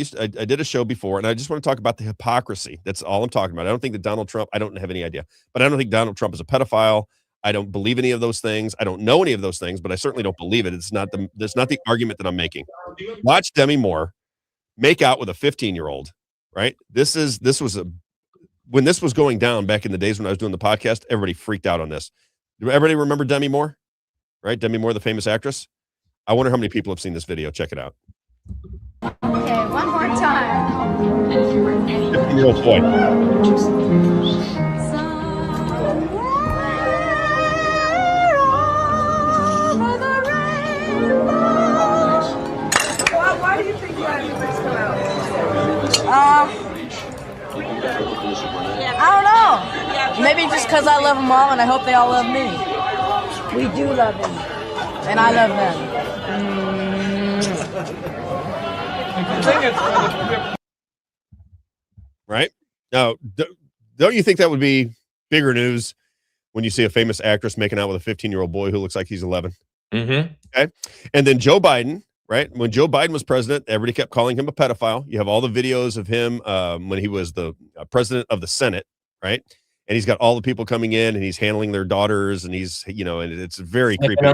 did a show before, and I just want to talk about the hypocrisy. That's all I'm talking about. I don't think that Donald Trump, I don't have any idea, but I don't think Donald Trump is a pedophile. I don't believe any of those things. I don't know any of those things, but I certainly don't believe it. That's not the argument that I'm making. Watch Demi Moore make out with a 15-year-old, right? When this was going down back in the days when I was doing the podcast, everybody freaked out on this. Do everybody remember Demi Moore? Right? Demi Moore, the famous actress. I wonder how many people have seen this video. Check it out. Okay, one more time. 15-year-old boy. Why do you think you had to come out? I don't know. Maybe just because I love them all and I hope they all love me. We do love them. And I love them. Right? Now, don't you think that would be bigger news when you see a famous actress making out with a 15-year-old boy who looks like he's 11? Okay. And then Joe Biden, right? When Joe Biden was president, everybody kept calling him a pedophile. You have all the videos of him when he was the president of the Senate, right? And he's got all the people coming in and he's handling their daughters and he's, and it's very creepy.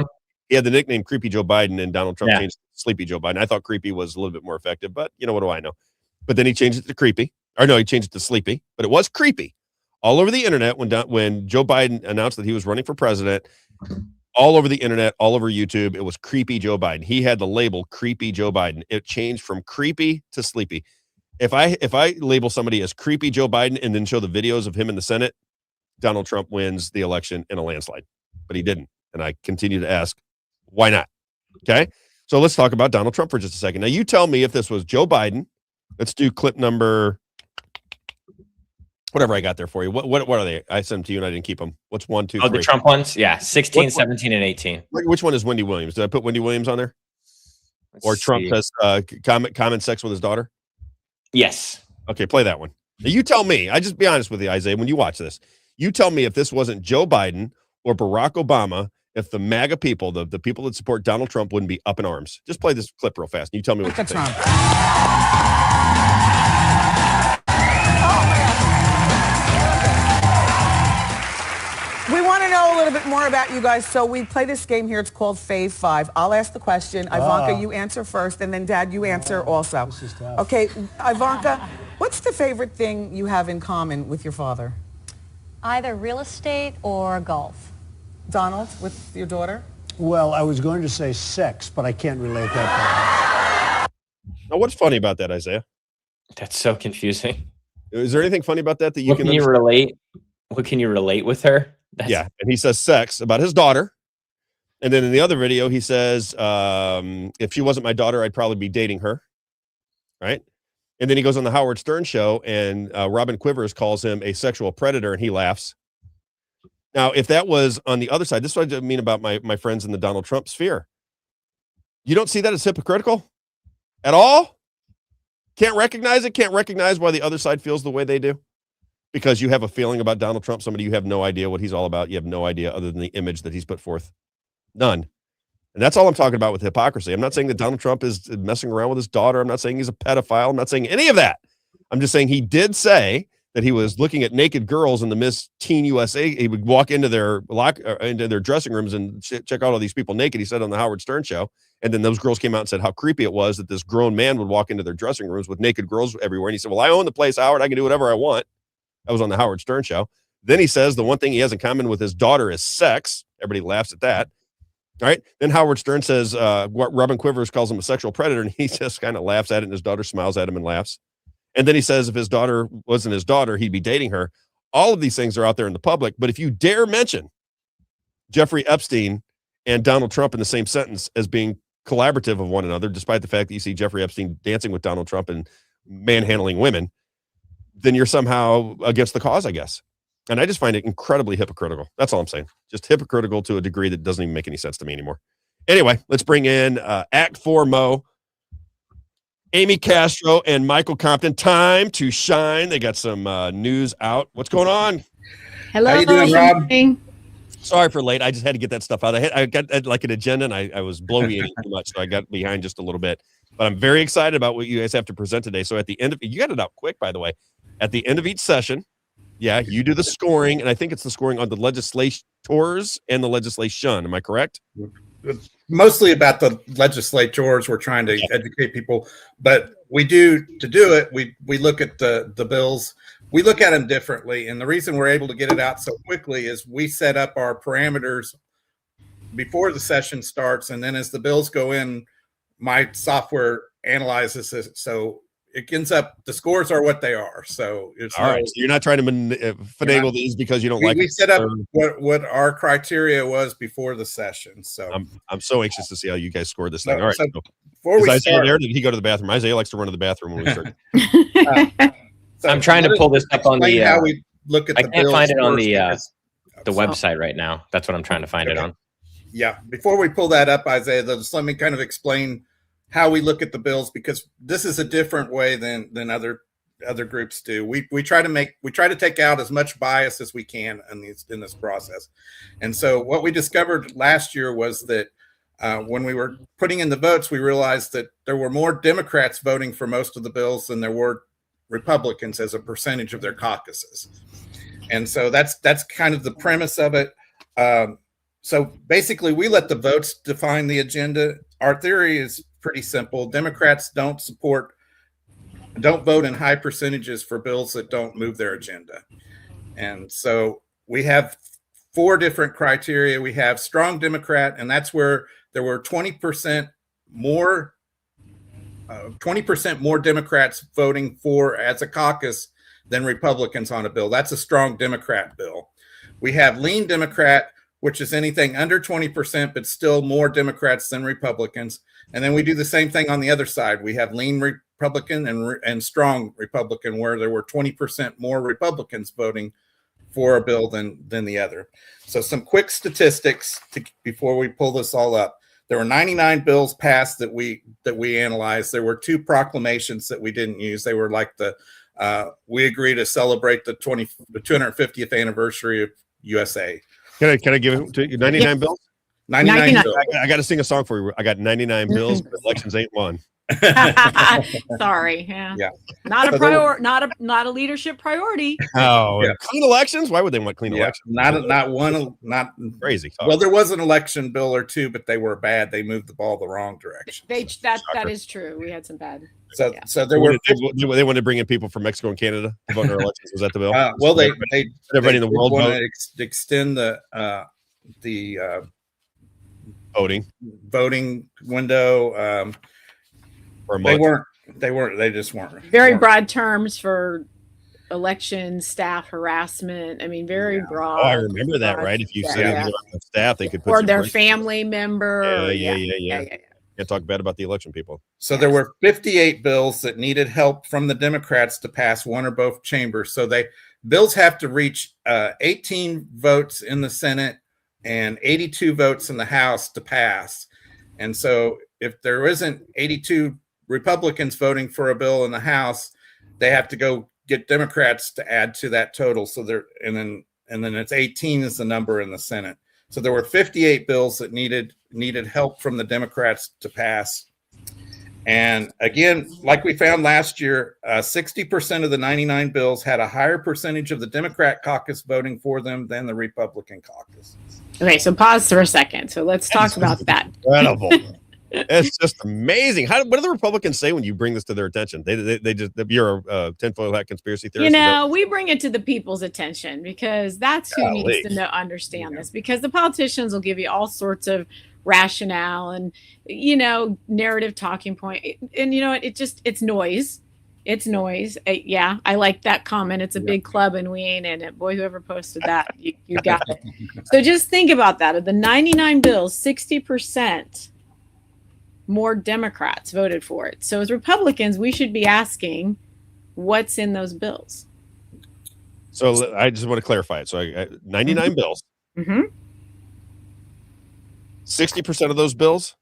He had the nickname Creepy Joe Biden and Donald Trump changed it to Sleepy Joe Biden. I thought creepy was a little bit more effective, but what do I know? But then he changed it to creepy. Or no, he changed it to sleepy, but it was creepy. All over the internet when Joe Biden announced that he was running for president, all over the internet, all over YouTube, it was Creepy Joe Biden. He had the label Creepy Joe Biden. It changed from creepy to sleepy. If I label somebody as Creepy Joe Biden and then show the videos of him in the Senate, Donald Trump wins the election in a landslide. But he didn't. And I continue to ask, why not? Okay. So let's talk about Donald Trump for just a second. Now you tell me if this was Joe Biden. Let's do clip number whatever I got there for you. What are they? I sent them to you and I didn't keep them. What's 1, 2, 3? The Trump ones? Yeah. 16, 17, and 18. Which one is Wendy Williams? Did I put Wendy Williams on there? Trump has common sex with his daughter? Yes. Okay, play that one. Now you tell me. I just be honest with you, Isaiah, when you watch this. You tell me if this wasn't Joe Biden or Barack Obama, if the MAGA people, the people that support Donald Trump wouldn't be up in arms. Just play this clip real fast and you tell me what you think. We want to know a little bit more about you guys, so we play this game here. It's called Fave 5. I'll ask the question. Ivanka, you answer first, and then Dad, you answer also. This is tough. Okay, Ivanka, what's the favorite thing you have in common with your father? Either real estate or golf. Donald, with your daughter? Well, I was going to say sex, but I can't relate that. Now, what's funny about that, Isaiah? That's so confusing. Is there anything funny about that you can you relate? What can you relate with her? Yeah, and he says sex about his daughter. And then in the other video, he says, if she wasn't my daughter, I'd probably be dating her. Right? And then he goes on the Howard Stern show, and Robin Quivers calls him a sexual predator, and he laughs. Now, if that was on the other side, this is what I mean about my friends in the Donald Trump sphere. You don't see that as hypocritical at all? Can't recognize it? Can't recognize why the other side feels the way they do? Because you have a feeling about Donald Trump, somebody you have no idea what he's all about. You have no idea other than the image that he's put forth. None. And that's all I'm talking about with hypocrisy. I'm not saying that Donald Trump is messing around with his daughter. I'm not saying he's a pedophile. I'm not saying any of that. I'm just saying he did say that he was looking at naked girls in the Miss Teen USA. He would walk into their dressing rooms and check out all these people naked. He said on the Howard Stern show. And then those girls came out and said how creepy it was that this grown man would walk into their dressing rooms with naked girls everywhere. And he said, well, I own the place, Howard. I can do whatever I want. That was on the Howard Stern show. Then he says the one thing he has in common with his daughter is sex. Everybody laughs at that. All right. Then Howard Stern says what Robin Quivers calls him a sexual predator. And he just kind of laughs at it. And his daughter smiles at him and laughs. And then he says if his daughter wasn't his daughter, he'd be dating her. All of these things are out there in the public. But if you dare mention Jeffrey Epstein and Donald Trump in the same sentence as being collaborative of one another, despite the fact that you see Jeffrey Epstein dancing with Donald Trump and manhandling women, then you're somehow against the cause, I guess. And I just find it incredibly hypocritical. That's all I'm saying. Just hypocritical to a degree that doesn't even make any sense to me anymore. Anyway, let's bring in Act 4 Mo, Amy Castro, and Michael Compton. Time to shine. They got some news out. What's going on? Hello. How you doing, Rob? Sorry for late. I just had to get that stuff out. I got like an agenda, and I was bloviating too much, so I got behind just a little bit. But I'm very excited about what you guys have to present today. So at the end of you got it out quick, by the way. At the end of each session, yeah, you do the scoring, and I think it's the scoring on the legislators and the legislation. Am I correct? Mostly about the legislators. We're trying to educate people, but we do it. We look at the bills. We look at them differently, and the reason we're able to get it out so quickly is we set up our parameters before the session starts, and then as the bills go in, my software analyzes it. So it ends up, the scores are what they are. So it's all right. So you're not trying to finagle these because you don't like. We set up what our criteria was before the session. So I'm so anxious to see how you guys score this thing. All right. So before we start, there, did he go to the bathroom? Isaiah likes to run to the bathroom when we start. So I'm trying to pull this up on the. How we look at I can't find it on the website right now. That's what I'm trying to find it on. Yeah. Before we pull that up, Isaiah, just let me kind of explain how we look at the bills, because this is a different way than other groups do. We try to take out as much bias as we can in this process. And so what we discovered last year was that when we were putting in the votes, we realized that there were more Democrats voting for most of the bills than there were Republicans as a percentage of their caucuses. And so that's kind of the premise of it. So basically we let the votes define the agenda. Our theory is pretty simple. Democrats don't vote in high percentages for bills that don't move their agenda. And so we have 4 different criteria. We have strong Democrat, and that's where there were 20% more Democrats voting for as a caucus than Republicans on a bill. That's a strong Democrat bill. We have lean Democrat, which is anything under 20%, but still more Democrats than Republicans. And then we do the same thing on the other side. We have lean Republican and strong Republican, where there were 20% more Republicans voting for a bill than the other. So some quick statistics before we pull this all up. There were 99 bills passed that we analyzed. There were 2 proclamations that we didn't use. They were like we agree to celebrate the 250th anniversary of USA. Can I give it to you? 99 bills? 99 bills. I got to sing a song for you. I got 99 bills, but elections ain't won. Sorry. Yeah. Not a leadership priority. Oh, yeah. Clean elections? Why would they want clean elections? Not crazy. Well, there was an election bill or 2, but they were bad. They moved the ball the wrong direction. That is true. We had some bad. So there were. They wanted to bring in people from Mexico and Canada to vote in our elections. Was that the bill? Well, everybody in the world want to extend the voting window. They just weren't Very broad terms for election staff harassment. I mean, very broad. Oh, I remember that, right? If you said anything about the staff, they could put or you their in family member. Yeah. Can't talk bad about the election people. So there were 58 bills that needed help from the Democrats to pass one or both chambers. So bills have to reach 18 votes in the Senate and 82 votes in the House to pass. And so if there isn't 82 Republicans voting for a bill in the House, they have to go get Democrats to add to that total. So and then it's 18 is the number in the Senate. So there were 58 bills that needed help from the Democrats to pass. And again, like we found last year, 60% of the 99 bills had a higher percentage of the Democrat caucus voting for them than the Republican caucus. Okay, so pause for a second. So let's talk about that. Incredible. It's just amazing. What do the Republicans say when you bring this to their attention? They just, you're a tinfoil hat conspiracy theorist. We bring it to the people's attention because that's who needs to understand this, because the politicians will give you all sorts of rationale and, narrative talking point. And, it's noise. It's noise. I like that comment. It's a big club and we ain't in it. Boy, whoever posted that, you got it. So just think about that. Of the 99 bills, 60% more Democrats voted for it. So as Republicans, we should be asking what's in those bills. So I just want to clarify it. So 99 bills. 60% of those bills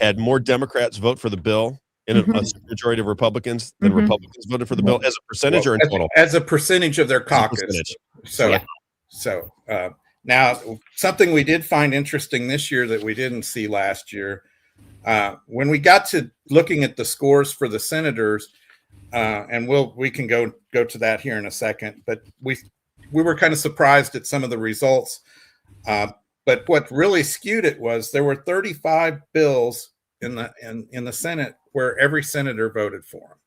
had more Democrats vote for the bill in a majority of Republicans than Republicans voted for the bill as a percentage or in total? As a percentage of their caucus. So now something we did find interesting this year that we didn't see last year, when we got to looking at the scores for the senators, and we can go to that here in a second, but we were kind of surprised at some of the results. But what really skewed it was there were 35 bills in the Senate where every senator voted for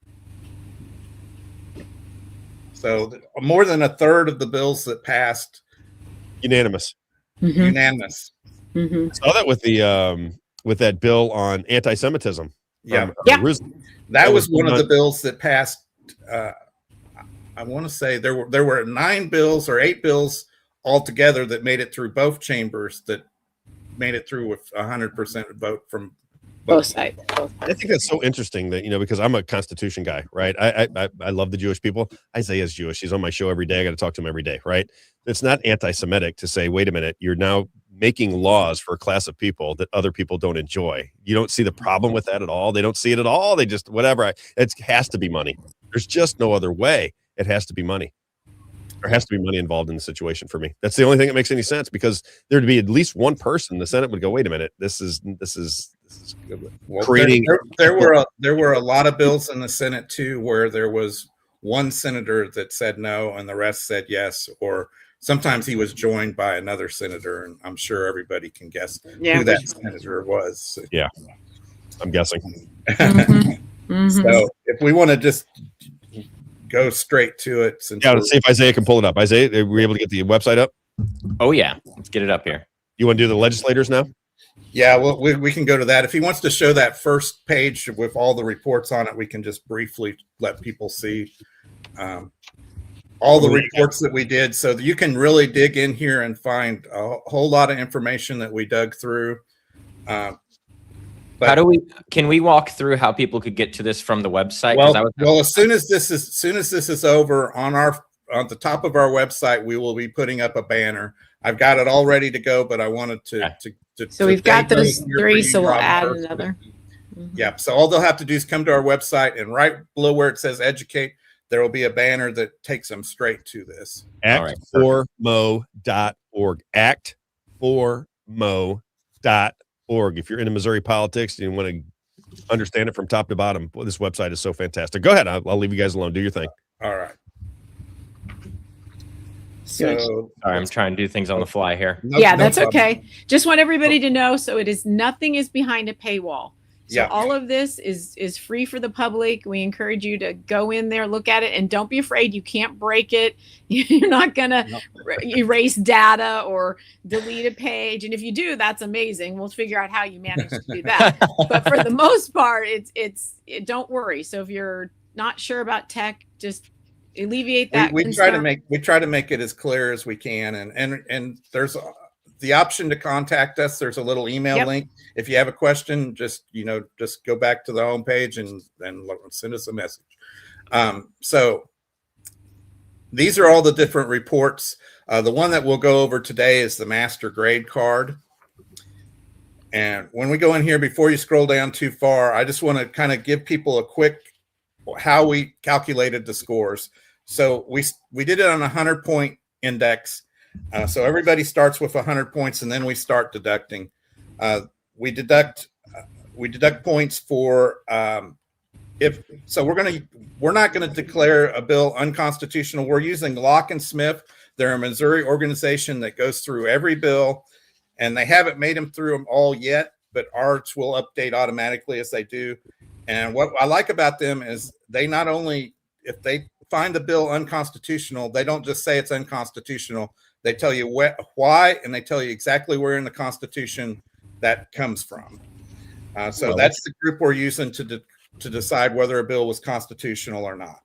them. So more than a third of the bills that passed unanimous. Unanimous. Saw that with that bill on anti-Semitism. That was one of the bills that passed. I want to say there were 9 bills or 8 bills altogether that made it through both chambers, that made it through with 100% vote from both sides. I think that's so interesting that, because I'm a Constitution guy, right? I love the Jewish people. Isaiah's Jewish. He's on my show every day. I got to talk to him every day, right? It's not anti-Semitic to say, wait a minute, you're now making laws for a class of people that other people don't enjoy. You don't see the problem with that at all. They don't see it at all. They just, whatever. It has to be money. There's just no other way. It has to be money. There has to be money involved in the situation for me. That's the only thing that makes any sense, because there'd be at least one person in the Senate would go, wait a minute, this is creating. There were a lot of bills in the Senate too, where there was one senator that said no and the rest said yes, or sometimes he was joined by another senator, and I'm sure everybody can guess who that senator was. Yeah, I'm guessing. So if we want to just go straight to it. Let's see if Isaiah can pull it up. Isaiah, are we able to get the website up? Oh, yeah. Let's get it up here. You want to do the legislators now? Yeah, well, we can go to that. If he wants to show that first page with all the reports on it, we can just briefly let people see all the reports that we did, so that you can really dig in here and find a whole lot of information that we dug through. Can we walk through how people could get to this from the website? Well, as soon as this is over, on the top of our website, we will be putting up a banner. I've got it all ready to go, but I wanted to so we've got those 3, so we'll add another. Yeah, so all they'll have to do is come to our website, and right below where it says educate, there will be a banner that takes them straight to this. Act4mo.org. Act4mo.org. If you're into Missouri politics and you want to understand it from top to bottom, boy, this website is so fantastic. Go ahead. I'll leave you guys alone. Do your thing. All right. So, sorry, I'm trying to do things on the fly here. That's okay. Just want everybody to know. So nothing is behind a paywall. So all of this is free for the public. We encourage you to go in there, look at it, and don't be afraid. You can't break it. You're not going to erase data or delete a page. And if you do, that's amazing. We'll figure out how you manage to do that. But for the most part, don't worry. So if you're not sure about tech, just alleviate that. We try to make it as clear as we can, and there's the option to contact us. There's a little email link. If you have a question, just go back to the homepage and send us a message. So these are all the different reports. The one that we'll go over today is the master grade card. And when we go in here, before you scroll down too far, I just want to kind of give people a quick how we calculated the scores. So we did it on a 100-point index. So everybody starts with 100 points, and then we start deducting. We deduct points for we're not going to declare a bill unconstitutional. We're using Locke and Smith. They're a Missouri organization that goes through every bill, and they haven't made them through them all yet, but ours will update automatically as they do. And what I like about them is they not only, if they find the bill unconstitutional, they don't just say it's unconstitutional. They tell you why, and they tell you exactly where in the Constitution that comes from. So that's the group we're using to decide whether a bill was constitutional or not.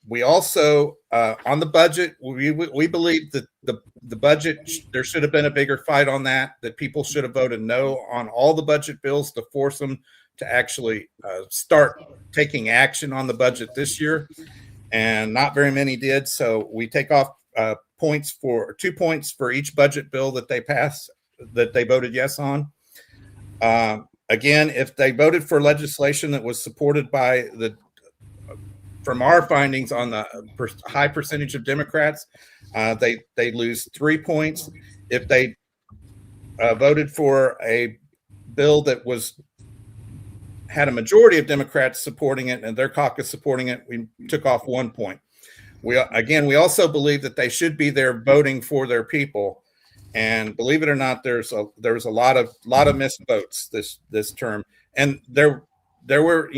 We also, on the budget, we believe that the budget, there should have been a bigger fight on that people should have voted no on all the budget bills to force them to actually start taking action on the budget this year. And not very many did. So we take off 2 points for each budget bill that they passed, that they voted yes on. Again, if they voted for legislation that was supported by from our findings on the high percentage of Democrats, they lose 3 points. If they voted for a bill that had a majority of Democrats supporting it and their caucus supporting it, we took off 1 point. We also believe that they should be there voting for their people. And believe it or not, there was a lot of missed votes this term. And there were,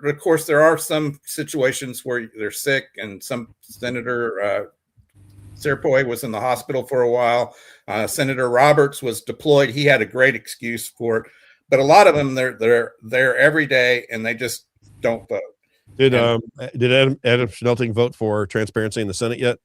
of course, there are some situations where they're sick, and some Senator Serpoy was in the hospital for a while. Senator Roberts was deployed. He had a great excuse for it, but a lot of them they're there every day, and they just don't vote. Did Adam Schmelting vote for transparency in the Senate yet?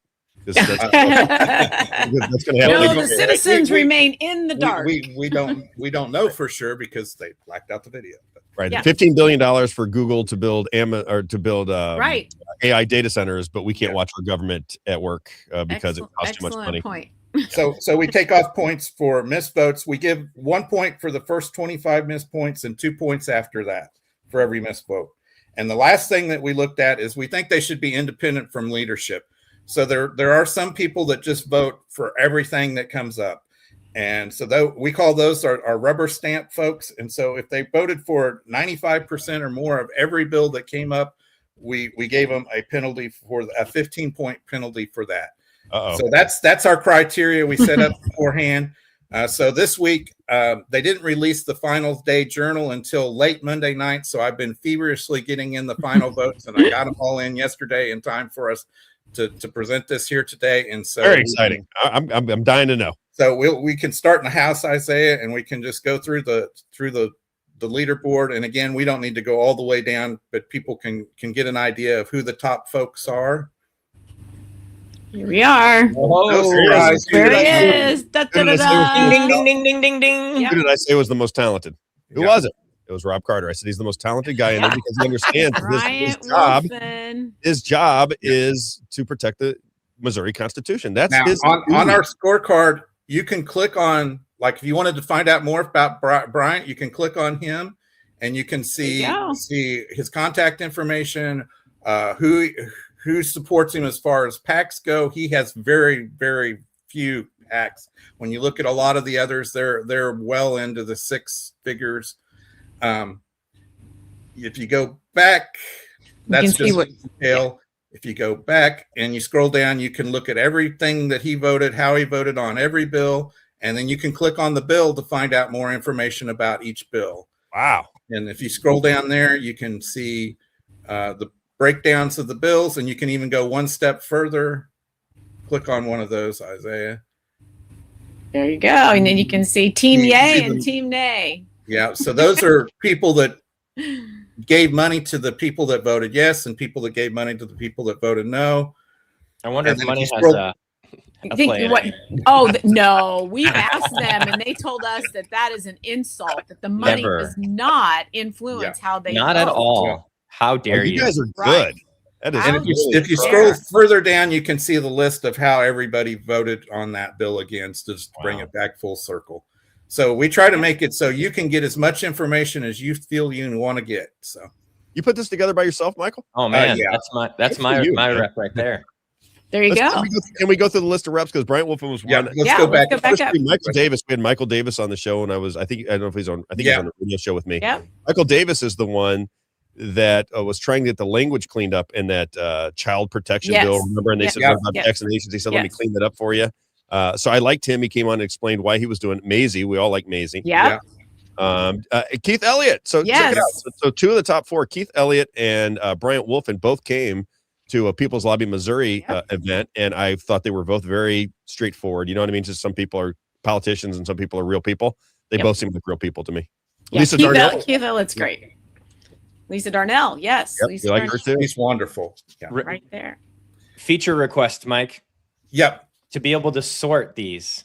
That's going to happen. No, the citizens remain in the dark. We don't know for sure because they blacked out the video. Right, yeah. $15 billion for Google to build right AI data centers, but we can't watch our government at work because it costs too much money. Point. So we take off points for missed votes. We give 1 point for the first 25 missed points and 2 points after that for every missed vote. And the last thing that we looked at is we think they should be independent from leadership. So there are some people that just vote for everything that comes up. And so we call those our rubber stamp folks. And so if they voted for 95% or more of every bill that came up, we gave them a penalty for a 15-point penalty for that. Uh-oh. So that's our criteria we set up beforehand. So this week, they didn't release the final day journal until late Monday night. So I've been feverishly getting in the final votes, and I got them all in yesterday in time for us to present this here today. And so very exciting. I'm dying to know. So we can start in the House, Isaiah, and we can just go through the leaderboard. And again, we don't need to go all the way down, but people can get an idea of who the top folks are. Here we are. Oh, there he is. Da, da, da, da. Ding, ding, ding, ding, ding, ding. Who did I say was the most talented? Who was it? It was Robb Carter. I said he's the most talented guy in there because he understands his job is to protect the Missouri Constitution. That's now, his on our scorecard. You can click on, like, if you wanted to find out more about Bryant, you can click on him, and you can see his contact information, who supports him as far as PACs go. He has very, very few PACs. When you look at a lot of the others, they're well into the six figures. If you go back, that's just detail. If you go back and you scroll down, you can look at everything that he voted, how he voted on every bill, and then you can click on the bill to find out more information about each bill. Wow. And if you scroll down there, you can see the breakdowns of the bills, and you can even go one step further. Click on one of those, Isaiah. There you go. And then you can see Team Yay and Team Nay. Yeah, so those are people that gave money to the people that voted yes and people that gave money to the people that voted no. I wonder if money has a think play in what? it. Oh no, we've asked them, and they told us that that is an insult. That the money Never. does not influence how they Not vote. at all. How dare you you? guys are good. Right. That is And if you scroll further down, you can see the list of how everybody voted on that bill again, to just bring it back full circle. So we try to make it so you can get as much information as you feel you want to get. So you put this together by yourself, Michael? Oh man, yeah. that's my rep right there. There you go. Can we go through the list of reps? Because Bryant Wolfen was one. Let's go back up. Michael Davis. We had Michael Davis on the show, and I don't know if he's on. I think he's on the radio show with me. Yeah. Michael Davis is the one that was trying to get the language cleaned up in that child protection bill. Remember, and they said about vaccinations. He said, "Let me clean that up for you." So I liked him. He came on and explained why he was doing it. Maisie, we all like Maisie. Yeah. Keith Elliott. So check it out. So two of the top four, Keith Elliott and Bryant Wolfen, both came to a People's Lobby Missouri event, and I thought they were both very straightforward. You know what I mean? Just some people are politicians and some people are real people. They both seem like real people to me. Lisa Darnell. Keith Elliott's great. Lisa Darnell, yes. Yep, Lisa you like her too? She's wonderful. Yeah. Right there. Feature request, Mike. Yep. To be able to sort these.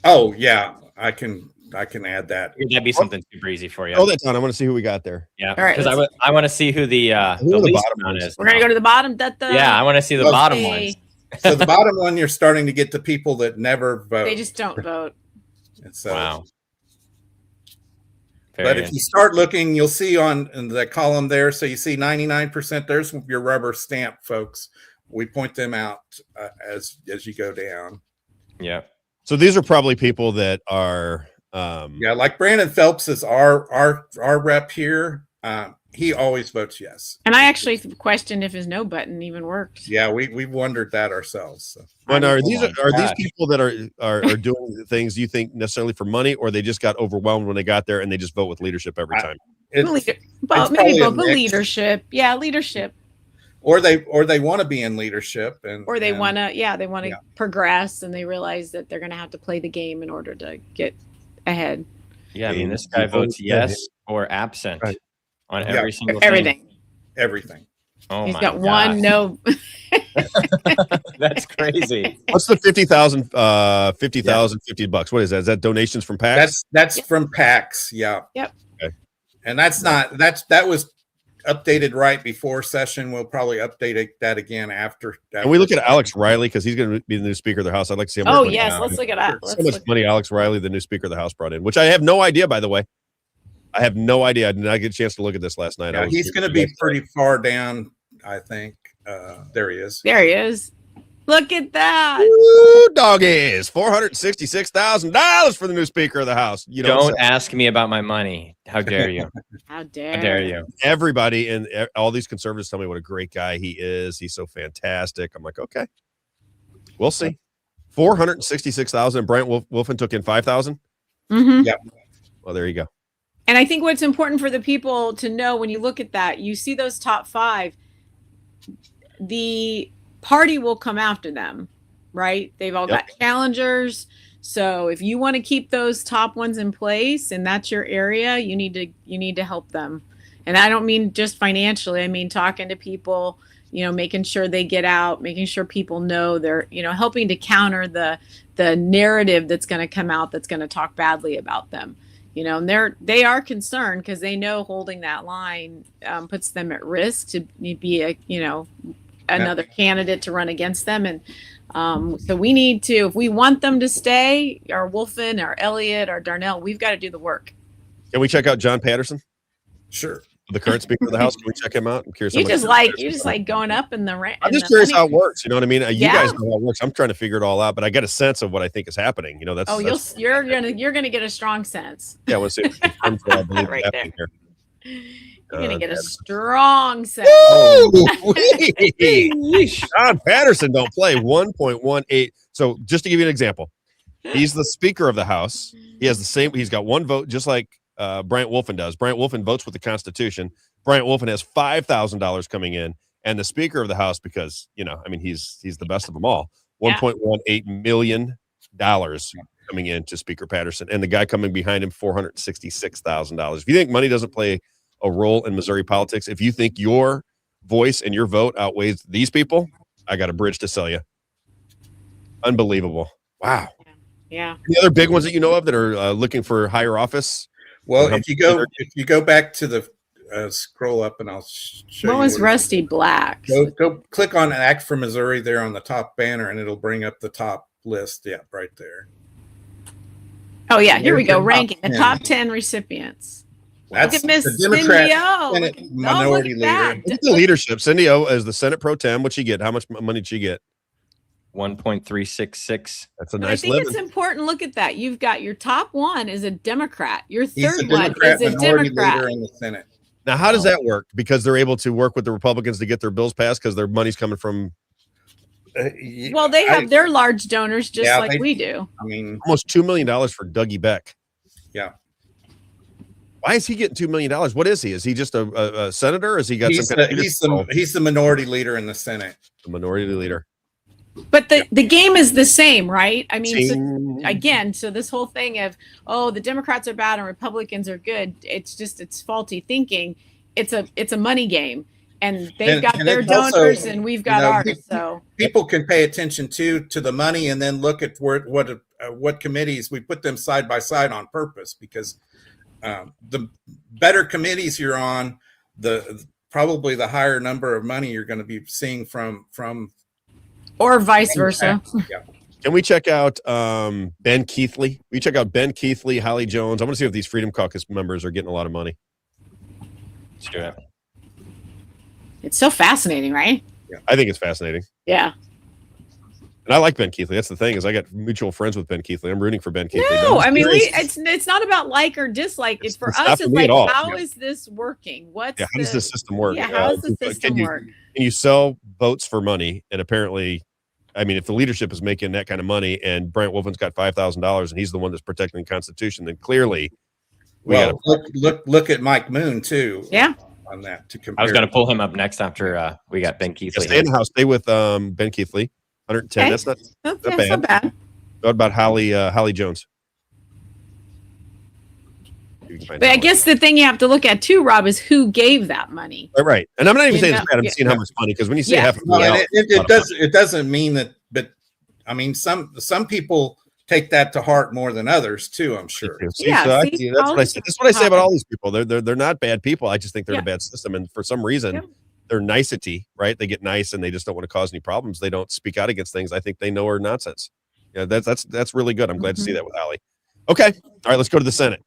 Oh yeah, I can add that. That'd be something super easy for you. Oh, that's on. I want to see who we got there. Yeah, All right, because I want to see who the least amount is. We're gonna go to the bottom. Yeah, I want to see the bottom ones. So the bottom one, you're starting to get the people that never vote. They just don't vote. So, wow. But if you start looking, you'll see in the column there. So you see 99%. There's your rubber stamp, folks. We point them out as you go down. Yeah. So these are probably people that are. Like Brandon Phelps is our rep here. He always votes yes. And I actually questioned if his no button even worked. Yeah, we wondered that ourselves. So. And are these people that are doing things you think necessarily for money, or they just got overwhelmed when they got there and they just vote with leadership every time? Maybe both leadership. Yeah, leadership. Or they want to be in leadership or they want to progress, and they realize that they're going to have to play the game in order to get ahead. Yeah, I mean, this guy votes yes or absent on every single thing. Everything. Oh, he's got one no. That's crazy. What's the 50,000? 50,000, $50. What is that? Is that donations from PACs? That's from PACs. Yeah. Yep. Okay. And that was updated right before session. We'll probably update that again after. And we look at Alex Riley because he's going to be the new Speaker of the House. I'd like to see how much money. Let's look at that. So much money Alex Riley, the new Speaker of the House, brought in, which I have no idea, by the way. I have no idea. I did not get a chance to look at this last night. Yeah, he's going to be pretty far down, I think. There he is. There he is. Look at that. Ooh, doggies. $466,000 for the new Speaker of the House. You don't ask me about my money. How dare you? How dare you? Everybody and all these conservatives tell me what a great guy he is. He's so fantastic. I'm like, okay, we'll see. 466,000. Bryant Wolfen took in 5,000. Mm-hmm. Yep. Well, there you go. And I think what's important for the people to know when you look at that, you see those top five, the party will come after them, right? They've all got challengers. So if you want to keep those top ones in place and that's your area, you need to help them. And I don't mean just financially. I mean talking to people, making sure they get out, making sure people know they're, helping to counter the narrative that's going to come out that's going to talk badly about them. And they are concerned because they know holding that line puts them at risk to be another candidate to run against them. And so we need to, if we want them to stay, our Wolfen, our Elliott, our Darnell, we've got to do the work. Can we check out John Patterson? Sure. The current Speaker of the House. Can we check him out? I'm curious. You just like going up in the rank. I'm just curious how it works. You know what I mean? You guys know how it works. I'm trying to figure it all out, but I get a sense of what I think is happening. You're gonna get a strong sense. Yeah, we'll see. Right there. Here. You're gonna get a strong sense. John Patterson don't play 1.18. So just to give you an example, he's the Speaker of the House. He has the same. He's got one vote, just like Bryant Wolfen does. Bryant Wolfen votes with the Constitution. Bryant Wolfen has $5,000 coming in, and the Speaker of the House, because he's the best of them all. $1.18 million coming in to Speaker Patterson, and the guy coming behind him $466,000. If you think money doesn't play a role in Missouri politics. If you think your voice and your vote outweighs these people, I got a bridge to sell you. Unbelievable. Wow. Yeah. Any other big ones that you know of that are looking for higher office? Well, if you go back to the scroll up, and I'll show you. What was Rusty Black? Go click on Act for Missouri there on the top banner, and it'll bring up the top list. Yeah, right there. Oh yeah, here we go. Ranking the top 10 recipients. That's look at Miss the Democrat Cindy O. Senate minority leader. What's the leadership? Cindy O as the Senate Pro Tem. What'd she get? How much money did she get? 1.366. That's a nice I think living. it's important. Look at that. You've got your top one is a Democrat. Your He's third the one Democrat is a minority Democrat. leader in the Senate. Now, how does that work? Because they're able to work with the Republicans to get their bills passed because their money's coming from. Well, they have their large donors just Yeah, like we do. I mean, almost $2 million for Dougie Beck. Yeah. Why is he getting $2 million? What is he? Is he just a senator? Or has he got he's some kind of he's the minority leader in the Senate. The minority leader. But the game is the same, right? I mean, so, again, so this whole thing of, oh, the Democrats are bad and Republicans are good. It's faulty thinking. It's a money game, and they've got their donors also, and we've got ours. So people can pay attention to the money and then look at what committees we put them side by side on purpose, because the better committees you're on, probably the higher number of money you're going to be seeing from. Or vice versa. Yeah. Can we check out Ben Keithley? We check out Ben Keithley, Holly Jones. I want to see if these Freedom Caucus members are getting a lot of money. Let's do it. It's so fascinating, right? Yeah, I think it's fascinating. Yeah. And I like Ben Keithley. That's the thing, is I got mutual friends with Ben Keithley. I'm rooting for Ben Keithley. No, I mean, it's not about like or dislike. It's for us. It's like, how is this working? How does this system work? Yeah, how does the system work? Can you sell votes for money? And apparently, I mean, if the leadership is making that kind of money and Brent Wolfen's got $5,000 and he's the one that's protecting the Constitution, then clearly look at Mike Moon too. Yeah. On that to compare. I was going to pull him up next after we got Ben Keithley. Stay in the house. Stay with Ben Keithley. 110. Okay. That's not That's not bad. What about Holly Jones? But I guess the thing you have to look at too, Rob, is who gave that money. Right. And I'm not even saying it's bad. I'm seeing how much money, because when you say half a million, it doesn't mean that. But I mean, some people take that to heart more than others too. I'm sure. That's what I say. That's what I say about all these people. They're not bad people. I just think they're in a bad system, and for some reason, their nicety, right? They get nice and they just don't want to cause any problems. They don't speak out against things I think they know are nonsense. Yeah, that's really good. I'm glad to see that with Holly. Okay, all right, let's go to the Senate.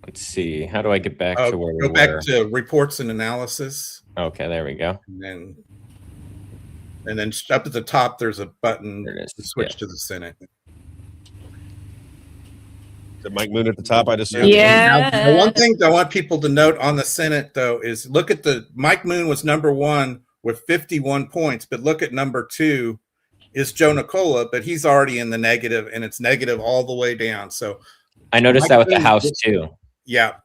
Let's see. How do I get back to where we were? Go back to reports and analysis. Okay, there we go. And then up at the top, there's a button to switch to the Senate. Is it Mike Moon at the top, I'd assume? Yeah. Now, one thing I want people to note on the Senate, though, is look at Mike Moon was number one with 51 points, but look at number two is Joe Nicola, but he's already in the negative, and it's negative all the way down. So I noticed that with the House too. Yeah.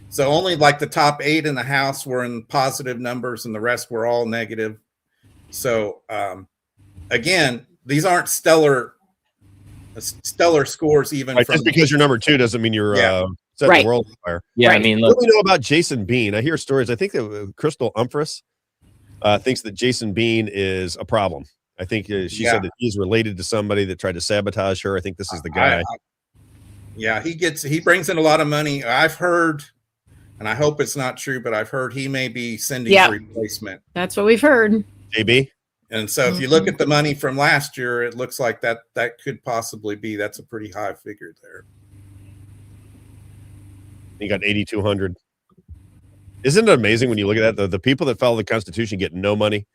So only like the top 8 in the House were in positive numbers, and the rest were all negative. So again, these aren't stellar scores. Even right, just because you're number 2 doesn't mean you're setting the world on fire. Yeah, I mean, look, what do we know about Jason Bean? I hear stories. I think that Crystal Umphris thinks that Jason Bean is a problem. I think she said that he's related to somebody that tried to sabotage her. I think this is the guy. He brings in a lot of money. I've heard, and I hope it's not true, but I've heard he may be Cindy's replacement. That's what we've heard. JB. And so if you look at the money from last year, it looks like that could possibly be. That's a pretty high figure there. He got 8,200. Isn't it amazing when you look at that? The people that follow the Constitution get no money.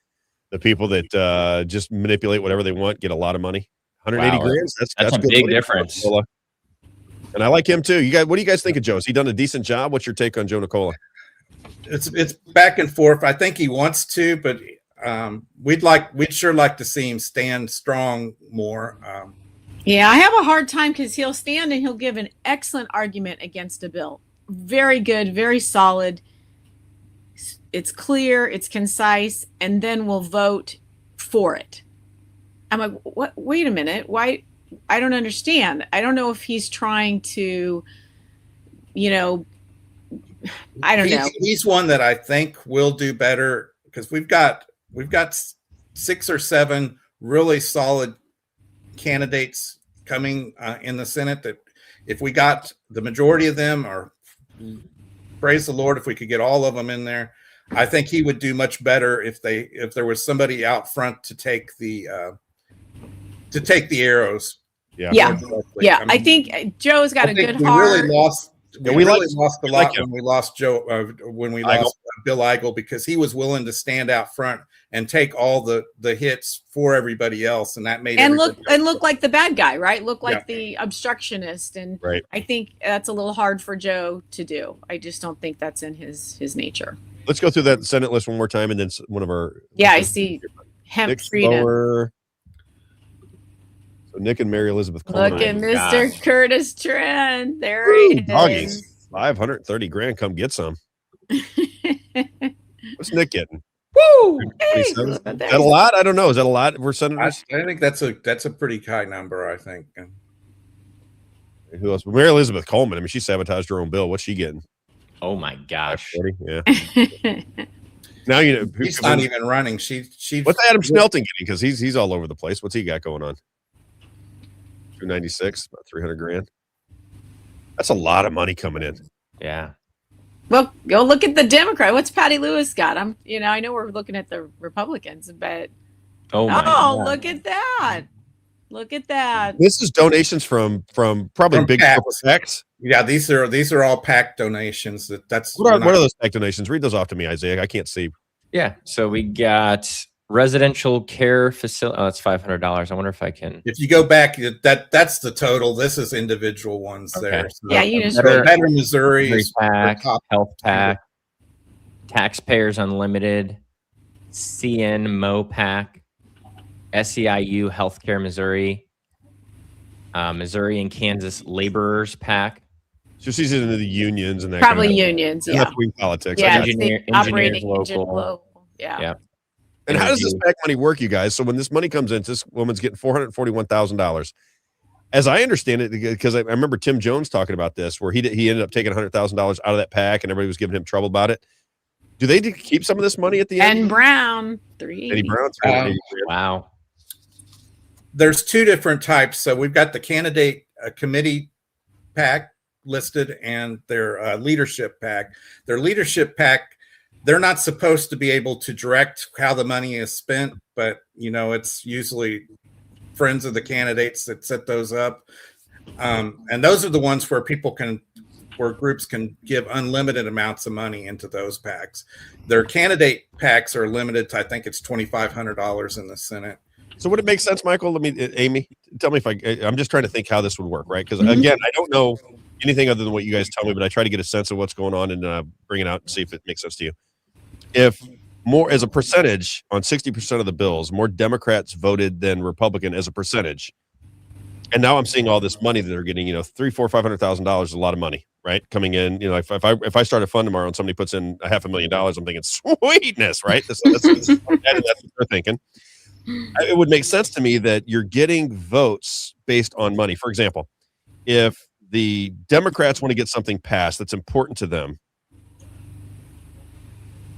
The people that just manipulate whatever they want get a lot of money. 180 grand. That's a good big money. difference. And I like him too. What do you guys think of Joe? Has he done a decent job? What's your take on Joe Nicola? It's back and forth. I think he wants to, but we'd sure like to see him stand strong more. Yeah, I have a hard time because he'll stand and he'll give an excellent argument against a bill. Very good, very solid. It's clear, it's concise, and then we'll vote for it. I'm like, what? Wait a minute. Why I don't understand. I don't know if he's trying to, you know, I don't know. He's one that I think will do better because we've got 6 or 7 really solid candidates coming in the Senate. That if we got the majority of them, or praise the Lord, if we could get all of them in there, I think he would do much better if there was somebody out front to take the arrows. Yeah. I think Joe's got a good heart. We really lost a lot when we lost Joe, when we lost Bill Eigel, because he was willing to stand out front and take all the hits for everybody else, and that made look like the bad guy, right? Look like the obstructionist, and I think that's a little hard for Joe to do. I just don't think that's in his nature. Let's go through that Senate list one more time, and then one of our I see hemp freedom. So Nick and Mary Elizabeth Coleman. Look at Mr. Curtis Trent. There he is. Doggies. 530 grand. Come get some. What's Nick getting? Woo! Is that a lot? I don't know. Is that a lot for senators? I think that's a pretty high number, I think. Who else? Mary Elizabeth Coleman. I mean, she sabotaged her own bill. What's she getting? Oh my gosh. 40? Yeah. Now you know he's not even running. She what's Adam Smelton getting? Because he's all over the place. What's he got going on? 296, about 300 grand. That's a lot of money coming in. Yeah. Well, go look at the Democrat. What's Patty Lewis got? I know we're looking at the Republicans, but look at that. Look at that. This is donations from probably big PACs. Yeah, these are all PAC donations. What are those PAC donations? Read those off to me, Isaiah. I can't see. Yeah. So we got residential care facility. Oh, that's $500. I wonder if I can. If you go back, that's the total. This is individual ones there. So you just Better Missouri PAC, Health PAC, Taxpayers Unlimited, CN Mo PAC, SEIU Healthcare Missouri, Missouri and Kansas Laborers PAC. So she's into the unions and that. Probably kind of unions, yeah. Left-wing politics. Yeah, engineers local. Yeah. And how does this PAC money work, you guys? So when this money comes in, this woman's getting $441,000. As I understand it, because I remember Tim Jones talking about this, where he ended up taking $100,000 out of that PAC, and everybody was giving him trouble about it. Do they keep some of this money at the end? And Brown, 380. Eddie Brown, 380. Wow. There's 2 different types. So we've got the candidate committee PAC listed and their leadership PAC. Their leadership PAC, they're not supposed to be able to direct how the money is spent, but it's usually friends of the candidates that set those up. And those are the ones where groups can give unlimited amounts of money into those PACs. Their candidate PACs are limited to, I think it's $2,500 in the Senate. So would it make sense, Michael? Amy, tell me I'm just trying to think how this would work, right? Because again, I don't know anything other than what you guys tell me, but I try to get a sense of what's going on and bring it out and see if it makes sense to you. If more as a percentage on 60% of the bills, more Democrats voted than Republican as a percentage. And now I'm seeing all this money that they're getting, $300,000-$500,000 is a lot of money, right? Coming in, if I start a fund tomorrow and somebody puts in $500,000, I'm thinking sweetness, right? That's what they're thinking. It would make sense to me that you're getting votes based on money. For example, if the Democrats want to get something passed that's important to them,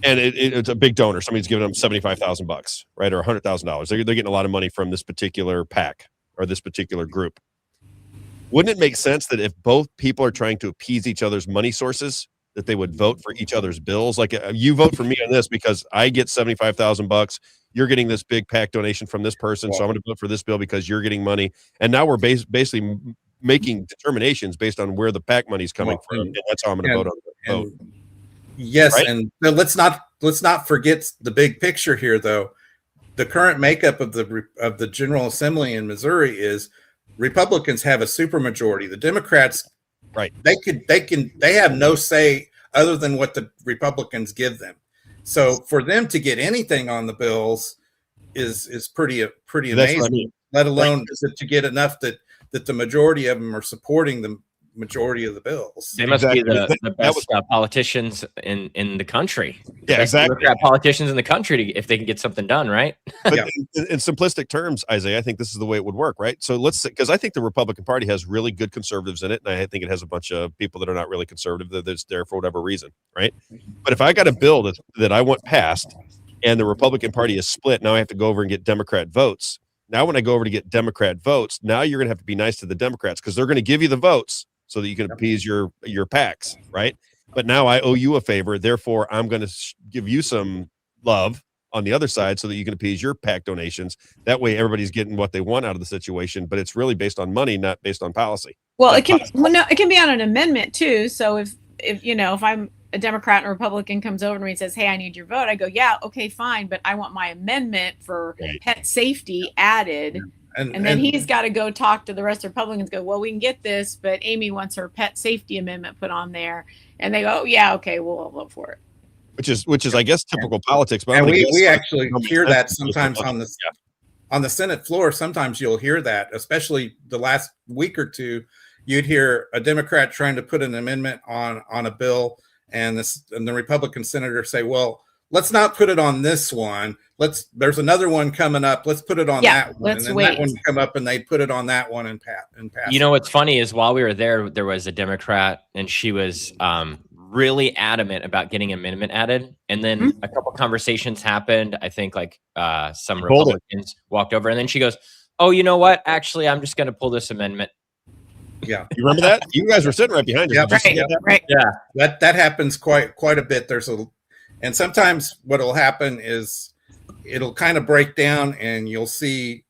and it's a big donor, somebody's giving them $75,000, right, or $100,000. They're getting a lot of money from this particular PAC or this particular group. Wouldn't it make sense that if both people are trying to appease each other's money sources, that they would vote for each other's bills? Like you vote for me on this because I get $75,000. You're getting this big PAC donation from this person, so I'm going to vote for this bill because you're getting money. And now we're basically making determinations based on where the PAC money is coming from, and that's how I'm going to vote on the vote. Yes, right? And let's not forget the big picture here, though. The current makeup of the General Assembly in Missouri is Republicans have a supermajority. The Democrats, right? They have no say other than what the Republicans give them. So for them to get anything on the bills is pretty amazing. Let alone to get enough that the majority of them are supporting majority of the bills. They must be the That best politicians in the country. Yeah, exactly. Democrat politicians in the country if they can get something done, right? But in simplistic terms, Isaiah, I think this is the way it would work, right? So because I think the Republican Party has really good conservatives in it, and I think it has a bunch of people that are not really conservative that's there for whatever reason, right? But if I got a bill that I want passed, and the Republican Party is split, now I have to go over and get Democrat votes. Now, when I go over to get Democrat votes, now you're going to have to be nice to the Democrats because they're going to give you the votes so that you can appease your PACs, right? But now I owe you a favor. Therefore, I'm going to give you some love on the other side so that you can appease your PAC donations. That way, everybody's getting what they want out of the situation, but it's really based on money, not based on policy. Well, it can be on an amendment too. So if I'm a Democrat and a Republican comes over to me and says, "Hey, I need your vote," I go, "Yeah, okay, fine, but I want my amendment for pet safety added." And then he's got to go talk to the rest of the Republicans. Go, "Well, we can get this, but Amy wants her pet safety amendment put on there," and they go, "Oh, yeah, okay, we'll vote for it." Which is, I guess, typical politics. But and we actually hear that sometimes on the Senate floor. Sometimes you'll hear that, especially the last week or two. You'd hear a Democrat trying to put an amendment on a bill. And the Republican senator say, "Well, let's not put it on this one. There's another one coming up. Let's put it on that one." And then that one come up and they'd put it on that one and pass. You know what's funny is while we were there was a Democrat and she was really adamant about getting an amendment added. And then a couple conversations happened. I think some Republicans walked over and then she goes, "Oh, you know what? Actually, I'm just going to pull this amendment." Yeah, you remember that? You guys were sitting right behind us. Right. Yeah, that happens quite a bit. And sometimes what'll happen is it'll kind of break down, and you'll see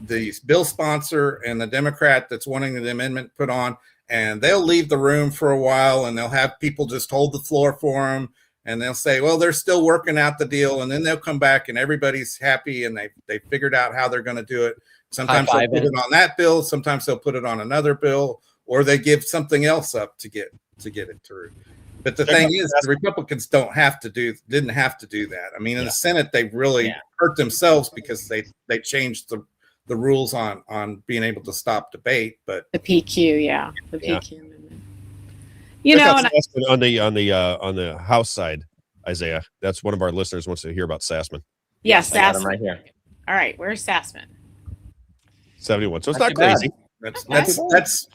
the bill sponsor and the Democrat that's wanting the amendment put on, and they'll leave the room for a while, and they'll have people just hold the floor for them, and they'll say, "Well, they're still working out the deal," and then they'll come back, and everybody's happy, and they figured out how they're going to do it. Sometimes they'll put it on that bill. Sometimes they'll put it on another bill, or they give something else up to get it through. But the thing is, the Republicans didn't have to do that. I mean, in the Senate, they really hurt themselves because they changed the rules on being able to stop debate. But the PQ, the PQ amendment. On the House side, Isaiah, that's one of our listeners wants to hear about Sassman. Yes, Sassman right here. All right, where's Sassman? 71. So it's not crazy.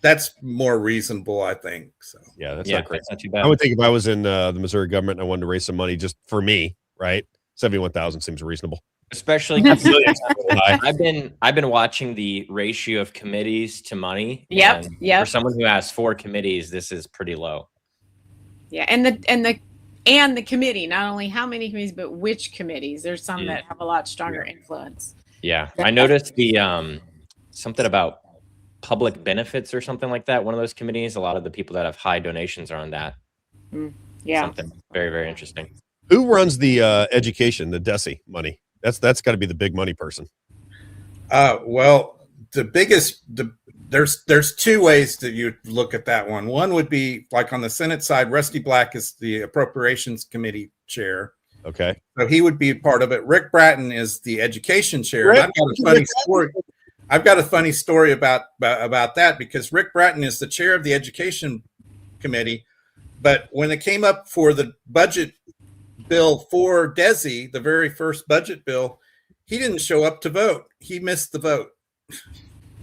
That's more reasonable, I think. So that's not crazy. Not too bad. I would think if I was in the Missouri government and I wanted to raise some money just for me, right? 71,000 seems reasonable. Especially I've been watching the ratio of committees to money. Yep. For someone who has 4 committees, this is pretty low. Yeah, and the committee, not only how many committees, but which committees. There's some that have a lot stronger influence. Yeah. I noticed the something about public benefits or something like that. One of those committees, a lot of the people that have high donations are on that. Yeah. Something very, very interesting. Who runs the education, the DESE money? That's got to be the big money person. Well, there's 2 ways that you look at that one. One would be like on the Senate side, Rusty Black is the Appropriations Committee chair. Okay. So he would be part of it. Rick Bratton is the Education chair. And I've got a funny story about that because Rick Bratton is the chair of the Education Committee. But when it came up for the budget bill for DESE, the very first budget bill, he didn't show up to vote. He missed the vote.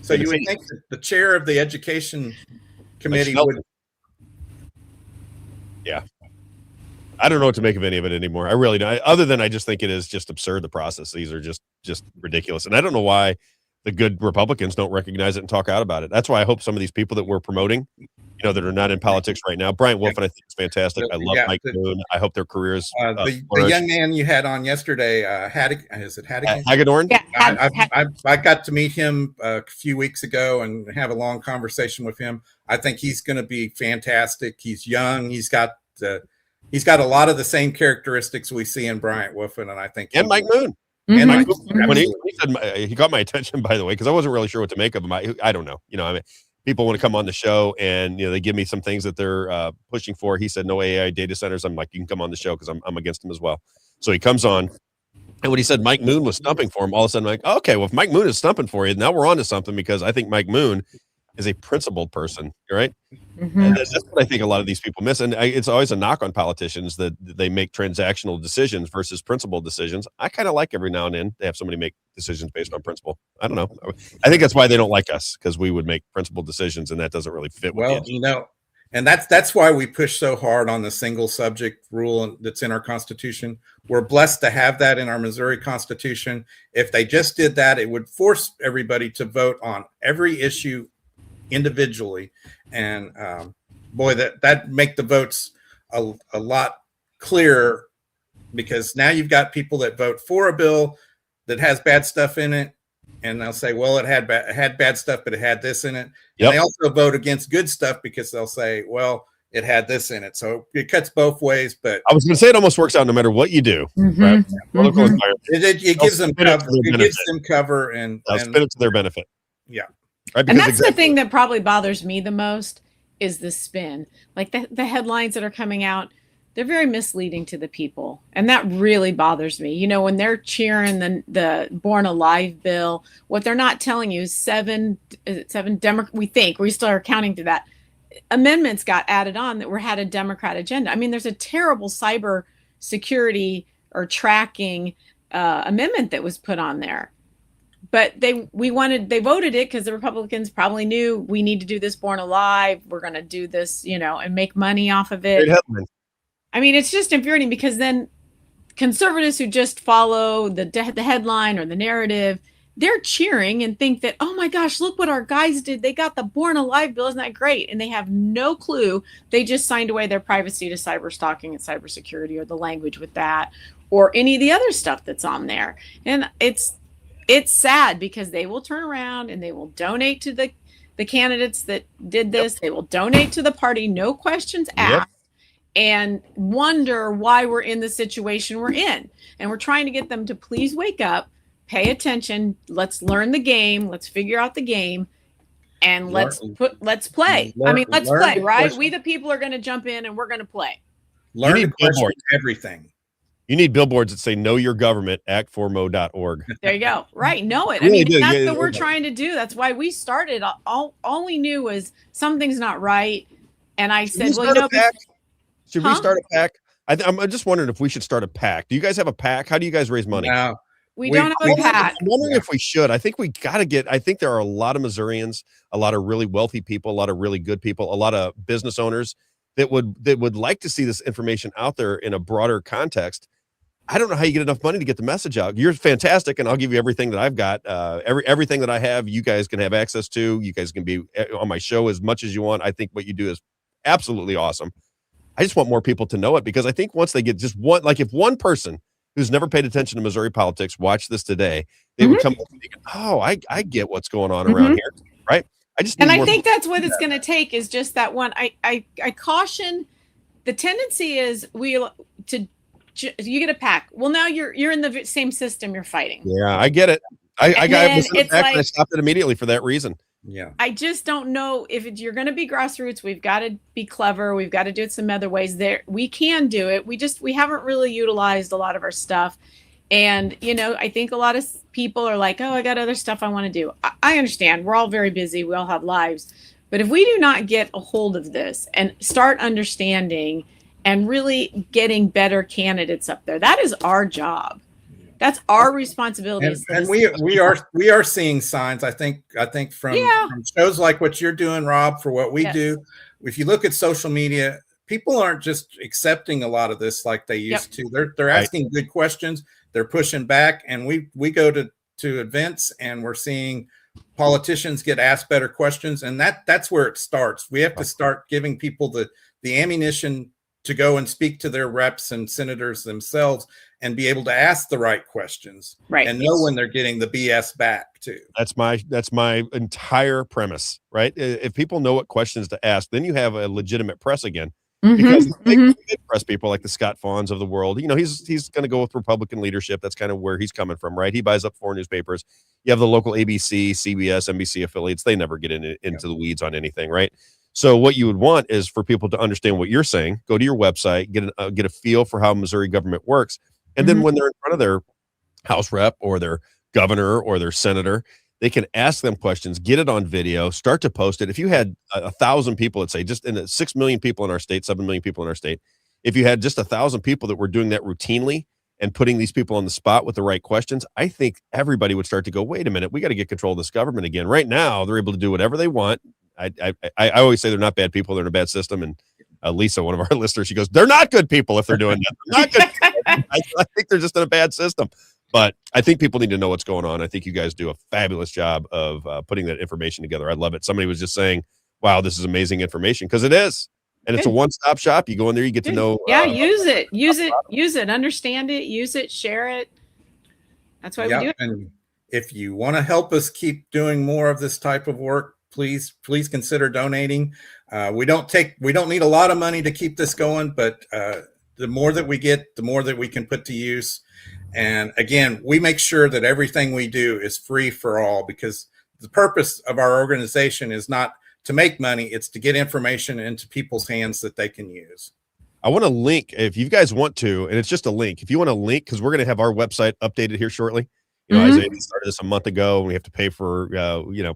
So you would think that the chair of the Education Committee would. Yeah. I don't know what to make of any of it anymore. I really don't. Other than I just think it is just absurd, the process. These are just ridiculous. And I don't know why the good Republicans don't recognize it and talk out about it. That's why I hope some of these people that we're promoting, that are not in politics right now. Brian Wolf, I think is fantastic. I love Mike Moon. I hope their careers. The young man you had on yesterday, is it Hagedorn? Hagedorn? Yeah, I got to meet him a few weeks ago and have a long conversation with him. I think he's going to be fantastic. He's young. He's got a lot of the same characteristics we see in Bryant Wolfen, and I think Mike Moon. And Mike Moon, when he said, he got my attention, by the way, because I wasn't really sure what to make of him. I don't know. I mean, people want to come on the show and they give me some things that they're pushing for. He said no AI data centers. I'm like, you can come on the show because I'm against him as well. So he comes on, and when he said Mike Moon was stumping for him, all of a sudden I'm like, okay, well if Mike Moon is stumping for you, now we're on to something because I think Mike Moon as a principled person, right? Mm-hmm. And that's what I think a lot of these people miss. And it's always a knock on politicians that they make transactional decisions versus principled decisions. I kind of like every now and then to have somebody make decisions based on principle. I don't know. I think that's why they don't like us, because we would make principled decisions, and that doesn't really fit. Well, and that's why we push so hard on the single subject rule that's in our Constitution. We're blessed to have that in our Missouri Constitution. If they just did that, it would force everybody to vote on every issue individually, and boy, that make the votes a lot clearer, because now you've got people that vote for a bill that has bad stuff in it, and they'll say, well, it had bad stuff, but it had this in it. Yep. And they also vote against good stuff because they'll say, well, it had this in it. So it cuts both ways. But I was going to say it almost works out no matter what you do. Mm-hmm. Right? Political environment. It gives them cover. It gives them cover, and spin it to their benefit. Yeah. Right, and that's the thing that probably bothers me the most is the spin. Like the headlines that are coming out, they're very misleading to the people. And that really bothers me. You know, when they're cheering the Born Alive bill, what they're not telling you is seven we still are counting to that. Amendments got added on that had a Democrat agenda. I mean, there's a terrible cyber security or tracking amendment that was put on there. But they voted it because the Republicans probably knew we need to do this Born Alive. We're going to do this, and make money off of it. I mean, it's just infuriating, because then conservatives who just follow the headline or the narrative, they're cheering and think that, oh my gosh, look what our guys did. They got the Born Alive bill. Isn't that great? And they have no clue. They just signed away their privacy to cyber stalking and cybersecurity, or the language with that, or any of the other stuff that's on there. And it's sad, because they will turn around and they will donate to the candidates that did this. Yep. They will donate to the party, no questions asked. Yep. And wonder why we're in the situation we're in. And we're trying to get them to please wake up, pay attention. Let's learn the game. Let's figure out the game, and let's play. Let's play, right? We the people are going to jump in and we're going to play. Learn to question everything. You need billboards that say "Know Your Government," actformo.org. There you go. Right. Know it. I mean, that's what we're trying to do. That's why we started. All we knew was something's not right. And I said, well, should we start a PAC? I'm just wondering if we should start a PAC. Do you guys have a PAC? How do you guys raise money? No, we don't have a PAC. I'm wondering if we should. I think we got to I think there are a lot of Missourians, a lot of really wealthy people, a lot of really good people, a lot of business owners that would like to see this information out there in a broader context. I don't know how you get enough money to get the message out. You're fantastic, and I'll give you everything that I've got. Everything that I have, you guys can have access to. You guys can be on my show as much as you want. I think what you do is absolutely awesome. I just want more people to know it, because I think once they get just one, like if one person who's never paid attention to Missouri politics watched this today, they would come thinking, oh, I get what's going on around here, right? I think that's what it's going to take, is just that one. I caution. The tendency is you get a PAC. Well, now you're in the same system you're fighting. Yeah, I get it. I stopped it immediately for that reason. Yeah. I just don't know if you're going to be grassroots. We've got to be clever. We've got to do it some other ways. We can do it. We haven't really utilized a lot of our stuff. And, I think a lot of people are like, oh, I got other stuff I want to do. I understand. We're all very busy. We all have lives. But if we do not get a hold of this and start understanding and really getting better candidates up there, that is our job. That's our responsibility. And we are seeing signs. I think from shows like what you're doing, Rob, for what we do. If you look at social media, people aren't just accepting a lot of this like they used to. They're asking good questions. They're pushing back, and we go to events, and we're seeing politicians get asked better questions, and that's where it starts. We have to start giving people the ammunition to go and speak to their reps and senators themselves and be able to ask the right questions, and know when they're getting the BS back too. That's my entire premise, right? If people know what questions to ask, then you have a legitimate press again. Because big press people like the Scott Fawns of the world, he's going to go with Republican leadership. That's kind of where he's coming from, right? He buys up 4 newspapers. You have the local ABC, CBS, NBC affiliates. They never get into the weeds on anything, right? So what you would want is for people to understand what you're saying, go to your website, get a feel for how Missouri government works. And then when they're in front of their House rep or their governor or their senator, They can ask them questions, get it on video, start to post it. If you had 1,000 people, let's say, just in 6 million people in our state, 7 million people in our state, if you had just 1,000 people that were doing that routinely and putting these people on the spot with the right questions, I think everybody would start to go, wait a minute, we got to get control of this government again. Right now, they're able to do whatever they want. I always say they're not bad people, they're in a bad system. And Lisa, one of our listeners, she goes, they're not good people if they're doing that. They're not good. I think they're just in a bad system. But I think people need to know what's going on. I think you guys do a fabulous job of putting that information together. I love it. Somebody was just saying, wow, this is amazing information, because it is. And it's a one-stop shop. You go in there, you get to know. Yeah, use it, understand it, use it, share it. That's why we do it. And if you want to help us keep doing more of this type of work, please consider donating. We don't need a lot of money to keep this going, but the more that we get, the more that we can put to use. And again, we make sure that everything we do is free for all, because the purpose of our organization is not to make money, it's to get information into people's hands that they can use. I want to link, if you guys want to, and it's just a link. If you want to link, because we're going to have our website updated here shortly. You know, Isaiah started this a month ago, and we have to pay for, we're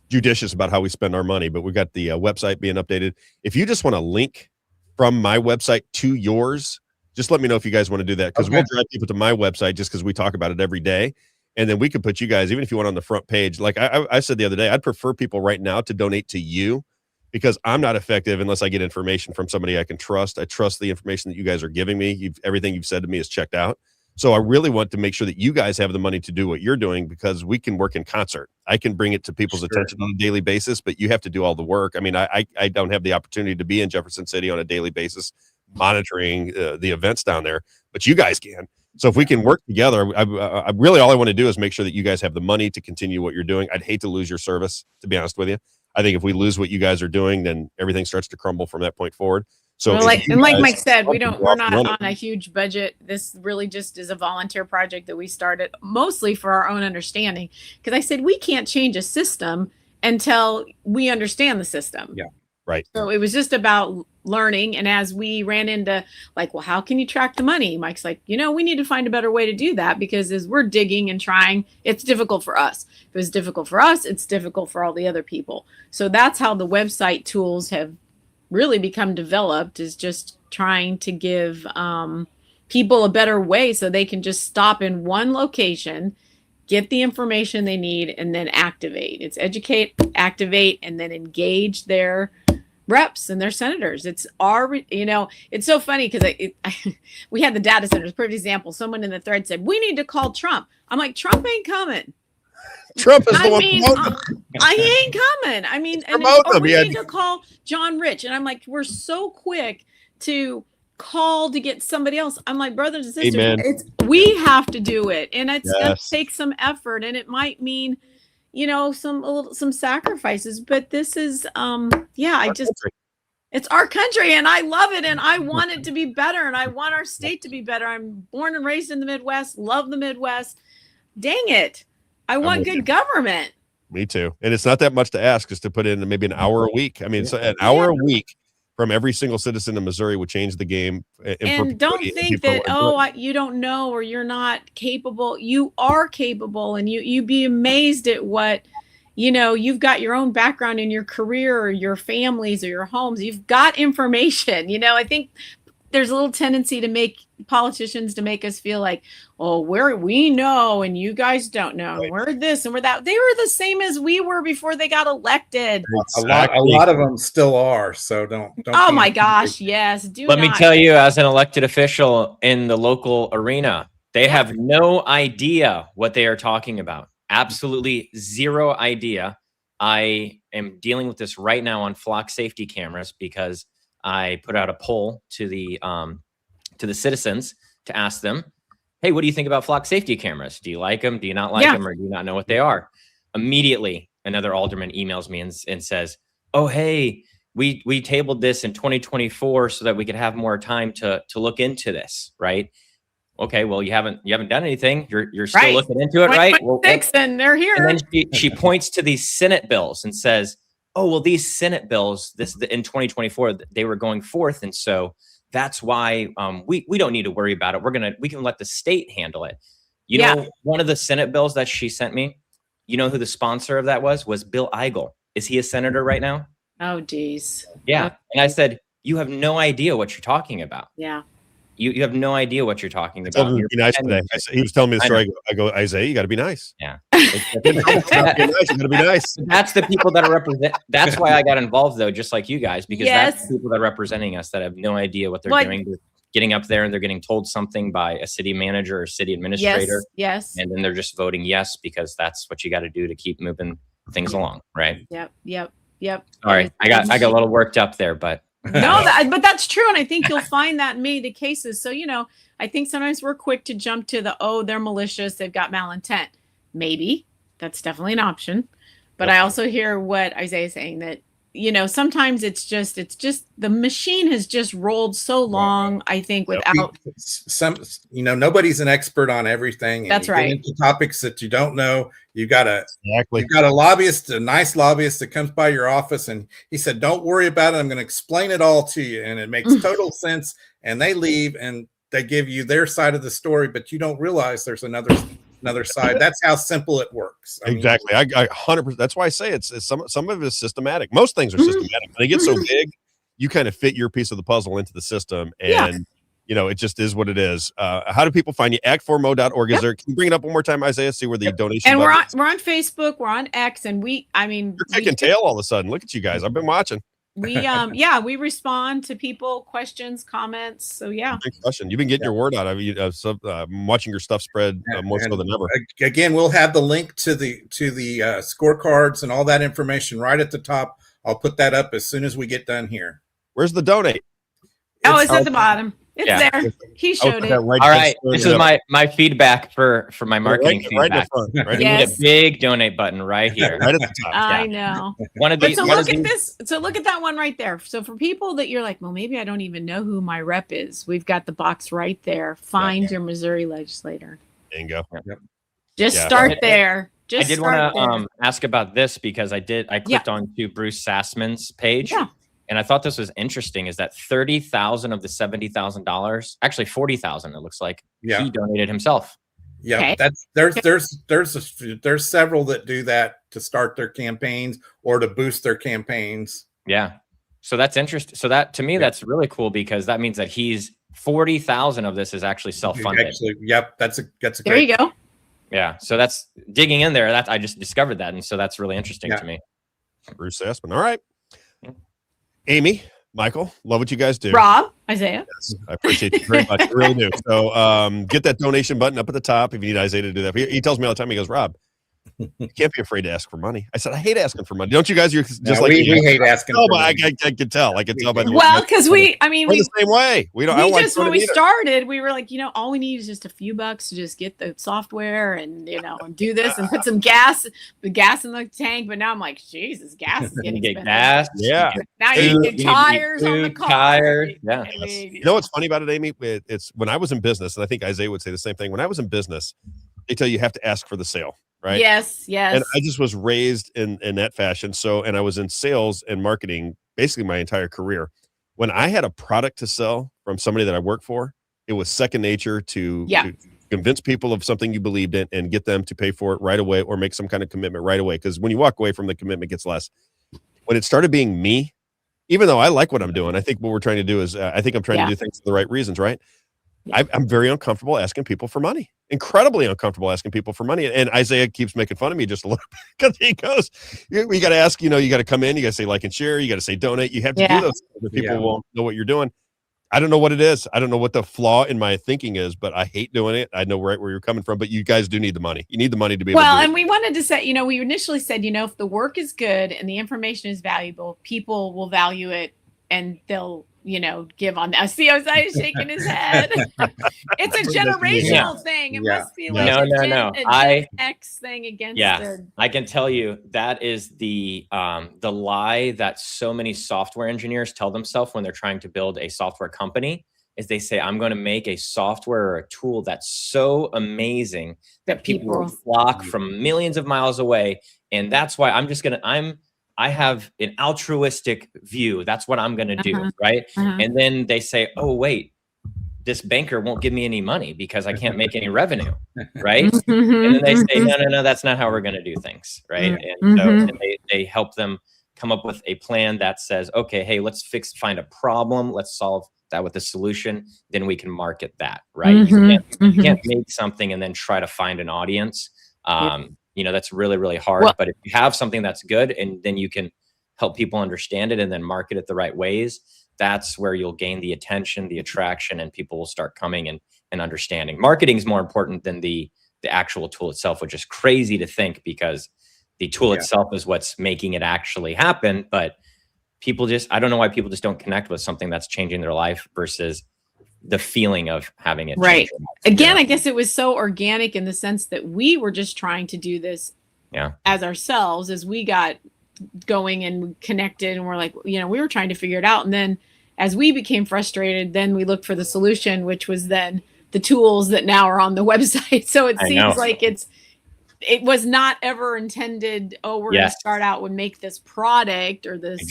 judicious about how we spend our money, but we've got the website being updated. If you just want to link from my website to yours, just let me know if you guys want to do that, because we'll drive people to my website just because we talk about it every day. And then we could put you guys, even if you want on the front page, like I said the other day, I'd prefer people right now to donate to you, because I'm not effective unless I get information from somebody I can trust. I trust the information that you guys are giving me. Everything you've said to me is checked out. So I really want to make sure that you guys have the money to do what you're doing, because we can work in concert. I can bring it to people's attention on a daily basis, but you have to do all the work. I mean, I don't have the opportunity to be in Jefferson City on a daily basis monitoring the events down there, but you guys can. So if we can work together, I really, all I want to do is make sure that you guys have the money to continue what you're doing. I'd hate to lose your service, to be honest with you. I think if we lose what you guys are doing, then everything starts to crumble from that point forward. So like Mike said, we're not on a huge budget. This really just is a volunteer project that we started mostly for our own understanding. Because I said we can't change a system until we understand the system. Yeah. Right. So it was just about learning. And as we ran into like, well, how can you track the money? Mike's like, we need to find a better way to do that, because as we're digging and trying, it's difficult for us. If it's difficult for us, it's difficult for all the other people. So that's how the website tools have really become developed, is just trying to give people a better way so they can just stop in one location, get the information they need, and then activate. It's educate, activate, and then engage their reps and their senators. It's it's so funny because we had the data centers. Perfect example. Someone in the thread said, we need to call Trump. I'm like, Trump ain't coming. Trump is the one. He ain't coming. I mean, we need to call John Rich. And I'm like, we're so quick to call to get somebody else. I'm like, brothers and sisters, we have to do it. And it's going to take some effort, and it might mean, some sacrifices, but this is, it's our country, and I love it, and I want it to be better, and I want our state to be better. I'm born and raised in the Midwest, love the Midwest. Dang it. I want good government. Me too. And it's not that much to ask, is to put in maybe an hour a week. I mean, so an hour a week from every single citizen in Missouri would change the game. And don't think that, you don't know, or you're not capable. You are capable, and you'd be amazed at what, you've got your own background in your career or your families or your homes. You've got information. I think there's a little tendency to make politicians to make us feel like, we know and you guys don't know. Right. We're this and we're that. They were the same as we were before they got elected. Exactly. A lot of them still are. So don't. Oh my gosh, yes. Let me tell you, as an elected official in the local arena, they have no idea what they are talking about. Absolutely zero idea. I am dealing with this right now on flock safety cameras, because I put out a poll to the citizens to ask them, hey, what do you think about flock safety cameras? Do you like them? Do you not like them? Or do you not know what they are? Immediately, another alderman emails me and says, oh, hey, we tabled this in 2024 so that we could have more time to look into this, right? Okay, well, you haven't done anything. You're still looking into it, right? And they're here. And then she points to these Senate bills and says, oh, well, these Senate bills, in 2024, they were going forth. And so that's why we don't need to worry about it. We can let the state handle it. One of the Senate bills that she sent me, you know who the sponsor of that was Bill Eigel. Is he a senator right now? Oh, geez. Yeah. And I said, you have no idea what you're talking about. Yeah. You have no idea what you're talking I told about. him to be nice today. He was telling me the story. I go, Isaiah, you got to be nice. Yeah. You got to be nice. That's the people that are represent. That's why I got involved, though, just like you guys, because Yes. that's the people that are representing us that have no idea what they're What? doing. They're getting up there and they're getting told something by a city manager or city administrator. Yes. And then they're just voting yes because that's what you got to do to keep moving things along, right? Yep. All right, I got a little worked up there, but No, but that's true, and I think you'll find that in many of the cases. So I think sometimes we're quick to jump to they're malicious, they've got malintent. Maybe that's definitely an option, but I also hear what Isaiah is saying that sometimes it's just the machine has just rolled so long. I think without nobody's an expert on everything. That's you right. Get into topics that you don't know. You got a lobbyist, a nice lobbyist that comes by your office, and he said, "Don't worry about it. I'm going to explain it all to you," and it makes total sense. And they leave and they give you their side of the story, but you don't realize there's another side. That's how simple it works. Exactly. I 100%. That's why I say it's some of it is systematic. Most things are systematic. When they get so big, you kind of fit your piece of the puzzle into the system, and it just is what it is. How do people find you? act4mo.org. Is there? Can you bring it up one more time, Isaiah? See where the donation. And we're on Facebook, we're on X, and you're taking tail all of a sudden. Look at you guys. I've been watching. We respond to people, questions, comments. So Great question. You've been getting your word out. I'm watching your stuff spread more so than ever. Again, we'll have the link to the scorecards and all that information right at the top. I'll put that up as soon as we get done here. Where's the donate? It's at the bottom. It's there. He showed it. All right. This is my feedback for my marketing feedback. Right in front. Right You need a big donate button right here. Right at the top. I know. So look at that one right there. So for people that you're like, well, maybe I don't even know who my rep is. We've got the box right there. Find your Missouri legislator. Bingo. Just start there. I did want to ask about this because I clicked on to Bruce Sassman's page. Yeah. And I thought this was interesting is that $30,000 of the $70,000, actually 40,000, it looks like he donated himself. Yeah, there's several that do that to start their campaigns or to boost their campaigns. Yeah. So that's interesting. So that to me, that's really cool because that means that he's 40,000 of this is actually self-funded. Actually, that's a there you go. Yeah. So that's digging in there. I just discovered that. And so that's really interesting to me. Bruce Sassman. All right. Amy, Michael, love what you guys do. Rob, Isaiah. Yes, I appreciate you very much. I really do. So get that donation button up at the top if you need Isaiah to do that. He tells me all the time, he goes, Rob, you can't be afraid to ask for money. I said, I hate asking for money. Don't you guys? You're just we hate asking for money. I can tell. I can tell by the Well, because we're the same way. When we started, we were like, all we need is just a few bucks to just get the software and and do this and put some gas in the tank. But now I'm like, Jesus, gas is getting expensive. Gas. Yeah. Now you get tires on the car. Tires. Yeah. You know what's funny about it, Amy? It's when I was in business, and I think Isaiah would say the same thing. When I was in business, they tell you have to ask for the sale. Right. Yes. And I just was raised in that fashion. So, and I was in sales and marketing basically my entire career. When I had a product to sell from somebody that I worked for, it was second nature to convince people of something you believed in and get them to pay for it right away or make some kind of commitment right away. Because when you walk away from the commitment, it gets less. When it started being me, even though I like what I'm doing, I think what we're trying to do is I think I'm trying to do things for the right reasons, right? I'm very uncomfortable asking people for money. Incredibly uncomfortable asking people for money. And Isaiah keeps making fun of me just a little bit because he goes, you got to ask, you got to come in, you got to say like and share, you got to say donate. You have to do those things that people won't know what you're doing. I don't know what it is. I don't know what the flaw in my thinking is, but I hate doing it. I know right where you're coming from, but you guys do need the money. You need the money to be able to do it. And we wanted to say, we initially said, if the work is good and the information is valuable, people will value it and they'll give on that. See, Isaiah shaking his head. It's a generational thing. It must be like a Gen X thing against I can tell you that is the lie that so many software engineers tell themselves when they're trying to build a software company is they say, I'm going to make a software or a tool that's so amazing that people will flock from millions of miles away. And that's why I have an altruistic view. That's what I'm going to do. Right. And then they say, oh, wait, this banker won't give me any money because I can't make any revenue, right? And then they say, no, that's not how we're going to do things, right? And so they help them come up with a plan that says, okay, hey, let's find a problem, let's solve that with a solution, then we can market that, right? You can't make something and then try to find an audience. You know, that's really, really hard. But if you have something that's good and then you can help people understand it and then market it the right ways, that's where you'll gain the attention, the attraction, and people will start coming and understanding. Marketing is more important than the actual tool itself, which is crazy to think because the tool itself is what's making it actually happen. But people I don't know why people just don't connect with something that's changing their life versus the feeling of having it. Right. Again, I guess it was so organic in the sense that we were just trying to do this as ourselves as we got going and connected, and we're like, you know, we were trying to figure it out. And then as we became frustrated, then we looked for the solution, which was then the tools that now are on the website. So it seems like it was not ever intended, oh, we're going to start out and make this product or this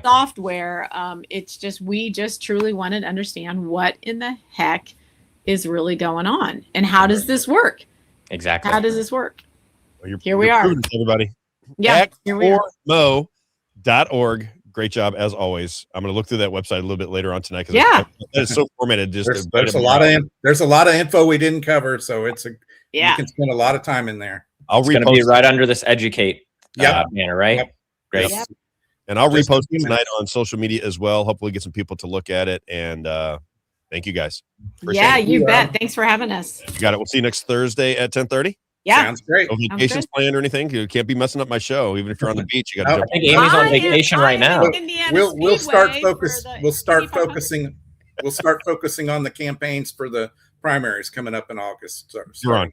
software. It's just, we just truly wanted to understand what in the heck is really going on and how does this work? Exactly. How does this work? Well, here we are. Everybody. Yeah. Here we are. Mo.org. Great job as always. I'm going to look through that website a little bit later on tonight. That is so formatted. Just there's a lot of info we didn't cover, so you can spend a lot of time in there. It's going to be right under this educate banner, right? Yep. Great. Yep. And I'll repost it tonight on social media as well. Hopefully get some people to look at it. And thank you guys. Appreciate it. You bet. Thanks for having us. You got it. We'll see you next Thursday at 10:30. Yeah. Sounds great. No vacations planned or anything. You can't be messing up my show. Even if you're on the beach, you got to. I think Amy's on vacation right now. We'll start focusing on the campaigns for the primaries coming up in August. You're on.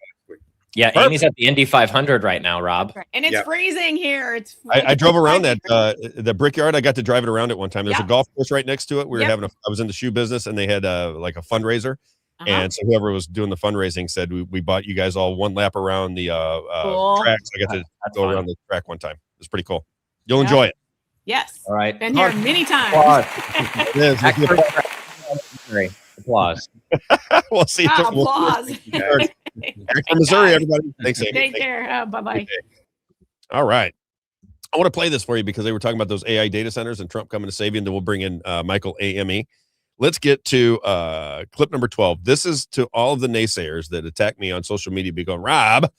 Yeah, Amy's at the Indy 500 right now, Rob. And it's freezing here. It's I drove around the Brickyard. I got to drive it around at one time. There's a golf course right next to it. We were having I was in the shoe business, and they had like a fundraiser. And so whoever was doing the fundraising said we bought you guys all one lap around the tracks. I got to go around the track one time. It was pretty cool. You'll enjoy it. Yes. All right. Been here many times. Applause. We'll see. Applause. From Missouri, everybody. Thanks, Amy. Take care. Bye-bye. Okay. All right. I want to play this for you because they were talking about those AI data centers and Trump coming to save you, and then we'll bring in Michael AME. Let's get to clip number 12. This is to all of the naysayers that attack me on social media, be going, Rob,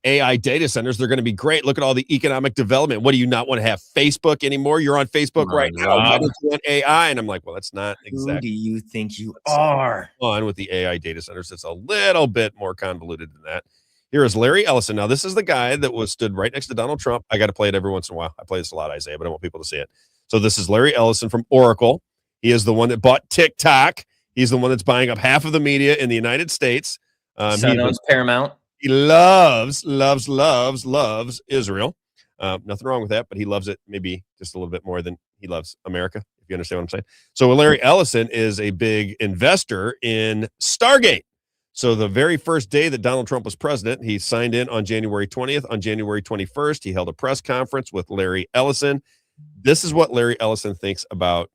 AI data centers, they're going to be great. Look at all the economic development. What do you not want to have Facebook anymore? You're on Facebook right now. Why don't you want AI? And I'm like, well, that's not exactly. Who do you think you are? On with the AI data centers. It's a little bit more convoluted than that. Here is Larry Ellison. Now, this is the guy that stood right next to Donald Trump. I got to play it every once in a while. I play this a lot, Isaiah, but I want people to see it. So this is Larry Ellison from Oracle. He is the one that bought TikTok. He's the one that's buying up half of the media in the United States. Son owns Paramount. He loves Israel. Nothing wrong with that, but he loves it maybe just a little bit more than he loves America, if you understand what I'm saying. So Larry Ellison is a big investor in Stargate. So the very first day that Donald Trump was president, he signed in on January 20th. On January 21st, he held a press conference with Larry Ellison. This is what Larry Ellison thinks about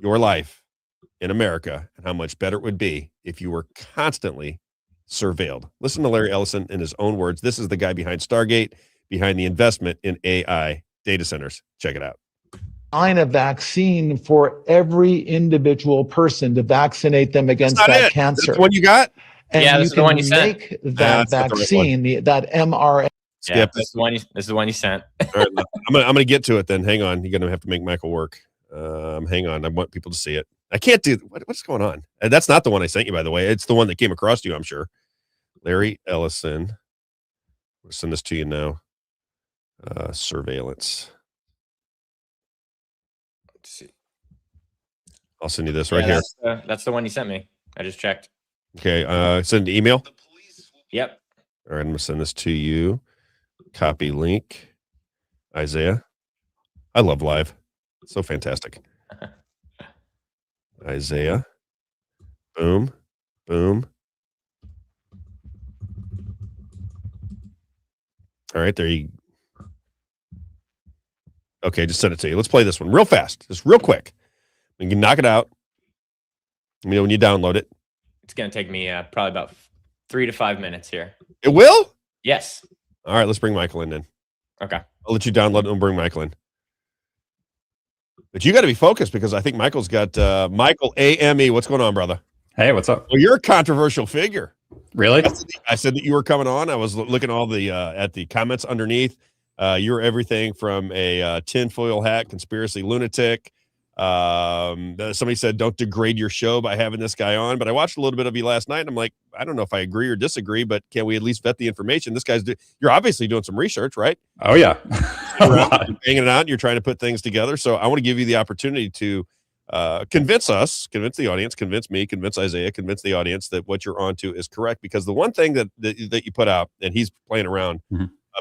your life in America and how much better it would be if you were constantly surveilled. Listen to Larry Ellison in his own words. This is the guy behind Stargate, behind the investment in AI data centers. Check it out. Design a vaccine for every individual person to vaccinate them against that cancer. That's the one you got? And yeah, you this is the one you sent. Make that vaccine, that mRNA. Yeah, this is the one you sent. All right, I'm gonna get to it then. Hang on. You're gonna have to make Michael work. Hang on. I want people to see it. I can't do what's going on. That's not the one I sent you, by the way. It's the one that came across to you, I'm sure. Larry Ellison. I'll send this to you now. Surveillance. Let's see. I'll send you this right here. That's the one you sent me. I just checked. Okay. Send an email. Yep. All right. I'm gonna send this to you. Copy link. Isaiah. I love live. So fantastic. Isaiah. Boom. Boom. All right, there you. Okay, just send it to you. Let's play this one real fast, just real quick. We can knock it out. Let me know when you download it. It's going to take me probably about 3 to 5 minutes here. It will? Yes. All right, let's bring Michael in then. Okay. I'll let you download it and bring Michael in. But you got to be focused because I think Michael's got Michael AME. What's going on, brother? Hey, what's up? Well, you're a controversial figure. Really? I said that you were coming on. I was looking all the at the comments underneath. You were everything from a tinfoil hat conspiracy lunatic. Somebody said don't degrade your show by having this guy on, but I watched a little bit of you last night and I'm like, I don't know if I agree or disagree, but can we at least vet the information? You're obviously doing some research, right? Oh yeah. You're banging it out and you're trying to put things together. So I want to give you the opportunity to convince us, convince the audience, convince me, convince Isaiah, convince the audience that what you're onto is correct. Because the one thing that you put out, and he's playing around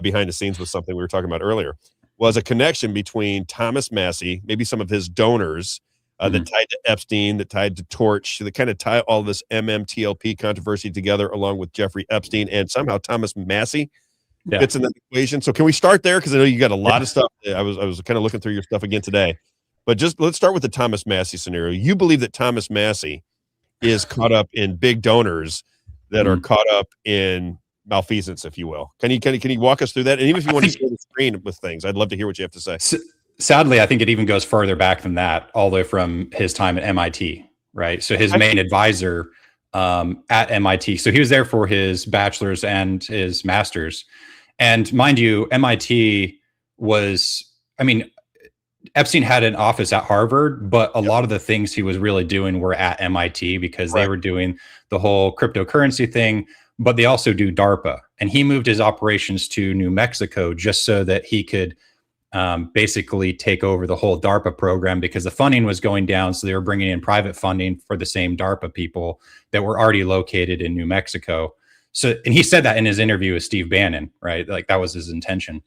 behind the scenes with something we were talking about earlier, was a connection between Thomas Massie, maybe some of his donors that tied to Epstein, that tied to Torch, that kind of tie all this MMTLP controversy together along with Jeffrey Epstein, and somehow Thomas Massie fits in that equation. So can we start there? Because I know you got a lot of stuff. I was kind of looking through your stuff again today. But just let's start with the Thomas Massie scenario. You believe that Thomas Massie is caught up in big donors that are caught up in malfeasance, if you will. Can you walk us through that? And even if you want to share the screen with things, I'd love to hear what you have to say. Sadly, I think it even goes further back than that, all the way from his time at MIT, right? So his main advisor at MIT. So he was there for his bachelor's and his master's. And mind you, MIT was, Epstein had an office at Harvard, but a lot of the things he was really doing were at MIT because they were doing the whole cryptocurrency thing, but they also do DARPA. And he moved his operations to New Mexico just so that he could basically take over the whole DARPA program because the funding was going down. So they were bringing in private funding for the same DARPA people that were already located in New Mexico. So, and he said that in his interview with Steve Bannon, right? Like that was his intention.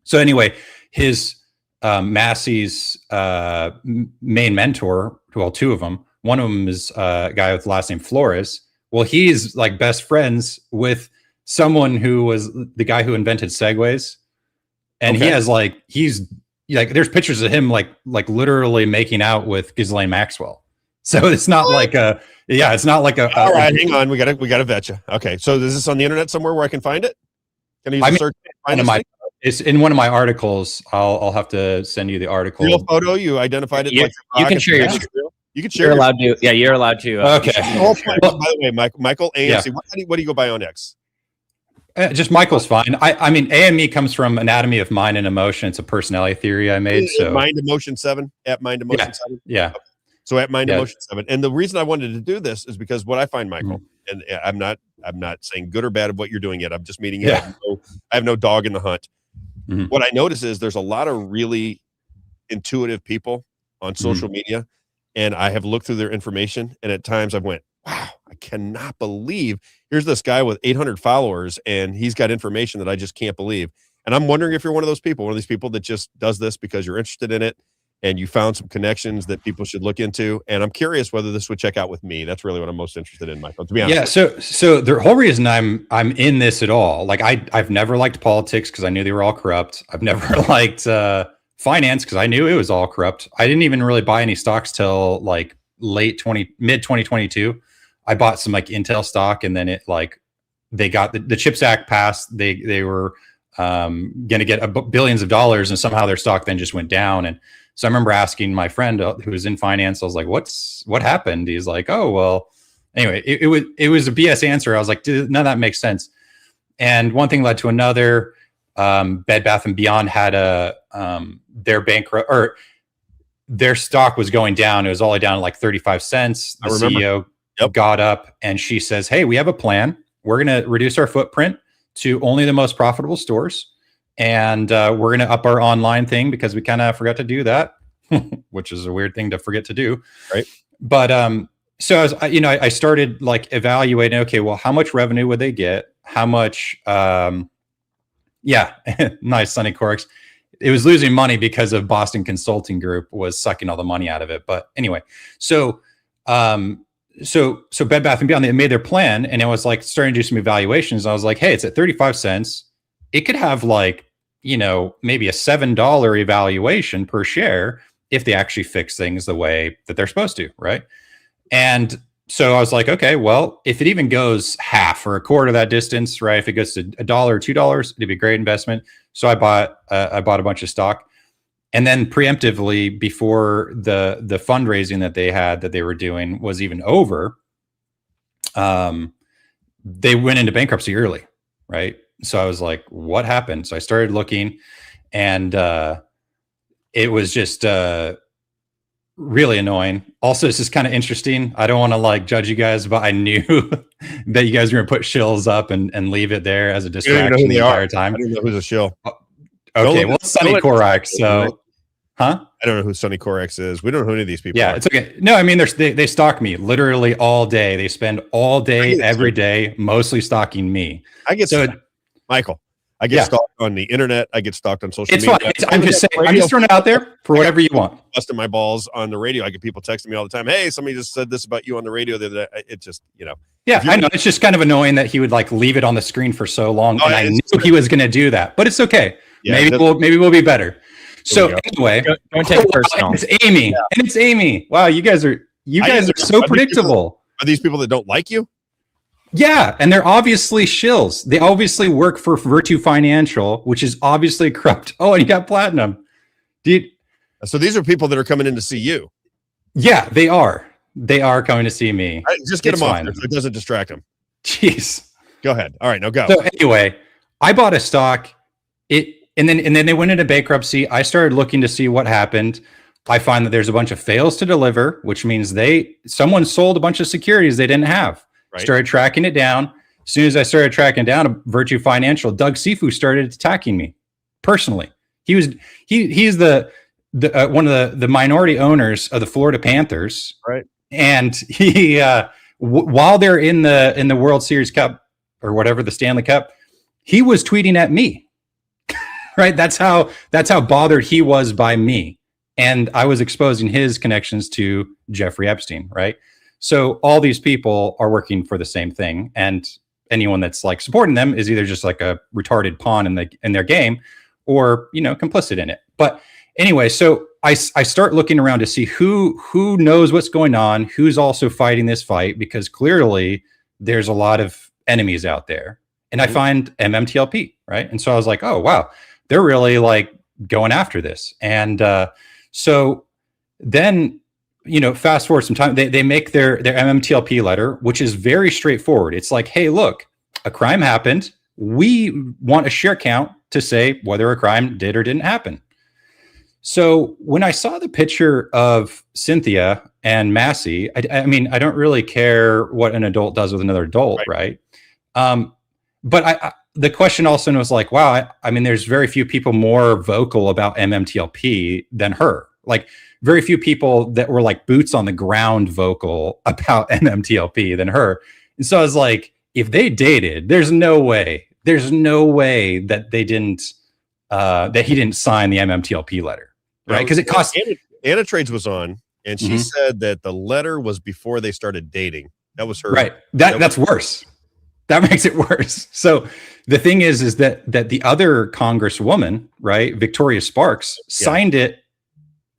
So anyway, his Massie's main mentor, well, two of them. One of them is a guy with the last name Flores. Well, he's like best friends with someone who was the guy who invented Segways, and he's like, there's pictures of him like literally making out with Ghislaine Maxwell. So it's not like it's not like a. All right, hang on, we gotta vet you. Okay, so is this on the internet somewhere where I can find it? Can you search? It's in one of my articles. I'll have to send you the article. Real photo. You identified it. You can share your. You can share. You're allowed to. Yeah, you're allowed to. Okay. By the way, Michael AMC. Yeah. What do you go by on X? Just Michael's fine. I mean, AME comes from Anatomy of Mind and Emotion. It's a personality theory I made. So Mind Emotion 7 at Mind Emotion 7. Yeah. Okay. So at Mind Emotion 7. And the reason I wanted to do this is because what I find, Michael, and I'm not saying good or bad of what you're doing yet. I'm just meeting you. I have no dog in the hunt. What I notice is there's a lot of really intuitive people on social media, and I have looked through their information, and at times I've went, wow, I cannot believe here's this guy with 800 followers, and he's got information that I just can't believe. And I'm wondering if you're one of those people, one of these people that just does this because you're interested in it, and you found some connections that people should look into. And I'm curious whether this would check out with me. That's really what I'm most interested in, Michael, to be honest. Yeah. So the whole reason I'm in this at all, like I've never liked politics because I knew they were all corrupt. I've never liked finance because I knew it was all corrupt. I didn't even really buy any stocks till like mid 2022. I bought some like Intel stock, and then they got the CHIPS Act passed. They were going to get billions of dollars, and somehow their stock then just went down. And so I remember asking my friend who was in finance, I was like, what happened? He's like, oh, well, anyway, it was a BS answer. I was like, none of that makes sense. And one thing led to another. Bed Bath & Beyond had their bankrupt, or their stock was going down. It was all the way down to like 35 cents. The CEO got up and she says, hey, we have a plan. We're going to reduce our footprint to only the most profitable stores. And we're going to up our online thing because we kind of forgot to do that, which is a weird thing to forget to do. Right. But so I started like evaluating, okay, well, how much revenue would they get? How much, nice, Sonny Corks. It was losing money because of Boston Consulting Group was sucking all the money out of it. But anyway, so Bed Bath & Beyond, they made their plan, and it was like starting to do some evaluations. I was like, hey, it's at 35 cents. It could have like, maybe a $7 evaluation per share if they actually fix things the way that they're supposed to. Right. And so I was like, okay, well, if it even goes half or a quarter of that distance, right? If it goes to $1 or $2, it'd be a great investment. So I bought a bunch of stock. And then preemptively, before the fundraising that they were doing was even over, they went into bankruptcy early, right? So I was like, what happened? So I started looking, and it was just really annoying. Also, it's just kind of interesting. I don't want to like judge you guys, but I knew that you guys were going to put shills up and leave it there as a distraction the entire time. I don't know who's a shill. Okay, well, Sonny Korak. So, huh? I don't know who Sonny Korak is. We don't know who any of these people are. It's okay. No, I mean, they stalk me literally all day. They spend all day, every day, mostly stalking me. I get Michael. I get stalked on the internet. I get stalked on social media. Fine. I'm just saying. I'm just throwing it out there for whatever you want. Busting my balls on the radio. I get people texting me all the time. Hey, somebody just said this about you on the radio. It just, Yeah, I know. It's just kind of annoying that he would like leave it on the screen for so long, and I knew he was going to do that. But it's okay. Yeah, maybe we'll be better. So anyway, don't take it personal. It's Amy, and it's Amy. Wow, you guys are so predictable. Are these people that don't like you? Yeah, and they're obviously shills. They obviously work for Virtue Financial, which is obviously corrupt. Oh, and you got platinum, dude. So these are people that are coming in to see you. Yeah, they are. They are coming to see me. Right, just get them off there so it doesn't distract them. Jeez. Go ahead. All right, now go. So anyway, I bought a stock. And then they went into bankruptcy. I started looking to see what happened. I find that there's a bunch of fails to deliver, which means someone sold a bunch of securities they didn't have. Right. Started tracking it down. As soon as I started tracking down Virtue Financial, Doug Sifu started attacking me personally. He's the one of the minority owners of the Florida Panthers. Right. And he while they're in the World Series Cup or whatever, the Stanley Cup, he was tweeting at me. Right. That's how bothered he was by me. And I was exposing his connections to Jeffrey Epstein. Right. So all these people are working for the same thing. And anyone that's like supporting them is either just like a retarded pawn in their game or, complicit in it. But anyway, so I start looking around to see who knows what's going on, who's also fighting this fight, because clearly there's a lot of enemies out there. And I find MMTLP. Right. And so I was like, oh, wow. They're really like going after this. And so then, fast forward some time, they make their MMTLP letter, which is very straightforward. It's like, hey, look, a crime happened. We want a share count to say whether a crime did or didn't happen. So when I saw the picture of Cynthia and Massie, I mean, I don't really care what an adult does with another adult, right? But the question also was like, wow, I mean, there's very few people more vocal about MMTLP than her. Like, very few people that were like boots on the ground vocal about MMTLP than her. And so I was like, if they dated, there's no way that they didn't, that he didn't sign the MMTLP letter, right? Because it cost. Anna Trades was on, and she said that the letter was before they started dating. That was her. Right. That's worse. That makes it worse. So the thing is that the other Congresswoman, right, Victoria Sparks, signed it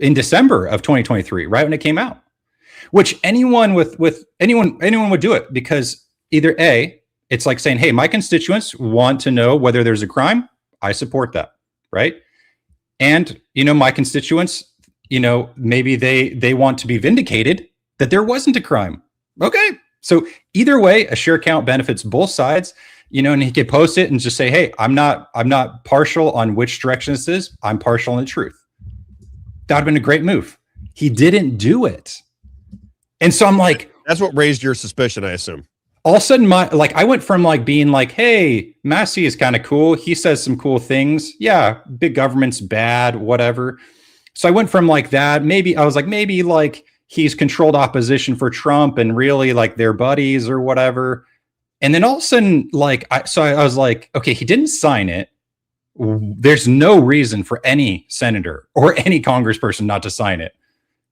in December of 2023, right when it came out. Which anyone with anyone would do it, because either A, it's like saying, hey, my constituents want to know whether there's a crime. I support that, right? And my constituents, maybe they want to be vindicated that there wasn't a crime. Okay. So either way, a share count benefits both sides, and he could post it and just say, hey, I'm not partial on which direction this is. I'm partial in the truth. That would have been a great move. He didn't do it. And so I'm like, that's what raised your suspicion, I assume. All of a sudden, I went from like being like, hey, Massie is kind of cool. He says some cool things. Yeah, big government's bad, whatever. So I went from like that. Maybe he's controlled opposition for Trump and really like they're buddies or whatever. And then all of a sudden, I was like, okay, he didn't sign it. There's no reason for any senator or any congressperson not to sign it,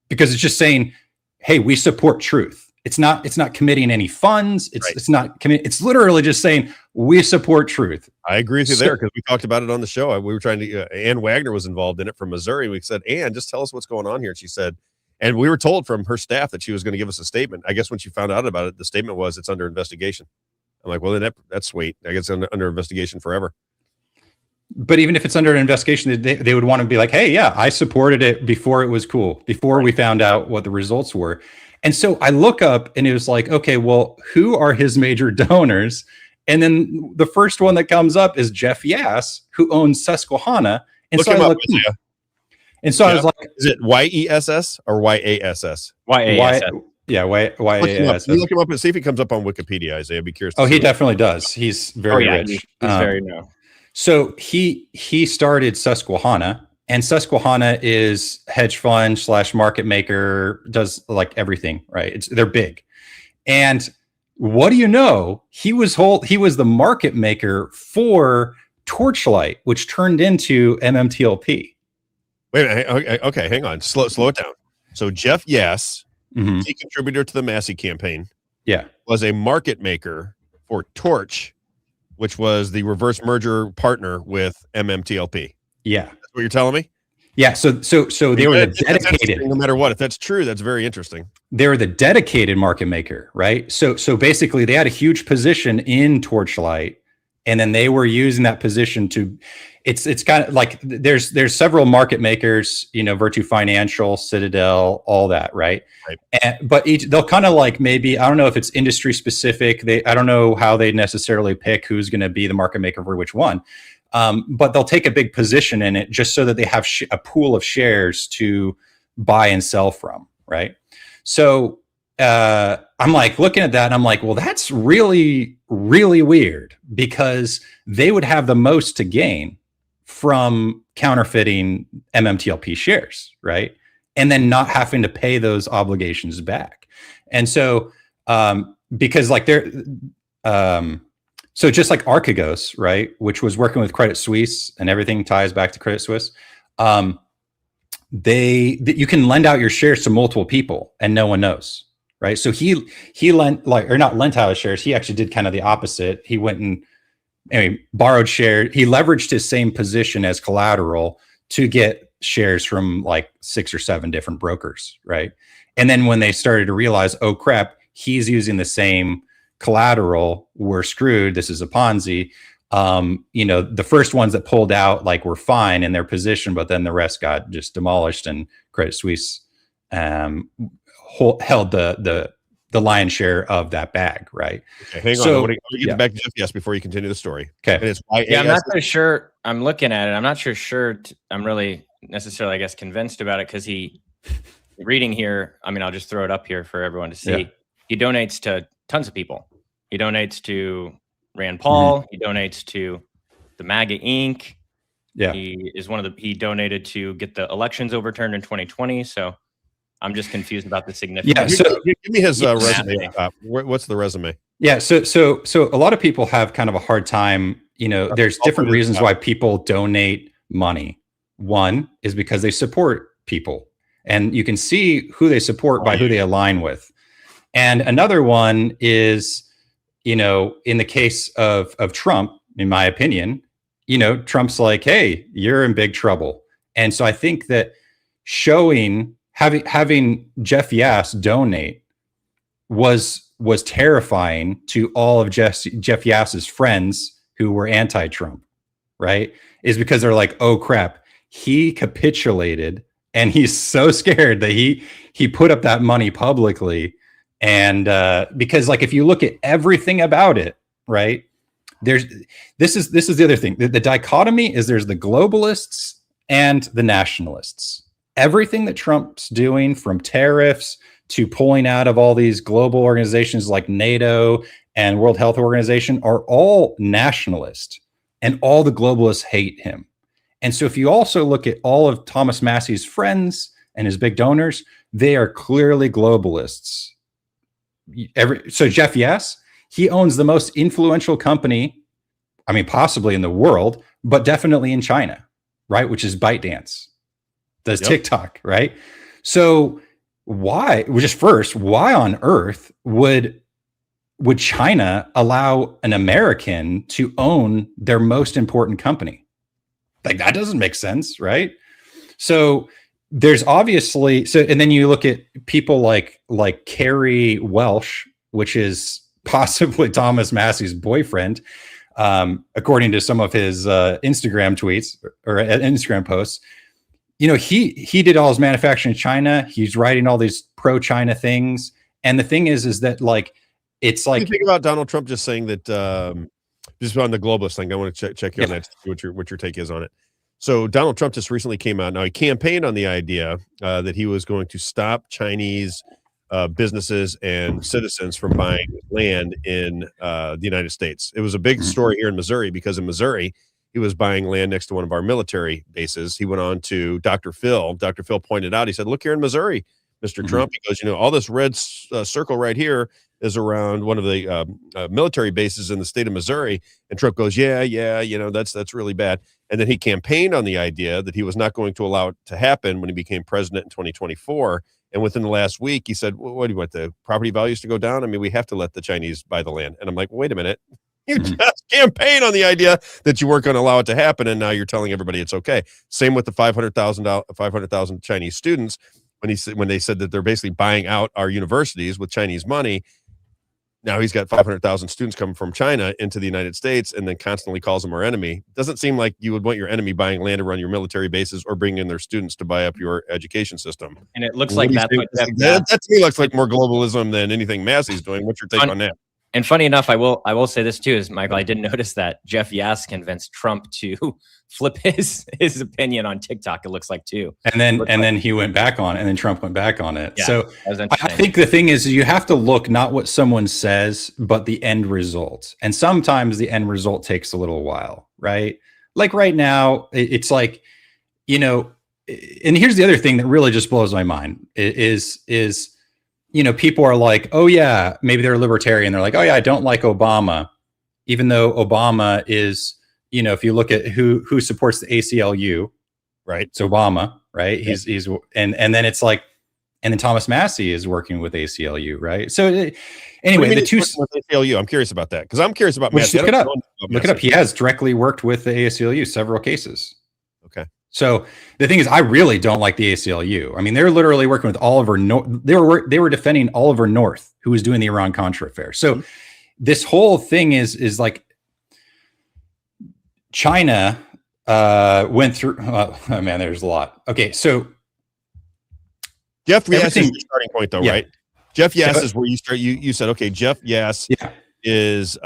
because it's just saying, hey, we support truth. It's not committing any funds. It's not committing. It's literally just saying we support truth. I agree with you there, because we talked about it on the show. We were trying to, Ann Wagner was involved in it from Missouri. We said, Ann, just tell us what's going on here. And she said, And we were told from her staff that she was going to give us a statement. I guess when she found out about it, the statement was it's under investigation. I'm like, well, then that's sweet. I guess it's under investigation forever. But even if it's under an investigation, they would want to be like, hey, yeah, I supported it before it was cool, before we found out what the results were. And so I look up and it was like, okay, well, who are his major donors? And then the first one that comes up is Jeff Yass, who owns Susquehanna. And Look so him I up, looked, yeah. and so I was like, is it YESS or YASS? YASS. Yeah, YASS. You look him up and see if he comes up on Wikipedia, Isaiah. I'd be curious. Oh, he definitely does. He's very rich. He's very no. So he started Susquehanna, and Susquehanna is hedge fund / market maker, does like everything, right? They're big. And what do you know? He was the market maker for Torchlight, which turned into MMTLP. Wait a minute. Okay, hang on. Slow it down. So Jeff Yass, key contributor to the Massie campaign, was a market maker for Torch, which was the reverse merger partner with MMTLP. Yeah. That's what you're telling me? Yeah. So they were the dedicated. No matter what, if that's true, that's very interesting. They were the dedicated market maker, right? So basically they had a huge position in Torchlight, and then they were using that position to, it's kind of like there's several market makers, Virtue Financial, Citadel, all that, right? But they'll kind of like, maybe, I don't know if it's industry specific. I don't know how they necessarily pick who's going to be the market maker for which one. But they'll take a big position in it just so that they have a pool of shares to buy and sell from, right? So I'm like looking at that and I'm like, well, that's really, really weird, because they would have the most to gain from counterfeiting MMTLP shares, right? And then not having to pay those obligations back. And so, because like so just like Archegos, right, which was working with Credit Suisse, and everything ties back to Credit Suisse, you can lend out your shares to multiple people and no one knows, right? So he lent, like, or not lent out his shares, he actually did kind of the opposite. He went and borrowed shares. He leveraged his same position as collateral to get shares from like 6 or 7 different brokers, right? And then when they started to realize, oh crap, he's using the same collateral, we're screwed, this is a Ponzi. The first ones that pulled out like were fine in their position, but then the rest got just demolished, and Credit Suisse held the lion's share of that bag, right? Okay, hang on. I want to get back to Jeff Yass before you continue the story. Okay. And it's I'm not so sure. I'm looking at it. I'm not sure. I'm really necessarily, I guess, convinced about it, because reading here, I'll just throw it up here for everyone to see. Yeah. He donates to tons of people. He donates to Rand Paul. He donates to the MAGA Inc. Yeah. He donated to get the elections overturned in 2020. So I'm just confused about the significance. Yeah. So give me his resume. What's the resume? Yeah. So a lot of people have kind of a hard time. There's different reasons why people donate money. One is because they support people, and you can see who they support by who they align with. And another one is, in the case of Trump, in my opinion, Trump's like, hey, you're in big trouble. And so I think that having Jeff Yass donate was terrifying to all of Jeff Yass's friends who were anti-Trump, right? Is because they're like, oh crap, he capitulated, and he's so scared that he put up that money publicly. And because like, if you look at everything about it, right, this is the other thing. The dichotomy is there's the globalists and the nationalists. Everything that Trump's doing, from tariffs to pulling out of all these global organizations like NATO and World Health Organization, are all nationalist, and all the globalists hate him. And so if you also look at all of Thomas Massie's friends and his big donors, they are clearly globalists. So Jeff Yass, he owns the most influential company, possibly in the world, but definitely in China, right? Which is ByteDance, does TikTok, right? So why on earth would China allow an American to own their most important company? Like, that doesn't make sense, right? So there's obviously and then you look at people like Carrie Welsh, which is possibly Thomas Massie's boyfriend, according to some of his Instagram tweets or Instagram posts. He did all his manufacturing in China. He's writing all these pro-China things. And the thing is that it's like, what do you think about Donald Trump just saying that just on the globalist thing? I want to check you on that, what your take is on it. So Donald Trump just recently came out. Now he campaigned on the idea that he was going to stop Chinese businesses and citizens from buying land in the United States. It was a big story here in Missouri because in Missouri, he was buying land next to one of our military bases. He went on to Dr. Phil. Dr. Phil pointed out, he said, look here in Missouri, Mr. Trump. He goes, all this red circle right here is around one of the military bases in the state of Missouri. And Trump goes, yeah, that's really bad. And then he campaigned on the idea that he was not going to allow it to happen when he became president in 2024. And within the last week, he said, what do you want, the property values to go down? I mean, we have to let the Chinese buy the land. And I'm like, wait a minute. You just campaign on the idea that you weren't going to allow it to happen, and now you're telling everybody it's okay. Same with the 500,000 Chinese students when they said that they're basically buying out our universities with Chinese money. Now he's got 500,000 students coming from China into the United States, and then constantly calls them our enemy. Doesn't seem like you would want your enemy buying land around your military bases or bringing in their students to buy up your education system. And it looks like that to me looks like more globalism than anything Massie's doing. What's your take on that? And funny enough, I will say this too, is Michael, I didn't notice that Jeff Yass convinced Trump to flip his opinion on TikTok. It looks like too. And then he went back on it, and then Trump went back on it. Yeah, so I think the thing is you have to look not what someone says, but the end result. And sometimes the end result takes a little while, right? Like right now, it's like, and here's the other thing that really just blows my mind is people are like, oh yeah, maybe they're libertarian. They're like, oh yeah, I don't like Obama, even though Obama is, if you look at who supports the ACLU, right? It's Obama, right? Yeah. He's and then it's like, and then Thomas Massie is working with ACLU, right? So anyway, the two ACLU. I'm curious about that because I'm curious about Massie. Look it up. Look it up. He has directly worked with the ACLU several cases. Okay. So the thing is, I really don't like the ACLU. I mean, they're literally working with Oliver North. They were defending Oliver North, who was doing the Iran-Contra affair. So this whole thing is like China went through. Oh man, there's a lot. Okay, so Jeff Yass is your starting point, though, right? Jeff Yass is where you start. You said, okay, Jeff Yass is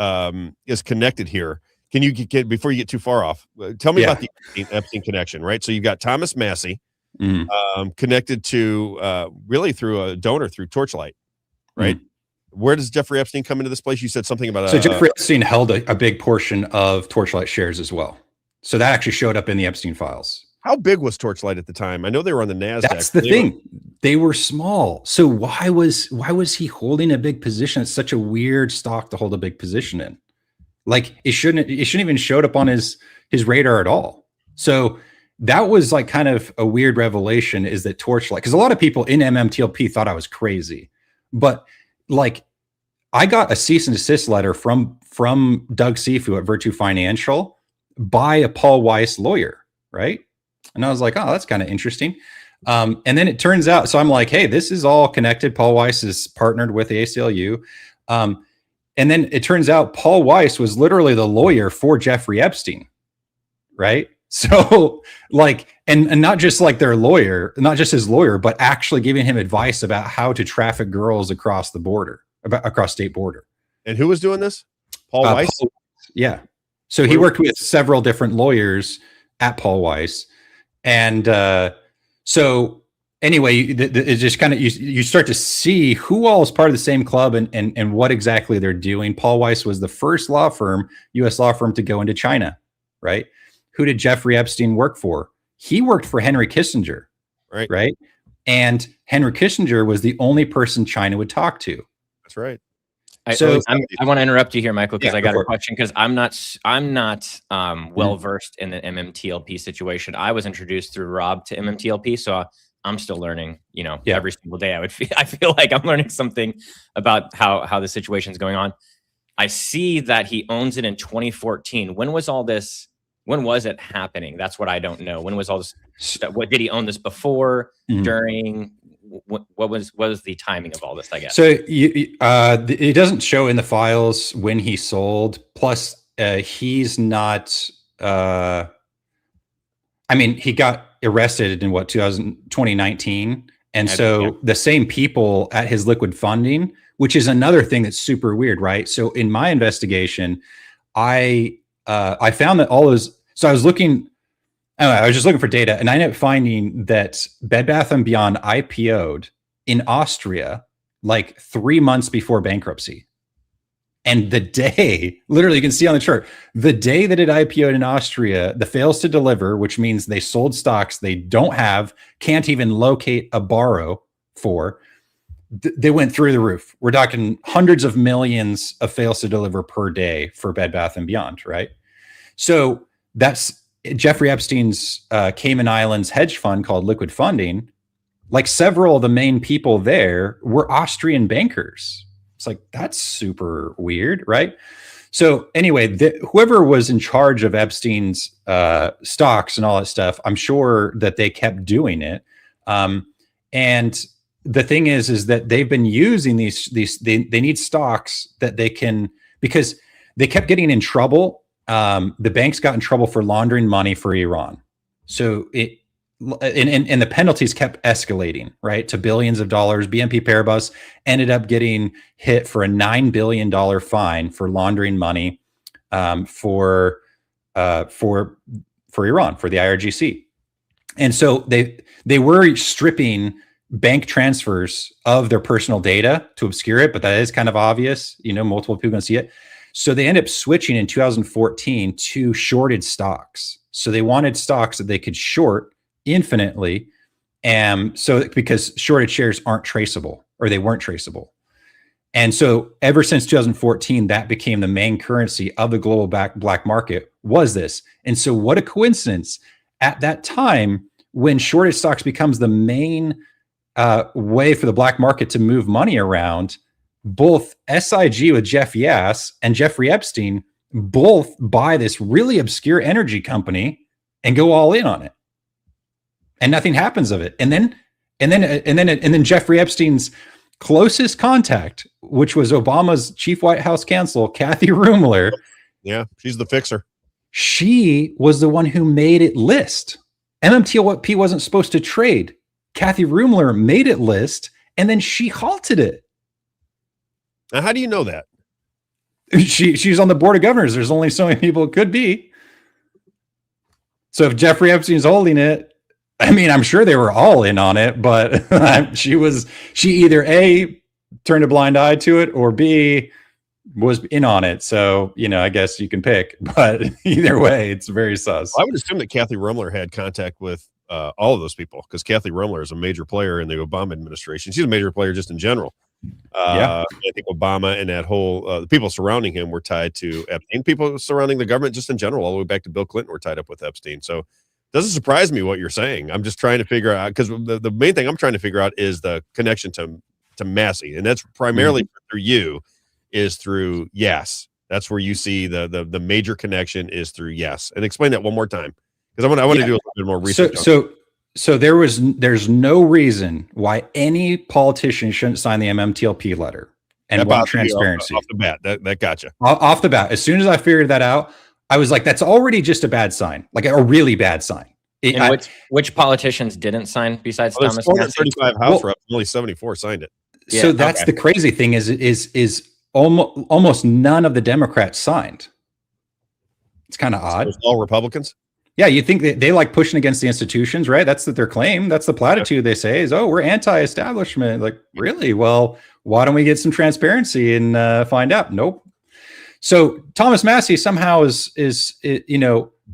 connected here. Can you get before you get too far off? Tell me about the Epstein connection, right? So you've got Thomas Massie connected to really through a donor through Torchlight, right? Where does Jeffrey Epstein come into this place? You said something about Jeffrey Epstein held a big portion of Torchlight shares as well. So that actually showed up in the Epstein files. How big was Torchlight at the time? I know they were on the NASDAQ. That's the thing. They were small. So why was he holding a big position? It's such a weird stock to hold a big position in. Like it shouldn't even showed up on his radar at all. So that was like kind of a weird revelation, is that Torchlight, because a lot of people in MMTLP thought I was crazy, but like I got a cease and desist letter from Doug Sifu at Virtue Financial by a Paul Weiss lawyer, right? And I was like, oh, that's kind of interesting. And then it turns out, so I'm like, hey, this is all connected. Paul Weiss is partnered with the ACLU. And then it turns out Paul Weiss was literally the lawyer for Jeffrey Epstein, right? So like, and not just like their lawyer, not just his lawyer, but actually giving him advice about how to traffic girls across the border, across state border. And who was doing this? Paul Weiss? Yeah. So he worked with several different lawyers at Paul Weiss. And so anyway, it just kind of, you start to see who all is part of the same club and what exactly they're doing. Paul Weiss was the first law firm, U.S. law firm, to go into China, right? Who did Jeffrey Epstein work for? He worked for Henry Kissinger, right? And Henry Kissinger was the only person China would talk to. That's right. I want to interrupt you here, Michael, because I got a question, because I'm not well versed in the MMTLP situation. I was introduced through Rob to MMTLP, so I'm still learning, every single day. I feel like I'm learning something about how the situation is going on. I see that he owns it in 2014. When was all this when was it happening? That's what I don't know. When was all this stuff? What did he own this before, during? What was the timing of all this? I guess. So it doesn't show in the files when he sold. Plus, he's not. I mean, he got arrested in 2019, and so the same people at his liquid funding, which is another thing that's super weird, right? So in my investigation, I found that all those. So I was looking. I was just looking for data, and I ended up finding that Bed Bath & Beyond IPO'd in Austria like 3 months before bankruptcy. And the day, literally, you can see on the chart, the day that it IPO'd in Austria, the fails to deliver, which means they sold stocks they don't have, can't even locate a borrow for, they went through the roof. We're talking hundreds of millions of fails to deliver per day for Bed Bath & Beyond, right? So that's Jeffrey Epstein's Cayman Islands hedge fund called Liquid Funding. Like several of the main people there were Austrian bankers. It's like, that's super weird, right? So anyway, whoever was in charge of Epstein's stocks and all that stuff, I'm sure that they kept doing it. And the thing is that they've been using they need stocks that they can, because they kept getting in trouble. The banks got in trouble for laundering money for Iran. So and the penalties kept escalating, right, to billions of dollars. BNP Paribas ended up getting hit for a $9 billion fine for laundering money for Iran, for the IRGC. And so they were stripping bank transfers of their personal data to obscure it, but that is kind of obvious. Multiple people can see it. So they end up switching in 2014 to shorted stocks. So they wanted stocks that they could short infinitely. So because shorted shares aren't traceable, or they weren't traceable. And so ever since 2014, that became the main currency of the global black market, was this. And so what a coincidence. At that time, when shorted stocks becomes the main way for the black market to move money around, both SIG with Jeff Yass and Jeffrey Epstein both buy this really obscure energy company and go all in on it, and nothing happens of it. And then Jeffrey Epstein's closest contact, which was Obama's chief White House counsel, Kathy Rumler. Yeah, she's the fixer. She was the one who made it list. MMTLP wasn't supposed to trade. Kathy Rumler made it list, and then she halted it. Now, how do you know that? She's on the board of governors. There's only so many people it could be. So if Jeffrey Epstein's holding it, I mean, I'm sure they were all in on it, but she either A, turned a blind eye to it, or B, was in on it. So, I guess you can pick, but either way, it's very sus. I would assume that Kathy Rumler had contact with all of those people, because Kathy Rumler is a major player in the Obama administration. She's a major player just in general. I think Obama and that whole the people surrounding him were tied to Epstein. People surrounding the government just in general, all the way back to Bill Clinton, were tied up with Epstein. So it doesn't surprise me what you're saying. I'm just trying to figure out, because the main thing I'm trying to figure out is the connection to Massie, and that's primarily through you, is through Yes. That's where you see the major connection is through Yes. And explain that one more time, because I want to do a little bit more research. So there's no reason why any politician shouldn't sign the MMTLP letter and want transparency. Off the bat, that gotcha. Off the bat, as soon as I figured that out, I was like, that's already just a bad sign, like a really bad sign. Which politicians didn't sign besides Thomas? 435 House reps, only 74 signed it. So that's the crazy thing is almost none of the Democrats signed. It's kind of odd. So it's all Republicans. Yeah, you think they like pushing against the institutions, right? That's their claim. That's the platitude they say is, oh, we're anti-establishment. Like, really? Well, why don't we get some transparency and find out? Nope. So Thomas Massie somehow is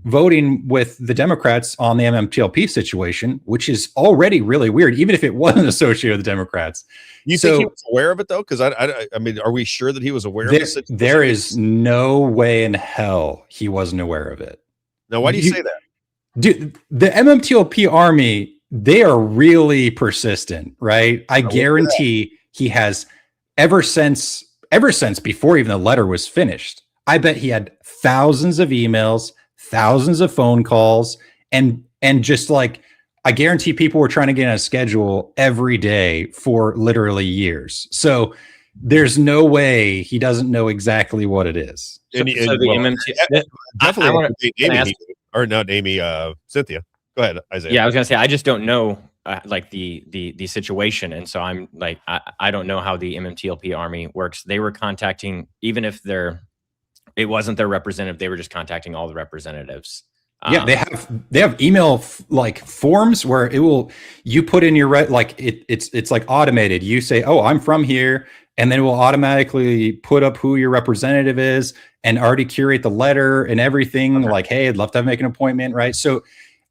voting with the Democrats on the MMTLP situation, which is already really weird, even if it wasn't associated with the Democrats. You think he was aware of it, though? Because I mean, are we sure that he was aware of this? There is no way in hell he wasn't aware of it. Now, why do you say that? Dude, the MMTLP army, they are really persistent, right? I guarantee he has, ever since before even the letter was finished, I bet he had thousands of emails, thousands of phone calls, and just like, I guarantee people were trying to get on a schedule every day for literally years. So there's no way he doesn't know exactly what it is. Cynthia. Go ahead, Isaiah. Yeah, I was gonna say, I just don't know like the situation, and so I'm like, I don't know how the MMTLP Army works. They were contacting, even if it wasn't their representative, they were just contacting all the representatives. Yeah, they have email like forms where you put in your it's like automated. You say, oh, I'm from here, and then it will automatically put up who your representative is and already curate the letter and everything. Okay. Like, hey, I'd love to make an appointment, right? So,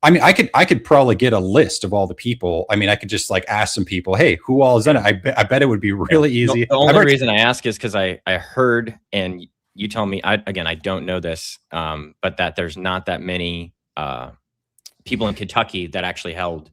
I mean, I could probably get a list of all the people. I mean, I could just like ask some people, hey, who all is in it? I bet it would be really easy. The only reason I ask is because I heard, and you tell me, I don't know this, but that there's not that many people in Kentucky that actually held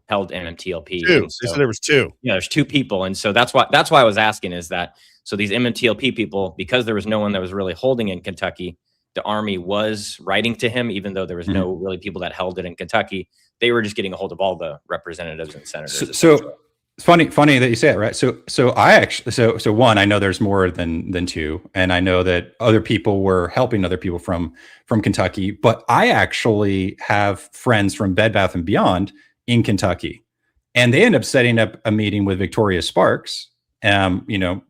MMTLP. So there was 2. Yeah, there's 2 people, and so that's why I was asking, is that so these MMTLP people, because there was no one that was really holding in Kentucky, the Army was writing to him, even though there was no really people that held it in Kentucky. They were just getting a hold of all the representatives and senators. So it's funny that you say it, right? So I actually, so one, I know there's more than 2, and I know that other people were helping other people from Kentucky, but I actually have friends from Bed Bath & Beyond in Kentucky, and they end up setting up a meeting with Victoria Sparks, 2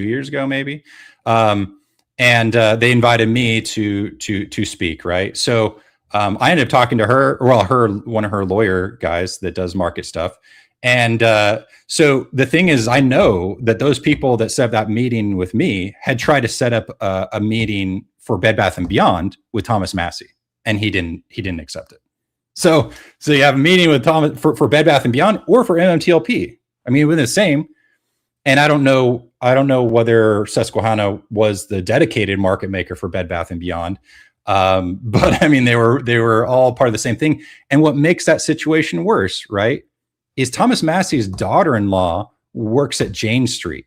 years ago, maybe. And they invited me to speak, right? So I ended up talking to her, one of her lawyer guys that does market stuff. And so the thing is, I know that those people that set up that meeting with me had tried to set up a meeting for Bed Bath & Beyond with Thomas Massie, and he didn't accept it. So you have a meeting with Thomas for Bed Bath & Beyond or for MMTLP. I mean, we're the same. And I don't know whether Susquehanna was the dedicated market maker for Bed Bath & Beyond. But I mean, they were all part of the same thing. And what makes that situation worse, right, is Thomas Massie's daughter-in-law works at Jane Street,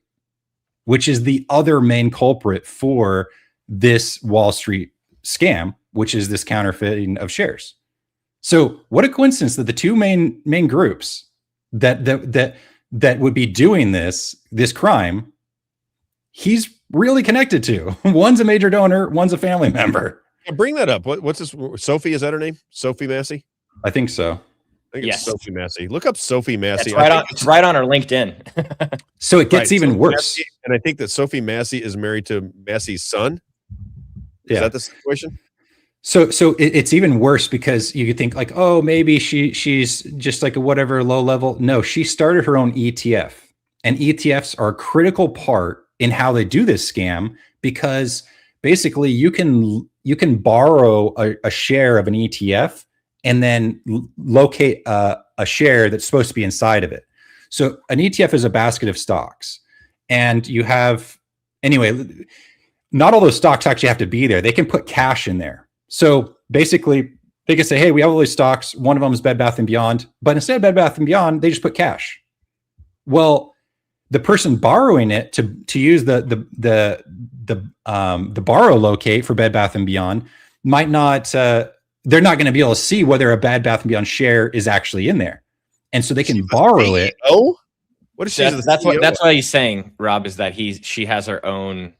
which is the other main culprit for this Wall Street scam, which is this counterfeiting of shares. So what a coincidence that the 2 main groups that would be doing this crime, he's really connected to. One's a major donor, one's a family member. Yeah, bring that up. What's this? Sophie, is that her name? Sophie Massie? I think so. I think it's Sophie Massie. Look up Sophie Massie. It's right on our LinkedIn. So it gets even worse. Massie, and I think that Sophie Massie is married to Massie's son. Is that the situation? So it's even worse, because you could think like, oh, maybe she's just like a whatever low level. No, she started her own ETF, and ETFs are a critical part in how they do this scam, because basically you can borrow a share of an ETF and then locate a share that's supposed to be inside of it. So an ETF is a basket of stocks, and you have, anyway, not all those stocks actually have to be there. They can put cash in there. So basically, they can say, hey, we have all these stocks. One of them is Bed Bath & Beyond. But instead of Bed Bath & Beyond, they just put cash. Well, the person borrowing it to use the borrow locate for Bed Bath & Beyond might not, they're not going to be able to see whether a Bed Bath & Beyond share is actually in there. And so they can borrow it. Oh, what is she? That's what he's saying, Rob, is that she has her own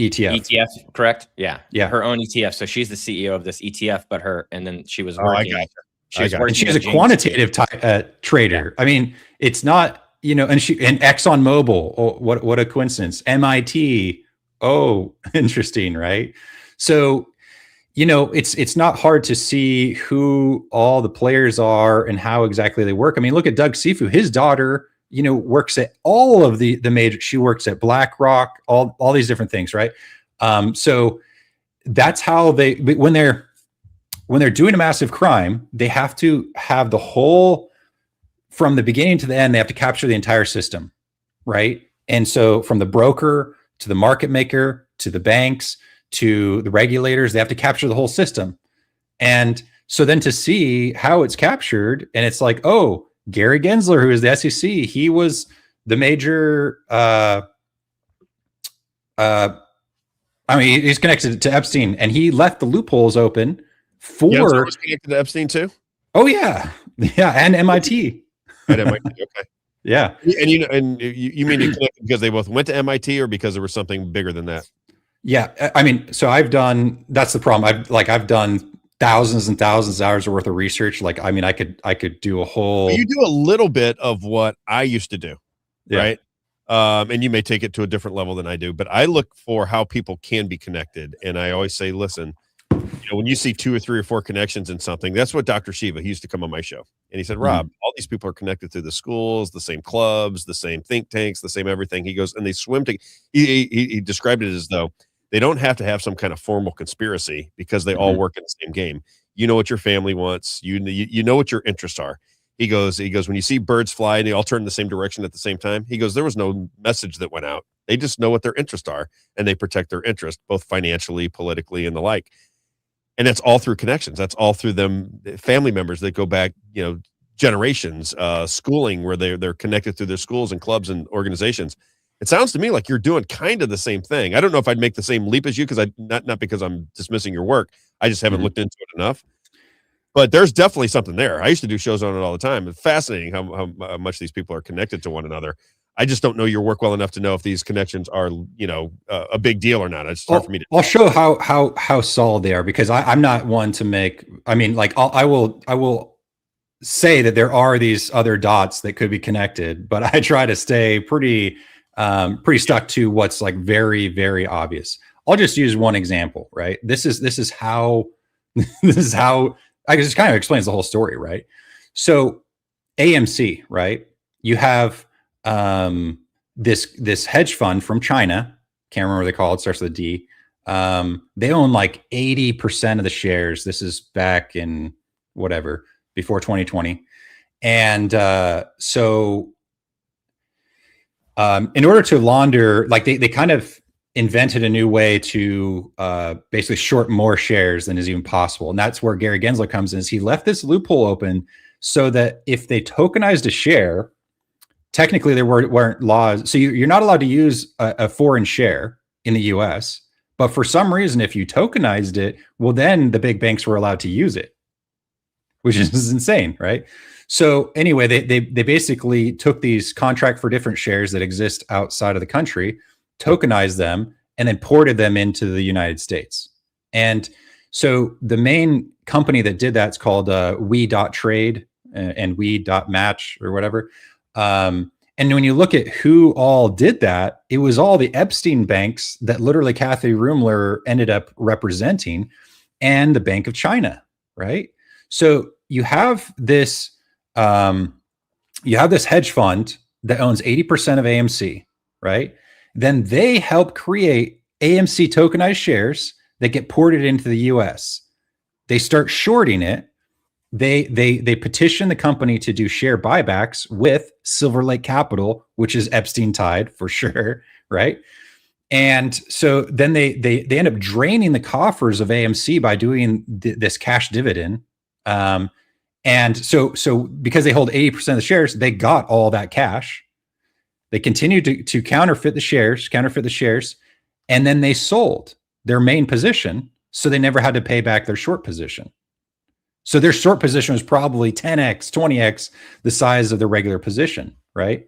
ETF, correct? Yeah. Her own ETF. So she's the CEO of this ETF, and then she was working. She's a quantitative trader. Yeah. I mean, it's not, and ExxonMobil. Oh, what a coincidence. MIT. Oh, interesting, right? So, it's not hard to see who all the players are and how exactly they work. I mean, look at Doug Sifu. His daughter, works at all of the major. She works at BlackRock, all these different things, right? So that's how when they're doing a massive crime, they have to have the whole, from the beginning to the end, they have to capture the entire system, right? And so from the broker to the market maker to the banks to the regulators, they have to capture the whole system. And so then to see how it's captured, and it's like, oh, Gary Gensler, who is the SEC, he was the major I mean, he's connected to Epstein, and he left the loopholes open for. Jens was connected to Epstein too. Oh yeah, yeah, and MIT. At MIT, okay. Yeah, and you mean you connected because they both went to MIT, or because there was something bigger than that? Yeah, I mean, so I've done. That's the problem. I've done thousands and thousands of hours worth of research. Like, I mean, I could do a whole. Well, you do a little bit of what I used to do, right? And you may take it to a different level than I do, but I look for how people can be connected, and I always say, listen, when you see 2 or 3 or 4 connections in something, that's what Dr. Shiva, he used to come on my show, and he said, Rob, all these people are connected through the schools, the same clubs, the same think tanks, the same everything. He goes, and they swim together. He described it as though they don't have to have some kind of formal conspiracy because they all work in the same game. You know what your family wants. You know what your interests are. He goes, when you see birds fly and they all turn in the same direction at the same time, he goes, there was no message that went out. They just know what their interests are, and they protect their interest, both financially, politically, and the like. And that's all through connections. That's all through them, family members that go back, generations, schooling where they're connected through their schools and clubs and organizations. It sounds to me like you're doing kind of the same thing. I don't know if I'd make the same leap as you, because not because I'm dismissing your work. I just haven't looked into it enough. But there's definitely something there. I used to do shows on it all the time. It's fascinating how much these people are connected to one another. I just don't know your work well enough to know if these connections are, a big deal or not. It's hard for me to. I'll show how solid they are, because I'm not one to make. I mean, like I will say that there are these other dots that could be connected, but I try to stay pretty stuck to what's like very, very obvious. I'll just use one example, right? This is how I just kind of explains the whole story, right? So AMC, right? You have this hedge fund from China. Can't remember what they call it. Starts with a D. They own like 80% of the shares. This is back in whatever, before 2020. And so in order to launder, like they kind of invented a new way to basically short more shares than is even possible. And that's where Gary Gensler comes in. Is he left this loophole open so that if they tokenized a share, technically there weren't laws. So you're not allowed to use a foreign share in the US, but for some reason, if you tokenized it, well, then the big banks were allowed to use it, which is insane, right? So anyway, they basically took these contract for different shares that exist outside of the country, tokenized them, and then ported them into the United States. And so the main company that did that is called we.trade and we.match or whatever. And when you look at who all did that, it was all the Epstein banks that literally Kathy Rumler ended up representing, and the Bank of China, right? So you have this hedge fund that owns 80% of AMC, right? Then they help create AMC tokenized shares that get ported into the US. They start shorting it. They petition the company to do share buybacks with Silver Lake Capital, which is Epstein tied for sure, right? And so then they end up draining the coffers of AMC by doing this cash dividend. And so because they hold 80% of the shares, they got all that cash. They continued to counterfeit the shares, and then they sold their main position, so they never had to pay back their short position. So their short position was probably 10x, 20x the size of the regular position, right?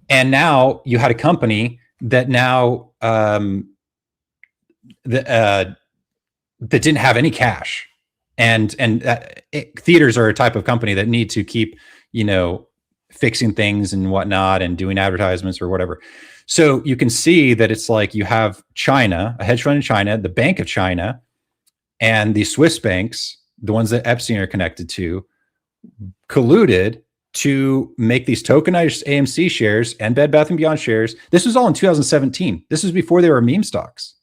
And now you had a company that now that didn't have any cash, and theaters are a type of company that need to keep, fixing things and whatnot and doing advertisements or whatever. So you can see that it's like you have China, a hedge fund in China, the Bank of China, and the Swiss banks, the ones that Epstein are connected to, colluded to make these tokenized AMC shares and Bed Bath & Beyond shares. This was all in 2017. This was before they were meme stocks.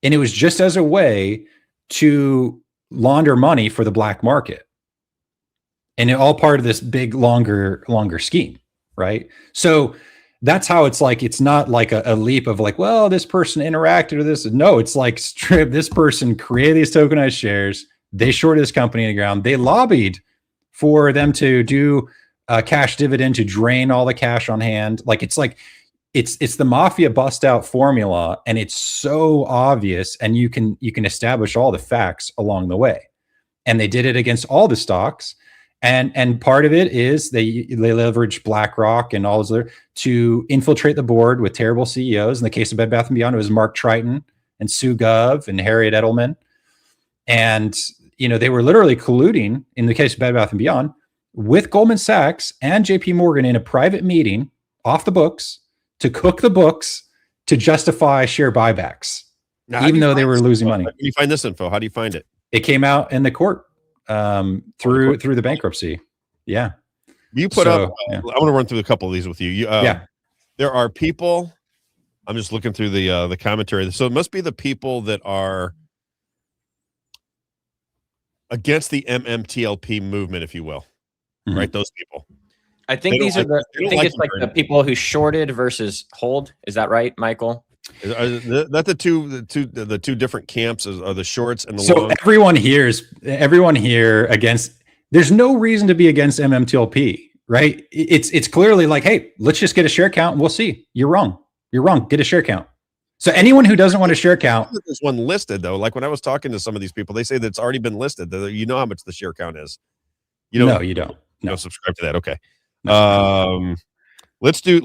And it was just as a way to launder money for the black market. And it all part of this big, longer scheme, right? So that's how it's like, it's not like a leap of like, well, this person interacted with this. No, it's like this person created these tokenized shares. They shorted this company in the ground. They lobbied for them to do a cash dividend to drain all the cash on hand. Like, it's like it's the mafia bust out formula, and it's so obvious, and you can establish all the facts along the way. And they did it against all the stocks. And part of it is they leverage BlackRock and all those other to infiltrate the board with terrible CEOs. In the case of Bed Bath & Beyond, it was Mark Triton and Sue Gov and Harriet Edelman. And, they were literally colluding, in the case of Bed Bath & Beyond, with Goldman Sachs and JP Morgan in a private meeting off the books to cook the books to justify share buybacks, even though they were losing money. How do you find this info? How do you find it? It came out in the court through the bankruptcy. Yeah. You put up, I want to run through a couple of these with you. There are people, I'm just looking through the commentary. So it must be the people that are against the MMTLP movement, if you will, right? Those people. I think these are it's like the people who shorted versus hold. Is that right, Michael? That the two different camps are the shorts and the so long. everyone here against. There's no reason to be against MMTLP, right? It's clearly like, hey, let's just get a share count and we'll see. You're wrong. Get a share count. So anyone who doesn't want a share count, there's one listed though. Like when I was talking to some of these people, they say that it's already been listed. You know how much the share count is. No, you don't. No, subscribe to that. Okay. Let's do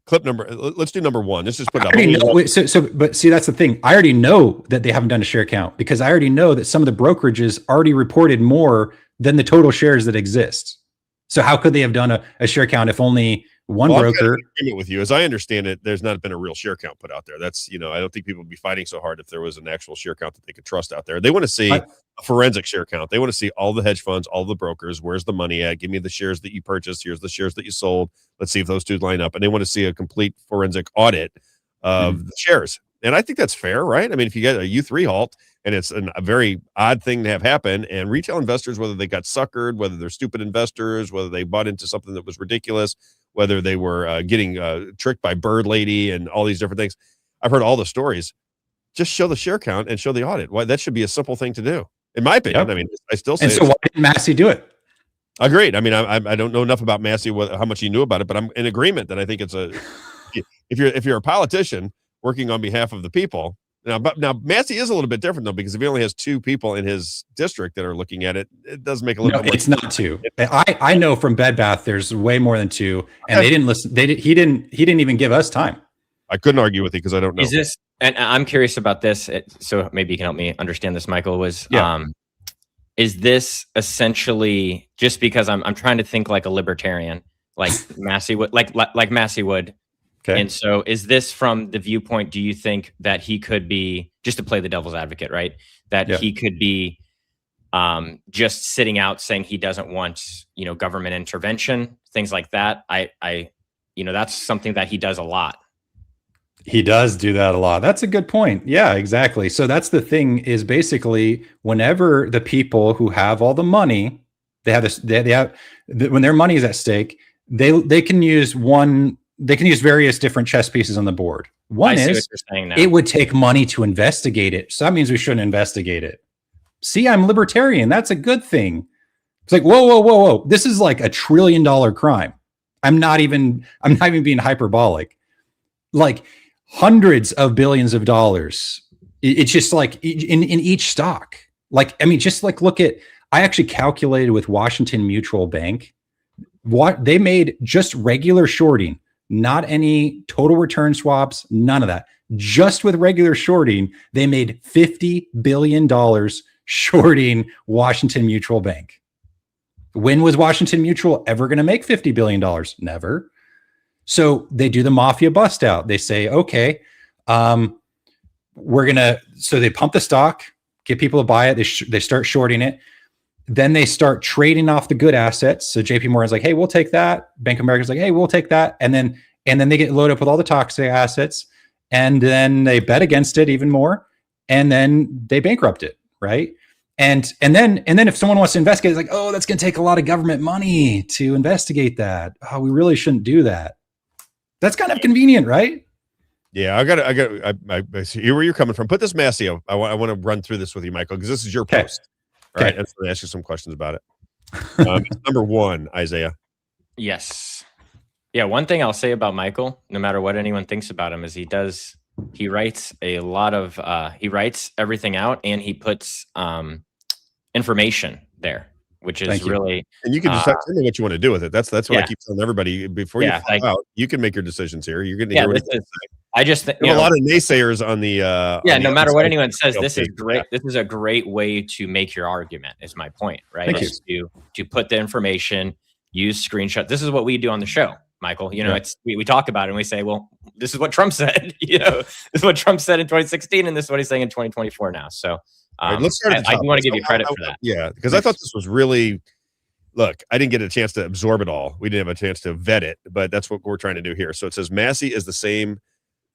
clip number. Let's do number one. Let's just put it up. But see, that's the thing. I already know that they haven't done a share count because I already know that some of the brokerages already reported more than the total shares that exist. So how could they have done a share count if only one broker? I'm agreement with you. As I understand it, there's not been a real share count put out there. That's, I don't think people would be fighting so hard if there was an actual share count that they could trust out there. They want to see a forensic share count. They want to see all the hedge funds, all the brokers. Where's the money at? Give me the shares that you purchased. Here's the shares that you sold. Let's see if those two line up. And they want to see a complete forensic audit of the shares. And I think that's fair, right? I mean, if you get a U3 halt and it's a very odd thing to have happen, and retail investors, whether they got suckered, whether they're stupid investors, whether they bought into something that was ridiculous, whether they were getting tricked by Bird Lady and all these different things. I've heard all the stories. Just show the share count and show the audit. Why that should be a simple thing to do, in my opinion. I mean, I still say. And so why didn't Massie do it? Agreed. I mean, I don't know enough about Massie, how much he knew about it, but I'm in agreement that I think it's if you're a politician working on behalf of the people. Now Massie is a little bit different though, because if he only has two people in his district that are looking at it, it does make a little bit more. It's not two. I know from Bed Bath there's way more than two, and they didn't listen. He didn't even give us time. I couldn't argue with you because I don't know. Is this, and I'm curious about this, so maybe you can help me understand this, Michael, is this essentially, just because I'm trying to think like a libertarian, like Massie would, like Massie would. Okay. And so is this from the viewpoint, do you think that he could be, just to play the devil's advocate, right? That he could be just sitting out saying he doesn't want, government intervention, things like that. That's something that he does a lot. He does do that a lot. That's a good point. Yeah, exactly. So that's the thing, is basically whenever the people who have all the money, when their money is at stake, they can use various different chess pieces on the board. One is it would take money to investigate it. So that means we shouldn't investigate it. See, I'm libertarian. That's a good thing. It's like, whoa. This is like $1 trillion crime. I'm not even being hyperbolic. Like hundreds of billions of dollars. It's just like in each stock. Like, I mean, just like look at, I actually calculated with Washington Mutual Bank what they made just regular shorting. Not any total return swaps, none of that. Just with regular shorting, they made $50 billion shorting Washington Mutual Bank. When was Washington Mutual ever going to make $50 billion? Never. So they do the mafia bust out. They say, okay, so they pump the stock, get people to buy it. They start shorting it. Then they start trading off the good assets. So JP Morgan's like, hey, we'll take that. Bank of America's like, hey, we'll take that. And then they get loaded up with all the toxic assets. And then they bet against it even more. And then they bankrupt it, right? And then if someone wants to investigate, it's like, oh, that's going to take a lot of government money to investigate that. Oh, we really shouldn't do that. That's kind of convenient, right? Yeah, I see where you're coming from. Put this Massie up. I want to run through this with you, Michael, because this is your post. All right, I'm going to ask you some questions about it. Number one, Isaiah. Yes. Yeah, one thing I'll say about Michael, no matter what anyone thinks about him, is he writes a lot of he writes everything out, and he puts information there, which is really, and you can decide what you want to do with it. That's what I keep telling everybody before you fall out. You can make your decisions here. You're going to hear what I just think a lot of naysayers on the no matter what anyone says, this is great. This is a great way to make your argument, is my point, right? To put the information, use screenshot. This is what we do on the show, Michael. You know, it's we talk about it and we say, well, this is what Trump said. You know, this is what Trump said in 2016, and this is what he's saying in 2024 now. So let's start at the top. I want to give you credit for that. Yeah, because I thought this was really. Look, I didn't get a chance to absorb it all. We didn't have a chance to vet it, but that's what we're trying to do here. So it says Massie is the same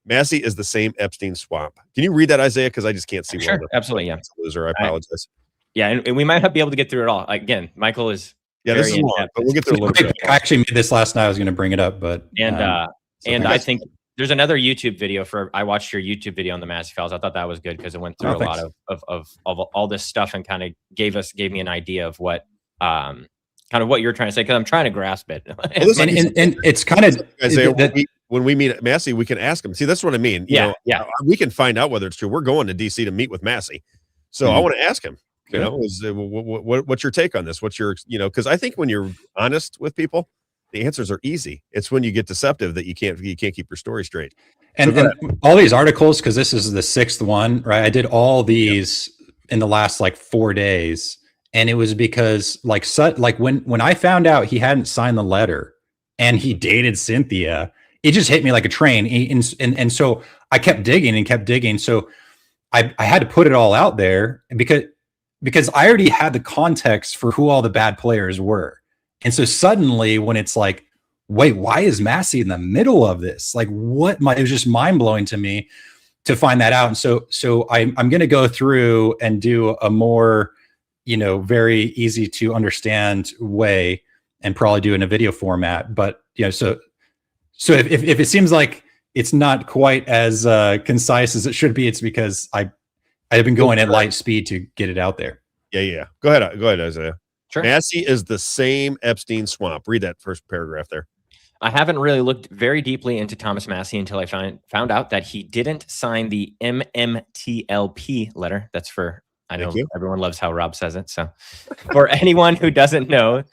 Epstein swamp. Can you read that, Isaiah? Because I just can't see. Sure, absolutely, yeah. Loser, I apologize. Yeah, and we might not be able to get through it all. Again, Michael is this is long, but we'll get through a little bit. I actually made this last night. I was going to bring it up, but I think there's another YouTube video I watched your YouTube video on the Massie files. I thought that was good because it went through a lot of all this stuff and kind of gave me an idea of what kind of what you're trying to say, because I'm trying to grasp it. and it's kind of when we meet at Massie, we can ask him. See, that's what I mean. You know, we can find out whether it's true. We're going to DC to meet with Massie, so I want to ask him. You know, what's your take on this? What's your, because I think when you're honest with people, the answers are easy. It's when you get deceptive that you can't keep your story straight. And all these articles, because this is the 6th one, right? I did all these in the last 4 days. And it was because when I found out he hadn't signed the letter and he dated Cynthia, it just hit me like a train. And so I kept digging. So I had to put it all out there because I already had the context for who all the bad players were. And so suddenly when it's like, wait, why is Massie in the middle of this? It was just mind blowing to me to find that out. And so I'm going to go through and do a more, very easy to understand way, and probably do in a video format. But so if it seems like it's not quite as concise as it should be, it's because I've been going at light speed to get it out there. Yeah. Go ahead, Isaiah. Sure. Massie is the same Epstein swamp. Read that first paragraph there. I haven't really looked very deeply into Thomas Massie until I found out that he didn't sign the MMTLP letter. That's for, I know everyone loves how Rob says it. So for anyone who doesn't know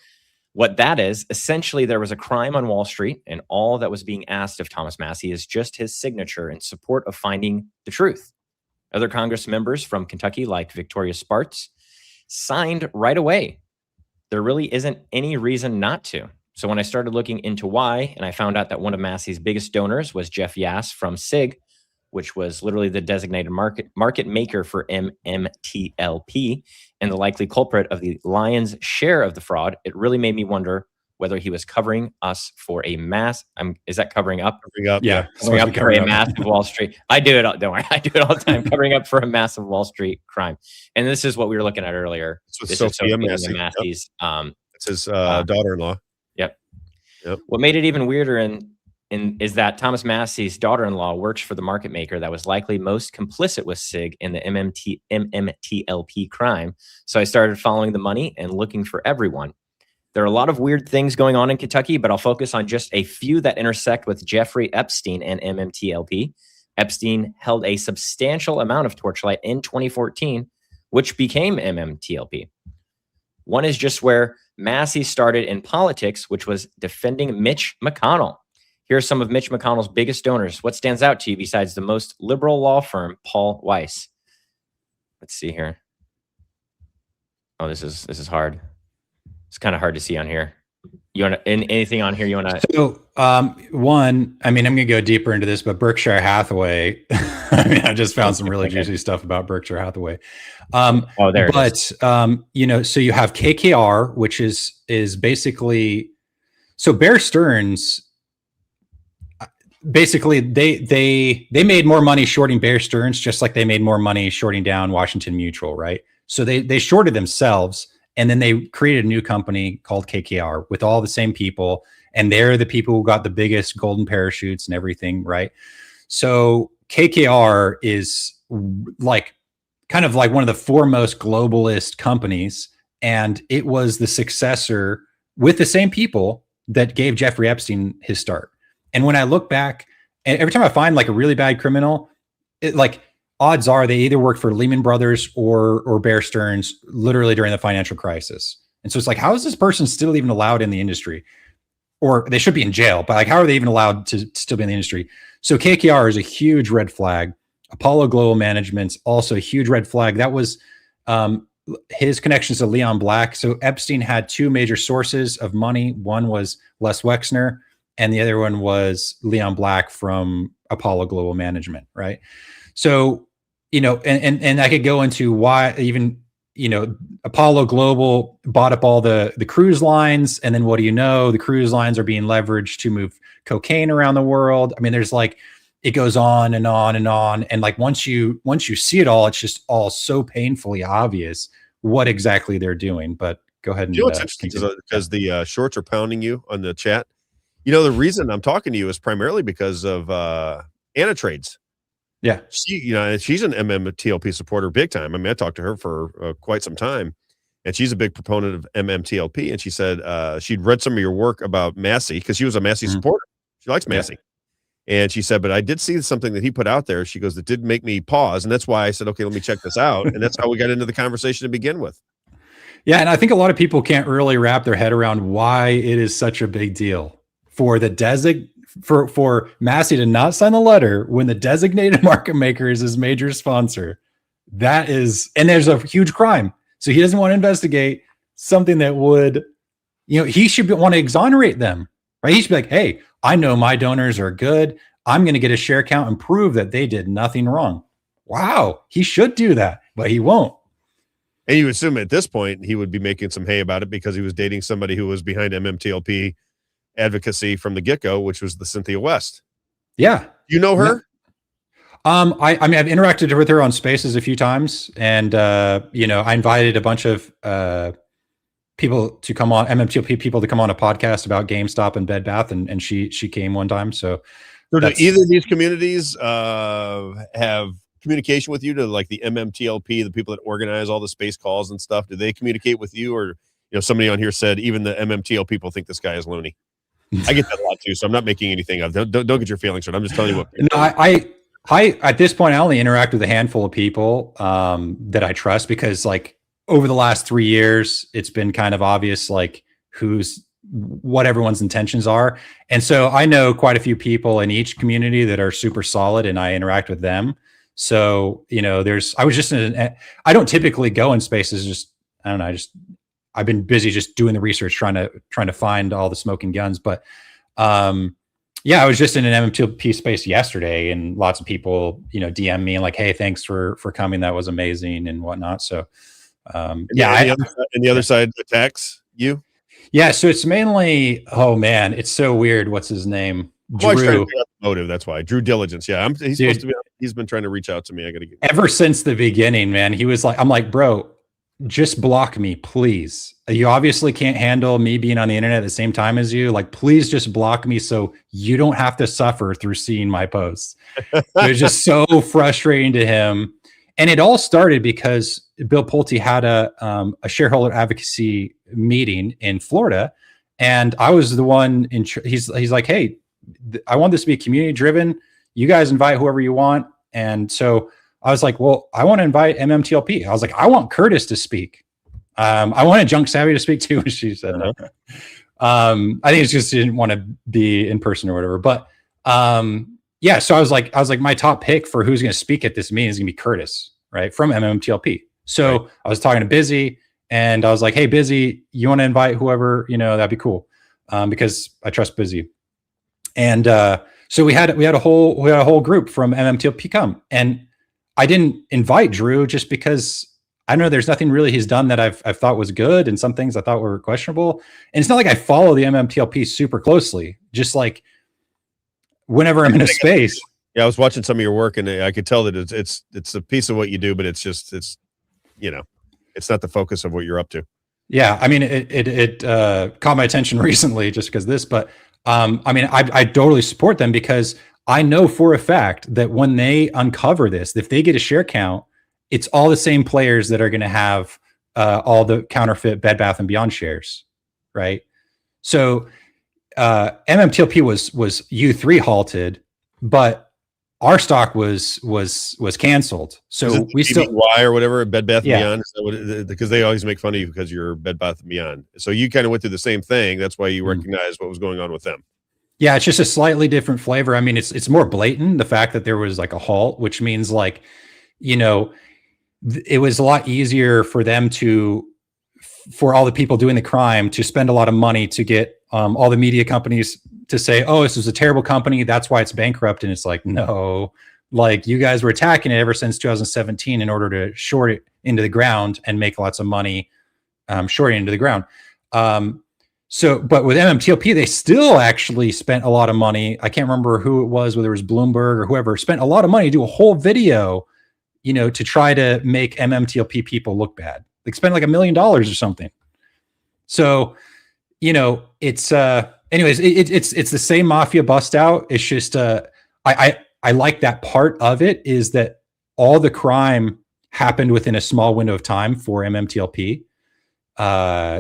what that is, essentially there was a crime on Wall Street, and all that was being asked of Thomas Massie is just his signature in support of finding the truth. Other Congress members from Kentucky, like Victoria Spartz, signed right away. There really isn't any reason not to. So when I started looking into why, and I found out that one of Massie's biggest donors was Jeff Yass from SIG, which was literally the designated market maker for MMTLP and the likely culprit of the lion's share of the fraud, it really made me wonder whether he was covering us for a mass. Is that covering up? Covering up, yeah. Covering up for a massive Wall Street. I do it. Don't worry. I do it all the time. Covering up for a massive Wall Street crime. And this is what we were looking at earlier. This is Sophia Massie's. It's his daughter-in-law. Yep. What made it even weirder is that Thomas Massie's daughter-in-law works for the market maker that was likely most complicit with SIG in the MMTLP crime. So I started following the money and looking for everyone. There are a lot of weird things going on in Kentucky, but I'll focus on just a few that intersect with Jeffrey Epstein and MMTLP. Epstein held a substantial amount of Torchlight in 2014, which became MMTLP. One is just where Massie started in politics, which was defending Mitch McConnell. Here are some of Mitch McConnell's biggest donors. What stands out to you besides the most liberal law firm, Paul Weiss? Let's see here. Oh, this is hard. It's kind of hard to see on here. You want anything on here you want to? So, one, I mean, I'm going to go deeper into this, but Berkshire Hathaway. I mean, I just found some really juicy stuff about Berkshire Hathaway. There. But so you have KKR, which is basically, so Bear Stearns. Basically, they made more money shorting Bear Stearns, just like they made more money shorting down Washington Mutual, right? So they shorted themselves. And then they created a new company called KKR with all the same people. And they're the people who got the biggest golden parachutes and everything, right? So KKR is kind of like one of the foremost globalist companies. And it was the successor with the same people that gave Jeffrey Epstein his start. And when I look back, and every time I find like a really bad criminal, like odds are they either worked for Lehman Brothers or Bear Stearns literally during the financial crisis. And so it's like, how is this person still even allowed in the industry? Or they should be in jail, but like, how are they even allowed to still be in the industry? So KKR is a huge red flag. Apollo Global Management's also a huge red flag. That was his connections to Leon Black. So Epstein had two major sources of money. One was Les Wexner, and the other one was Leon Black from Apollo Global Management, right? So, you know, and I could go into why even, you know, Apollo Global bought up all the cruise lines, and then what do you know? The cruise lines are being leveraged to move cocaine around the world. I mean, there's like, it goes on and on and on. And like, once you see it all, it's just all so painfully obvious what exactly they're doing. But go ahead and what's interesting because the shorts are pounding you on the chat. You know, the reason I'm talking to you is primarily because of Anna Trades. Yeah. She's an MMTLP supporter big time. I mean, I talked to her for quite some time, and she's a big proponent of MMTLP. And she said she'd read some of your work about Massie because she was a Massie supporter. She likes Massie. And she said, but I did see something that he put out there. She goes, that did make me pause. And that's why I said, okay, let me check this out. And that's how we got into the conversation to begin with. Yeah. And I think a lot of people can't really wrap their head around why it is such a big deal for the for Massie to not sign the letter when the designated market maker is his major sponsor. That is, and there's a huge crime. So he doesn't want to investigate something that would, you know, he should want to exonerate them, right? He should be like, hey, I know my donors are good. I'm going to get a share count and prove that they did nothing wrong. Wow. He should do that, but he won't. And you assume at this point, he would be making some hay about it because he was dating somebody who was behind MMTLP advocacy from the get-go, which was the Cynthia West. Yeah. You know her? I mean, I've interacted with her on Spaces a few times, and you know, I invited a bunch of people to come on, MMTLP people to come on a podcast about GameStop and Bed Bath, and she came one time. So do either of these communities have communication with you, to like the MMTLP, the people that organize all the space calls and stuff? Do they communicate with you? Or, you know, somebody on here said even the MMTL people think this guy is loony. I get that a lot too, so I'm not making anything of. Don't get your feelings hurt. I'm just telling you what. No, I at this point I only interact with a handful of people that I trust, because like over the last 3 years, it's been kind of obvious like what everyone's intentions are, and so I know quite a few people in each community that are super solid, and I interact with them. So you know, I don't typically go in Spaces. Just I don't know. I've been busy just doing the research, trying to find all the smoking guns. But yeah, I was just in an MMTLP space yesterday, and lots of people, you know, DM me and like, hey, thanks for coming. That was amazing and whatnot. So yeah. And the other side attacks you? Yeah. So it's mainly, oh man, it's so weird. What's his name? Drew. Motive. That's why. Drew Diligence. Yeah. He's been trying to reach out to me. I got to get ever since the beginning, man. He was like, I'm like, bro, just block me, please. You obviously can't handle me being on the internet at the same time as you. Like, please just block me so you don't have to suffer through seeing my posts. It was just so frustrating to him. And it all started because Bill Pulte had a shareholder advocacy meeting in Florida. And I was the one he's like, hey, I want this to be community driven. You guys invite whoever you want. And so I was like, well, I want to invite MMTLP. I was like, I want Curtis to speak. I wanted Junk Savvy to speak too. And she said, no. I think it's just she didn't want to be in person or whatever. But yeah, so I was like, my top pick for who's going to speak at this meeting is going to be Curtis, right, from MMTLP. So right. I was talking to Busy, and I was like, hey, Busy, you want to invite whoever, you know, that'd be cool, because I trust Busy. And so we had a whole group from MMTLP come, and I didn't invite Drew just because I know there's nothing really he's done that I've thought was good, and some things I thought were questionable. And it's not like I follow the MMTLP super closely. Just like whenever I'm in a space. Yeah, I was watching some of your work, and I could tell that it's a piece of what you do, but it's you know, it's not the focus of what you're up to. Yeah, I mean, it caught my attention recently just because of this, but I mean, I totally support them, because I know for a fact that when they uncover this, if they get a share count, it's all the same players that are going to have all the counterfeit Bed Bath & Beyond shares, right? So MMTLP was U3 halted, but our stock was canceled. So we still BBY or whatever, Bed Bath Yeah. Beyond, is that what because they always make fun of you because you're Bed Bath Beyond. So you kind of went through the same thing. That's why you recognize what was going on with them. Yeah, it's just a slightly different flavor. I mean, it's more blatant, the fact that there was like a halt, which means like, you know, it was a lot easier for them for all the people doing the crime to spend a lot of money to get all the media companies to say, oh, this is a terrible company, that's why it's bankrupt. And it's like, no, like you guys were attacking it ever since 2017 in order to short it into the ground and make lots of money shorting into the ground. But with MMTLP, they still actually spent a lot of money. I can't remember who it was, whether it was Bloomberg or whoever, spent a lot of money to do a whole video, you know, to try to make MMTLP people look bad. They spent like $1 million or something. So, you know, it's anyways, it's the same mafia bust out. It's just I like that part of it is that all the crime happened within a small window of time for MMTLP.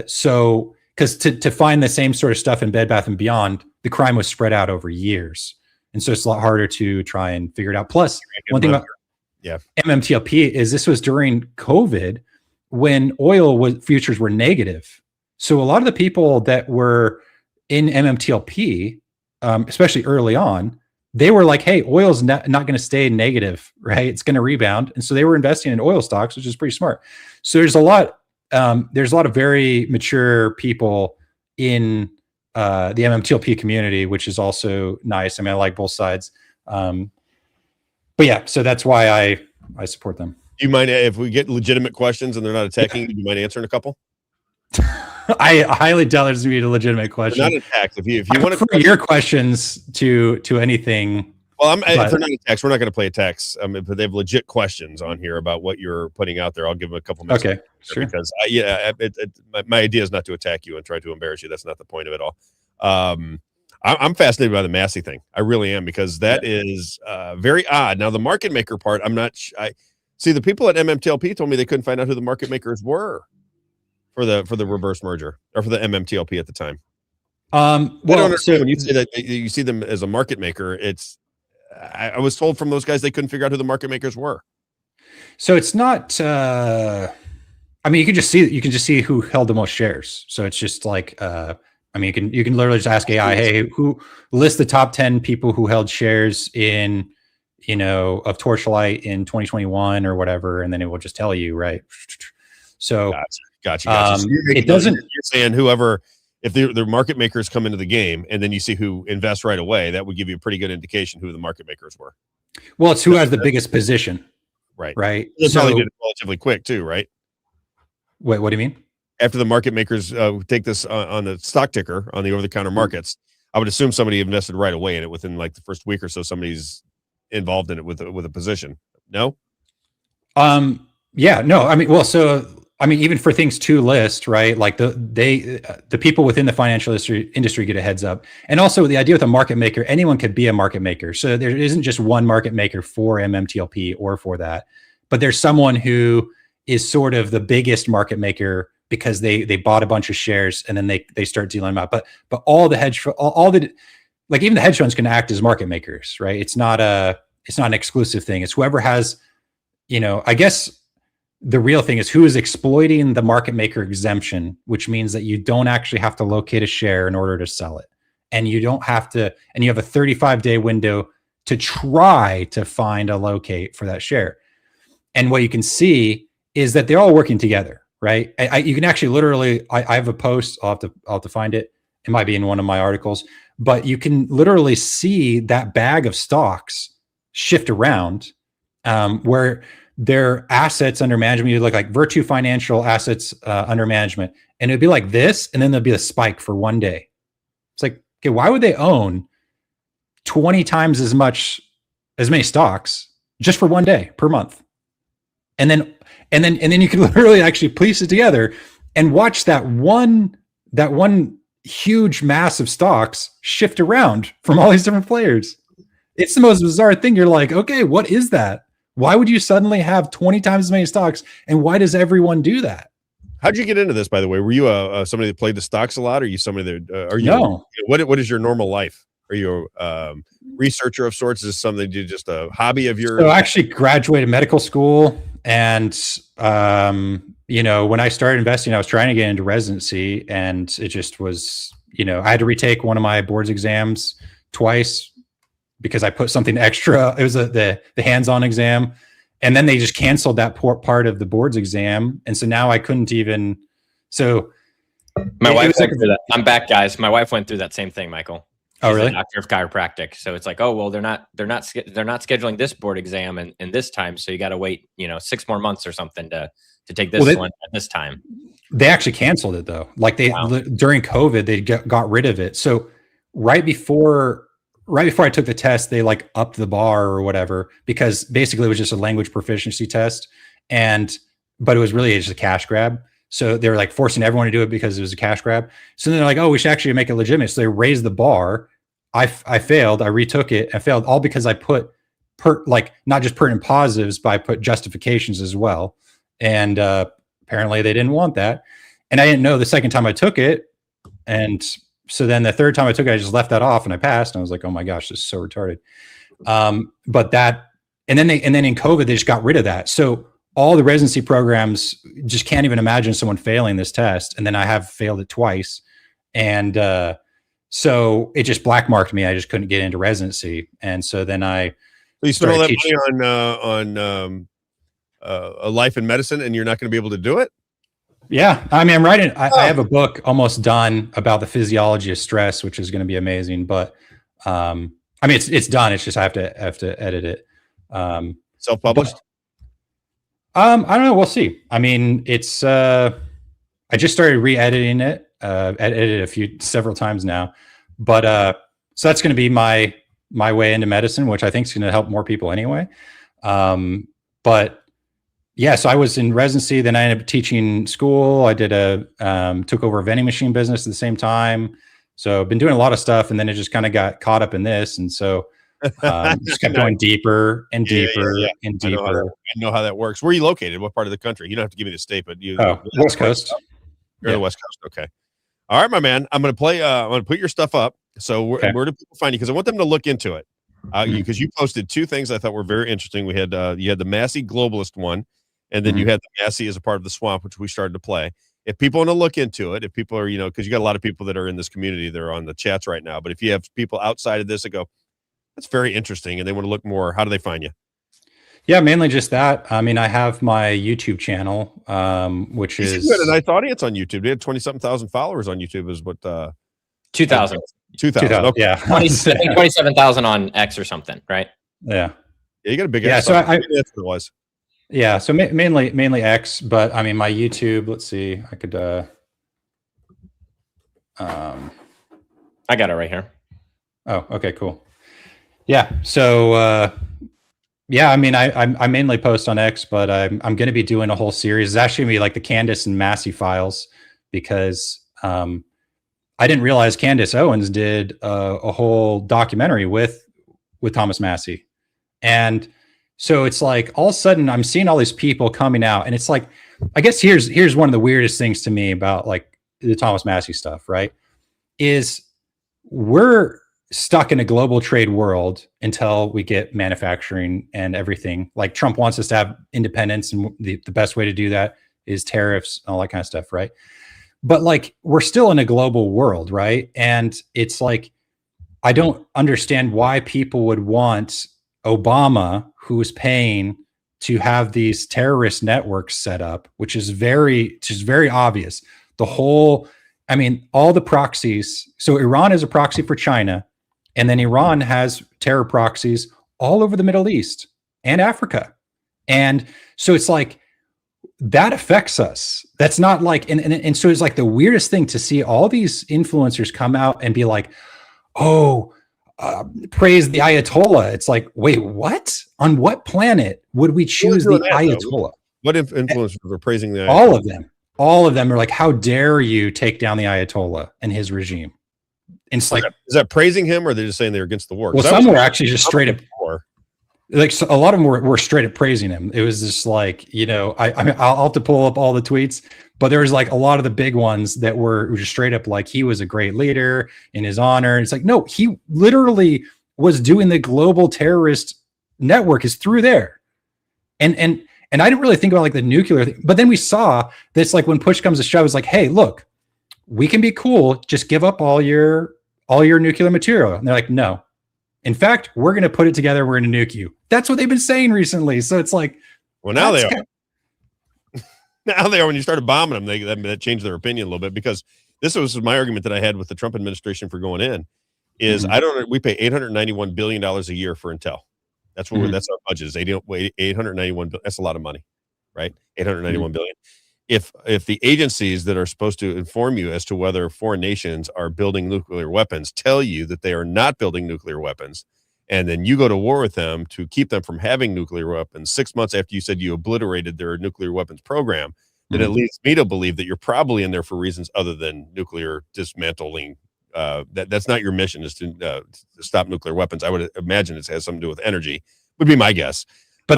So because to find the same sort of stuff in Bed Bath & Beyond, the crime was spread out over years. And so it's a lot harder to try and figure it out. Plus, one thing about MMTLP is this was during COVID when futures were negative. So a lot of the people that were in MMTLP, especially early on, they were like, hey, oil's not going to stay negative, right? It's going to rebound. And so they were investing in oil stocks, which is pretty smart. So there's a lot of very mature people in the MMTLP community, which is also nice. I mean, I like both sides. But yeah, so that's why I support them. Do you mind if we get legitimate questions and they're not attacking? Do you mind answering a couple? I highly doubt there's going to be a legitimate question. They're not attacked. If you want to your questions to anything. Well, if they're not attacks, we're not going to play attacks. But they have legit questions on here about what you're putting out there. I'll give them a couple minutes. Okay, sure. Because my idea is not to attack you and try to embarrass you. That's not the point of it all. I'm fascinated by the Massie thing. I really am, because that is very odd. Now, the market maker part, I'm not. I see the people at MMTLP told me they couldn't find out who the market makers were for the reverse merger or for the MMTLP at the time. Well, so when you say that you see them as a market maker, it's. I was told from those guys they couldn't figure out who the market makers were. So it's not. I mean, you can just see who held the most shares. So it's just like. I mean, you can literally just ask AI, hey, who list the top 10 people who held shares in, you know, of Torchlight in 2021 or whatever, and then it will just tell you, right? So gotcha. So it doesn't. You're saying whoever, if the market makers come into the game and then you see who invests right away, that would give you a pretty good indication who the market makers were. Well, it's who has the biggest position, right? Right. They probably did it relatively quick too, right? Wait, what do you mean? After the market makers take this on the stock ticker on the over-the-counter markets, I would assume somebody invested right away in it within like the first week or so. Somebody's involved in it with a position. No. Yeah. No. I mean, well, so I mean, even for things to list, right? Like the people within the financial industry get a heads up, and also the idea with a market maker, anyone could be a market maker. So there isn't just one market maker for MMTLP or for that, but there's someone who is sort of the biggest market maker because they bought a bunch of shares and then they start dealing them out. But all the like even the hedge funds can act as market makers, right? It's not an exclusive thing. It's whoever has, you know, I guess the real thing is who is exploiting the market maker exemption, which means that you don't actually have to locate a share in order to sell it. And you don't have to, and you have a 35-day window to try to find a locate for that share. And what you can see is that they're all working together. Right. You can actually literally, I have a post, I'll have to find it. It might be in one of my articles, but you can literally see that bag of stocks shift around where their assets under management, you look like Virtu Financial assets under management, and it'd be like this. And then there'll be a spike for one day. It's like, okay, why would they own 20 times as many stocks just for one day per month? And then you can literally actually piece it together and watch that one huge mass of stocks shift around from all these different players. It's the most bizarre thing. You're like, okay, what is that? Why would you suddenly have 20 times as many stocks? And why does everyone do that? How'd you get into this, by the way? Were you somebody that played the stocks a lot? Or are you somebody that are you? No. What is your normal life? Are you a researcher of sorts? Is this something you just a hobby of yours? So I actually graduated medical school, and when I started investing, I was trying to get into residency, and it just was, I had to retake one of my boards exams twice because I put something extra. It was the hands-on exam, and then they just canceled that part of the boards exam, and so now I couldn't even. So my wife went through that. I'm back, guys. My wife went through that same thing, Michael. Oh, really? A doctor of chiropractic. So it's like, oh well, they're not scheduling this board exam in this time, so you got to wait 6 more months or something to take this one at this time. They actually canceled it though. Like during COVID, they got rid of it. So right before I took the test, they like upped the bar or whatever, because basically it was just a language proficiency test, but it was really just a cash grab. So they were like forcing everyone to do it because it was a cash grab. So then they're like, oh, we should actually make it legitimate. So they raised the bar. I failed. I retook it. I failed all because I put not just pertinent positives, but I put justifications as well. And apparently they didn't want that. And I didn't know the second time I took it. And so then the third time I took it, I just left that off and I passed. And I was like, oh my gosh, this is so retarded. And then in COVID, they just got rid of that. So all the residency programs just can't even imagine someone failing this test. And then I have failed it twice. And so it just black marked me. I just couldn't get into residency. And so then you spent all that money on a life in medicine, and you're not going to be able to do it? Yeah. I mean, I'm writing, I have a book almost done about the physiology of stress, which is going to be amazing. But I mean, it's done. It's just I have to edit it. Self-published? I don't know. We'll see. I mean, it's I just started re-editing it. Edited several times now, but so that's going to be my way into medicine, which I think is going to help more people anyway. But yeah, so I was in residency, then I ended up teaching school. I did took over a vending machine business at the same time. So I've been doing a lot of stuff, and then it just kind of got caught up in this, and so just kept going deeper and deeper and deeper. I know how that works. Where are you located? What part of the country? You don't have to give me the state, but you. West Coast. You're on the West Coast. Okay. All right, my man. I'm going to put your stuff up. So where do people find you? Because I want them to look into it. Because you posted two things I thought were very interesting. We had you had the Massie globalist one, and then you had the Massie as a part of the swamp, which we started to play. If people want to look into it, if people are, because you got a lot of people that are in this community, they're on the chats right now. But if you have people outside of this that go, that's very interesting, and they want to look more, how do they find you? Yeah, mainly just that. I mean, I have my YouTube channel, which is. You had a nice audience on YouTube. They had 20-something thousand followers on YouTube, is what? 2,000. 2,000. Okay. Yeah. 27,000 on X or something, right? Yeah. Yeah, you got a big. Yeah. So that's what it was. Yeah. So mainly X, but I mean, my YouTube. Let's see. I could. I got it right here. Oh. Okay. Cool. Yeah. So. Yeah, I mean, I mainly post on X, but I'm going to be doing a whole series. It's actually going to be like the Candace and Massie files, because I didn't realize Candace Owens did a whole documentary with Thomas Massie. And so it's like all of a sudden I'm seeing all these people coming out, and it's like, I guess here's one of the weirdest things to me about like the Thomas Massie stuff, right? Is we're stuck in a global trade world until we get manufacturing and everything. Like Trump wants us to have independence, and the best way to do that is tariffs and all that kind of stuff, right? But like we're still in a global world, right? And it's like I don't understand why people would want Obama, who is paying to have these terrorist networks set up, which is very obvious. All the proxies. So Iran is a proxy for China. And then Iran has terror proxies all over the Middle East and Africa. And so it's like, that affects us. That's not like, and so it's like the weirdest thing to see all these influencers come out and be like, praise the Ayatollah. It's like, wait, what? On what planet would we choose the Ayatollah? What influencers are praising the Ayatollah? All of them are like, how dare you take down the Ayatollah and his regime? And it's like, is that praising him, or are they just saying they're against the war? Well, some were actually just straight up, like so a lot of them were straight up praising him. It was just like, I'll have to pull up all the tweets, But there was like a lot of the big ones that were just straight up like he was a great leader in his honor. And it's like, no, he literally was doing the global terrorist network is through there. And I didn't really think about like the nuclear thing, but then we saw this, like when push comes to shove, it's like, hey, look, we can be cool. Just give up all your nuclear material. And they're like, no. In fact, we're going to put it together. We're going to nuke you. That's what they've been saying recently. So it's like, well, now they are. Now they are. When you started bombing them, that changed their opinion a little bit, because this was my argument that I had with the Trump administration for going in is we pay $891 billion a year for intel. That's what that's our budget is 891. That's a lot of money, right? 891 billion. If the agencies that are supposed to inform you as to whether foreign nations are building nuclear weapons tell you that they are not building nuclear weapons, and then you go to war with them to keep them from having nuclear weapons 6 months after you said you obliterated their nuclear weapons program, then it leads me to believe that you're probably in there for reasons other than nuclear dismantling. That's not your mission, is to stop nuclear weapons. I would imagine it has something to do with energy, would be my guess. But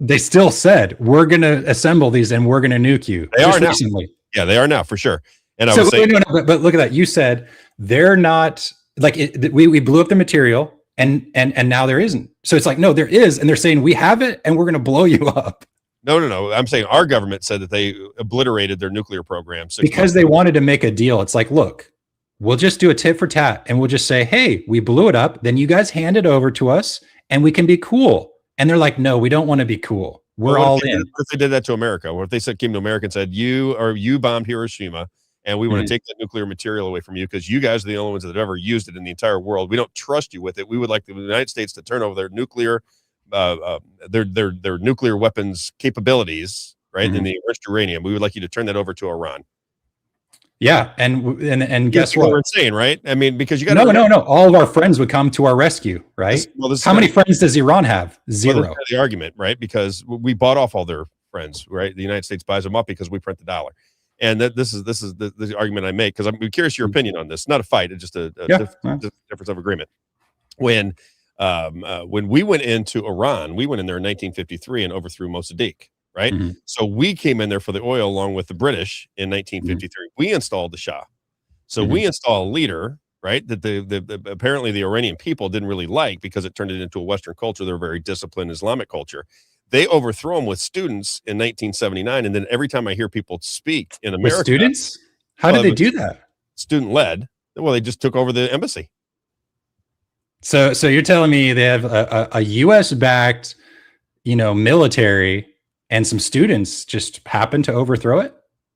they still said, we're going to assemble these and we're going to nuke you. They are now. Recently. Yeah, they are now for sure. And I so, was saying, but look at that. You said they're not like we blew up the material and now there isn't. So it's like, no, there is. And they're saying we have it and we're going to blow you up. No. I'm saying our government said that they obliterated their nuclear program because they wanted to make a deal. It's like, look, we'll just do a tit for tat and we'll just say, hey, we blew it up. Then you guys hand it over to us and we can be cool. And they're like, no, we don't want to be cool. We're all in. What if they did that to America? Or if they came to America and said, you bombed Hiroshima and we want to take the nuclear material away from you because you guys are the only ones that have ever used it in the entire world. We don't trust you with it. We would like the United States to turn over their nuclear their nuclear weapons capabilities, right? In the enriched uranium. We would like you to turn that over to Iran. Yeah, and guess what? We're insane, right? I mean, because you got no. All of our friends would come to our rescue, right? How many friends does Iran have? Zero. Well, the argument, right? Because we bought off all their friends, right? The United States buys them up because we print the dollar, and this is the argument I make, because I'm curious your opinion on this. Not a fight; it's just a difference of agreement. When we went into Iran, we went in there in 1953 and overthrew Mossadegh. Right. So we came in there for the oil along with the British in 1953. We installed the Shah. So we install a leader, right, that the apparently the Iranian people didn't really like because it turned it into a Western culture. They're a very disciplined Islamic culture. They overthrow them with students in 1979. And then every time I hear people speak in America. With students? How did they do that? Student led. Well, they just took over the embassy. So you're telling me they have a US backed, military, and some students just happened to overthrow it?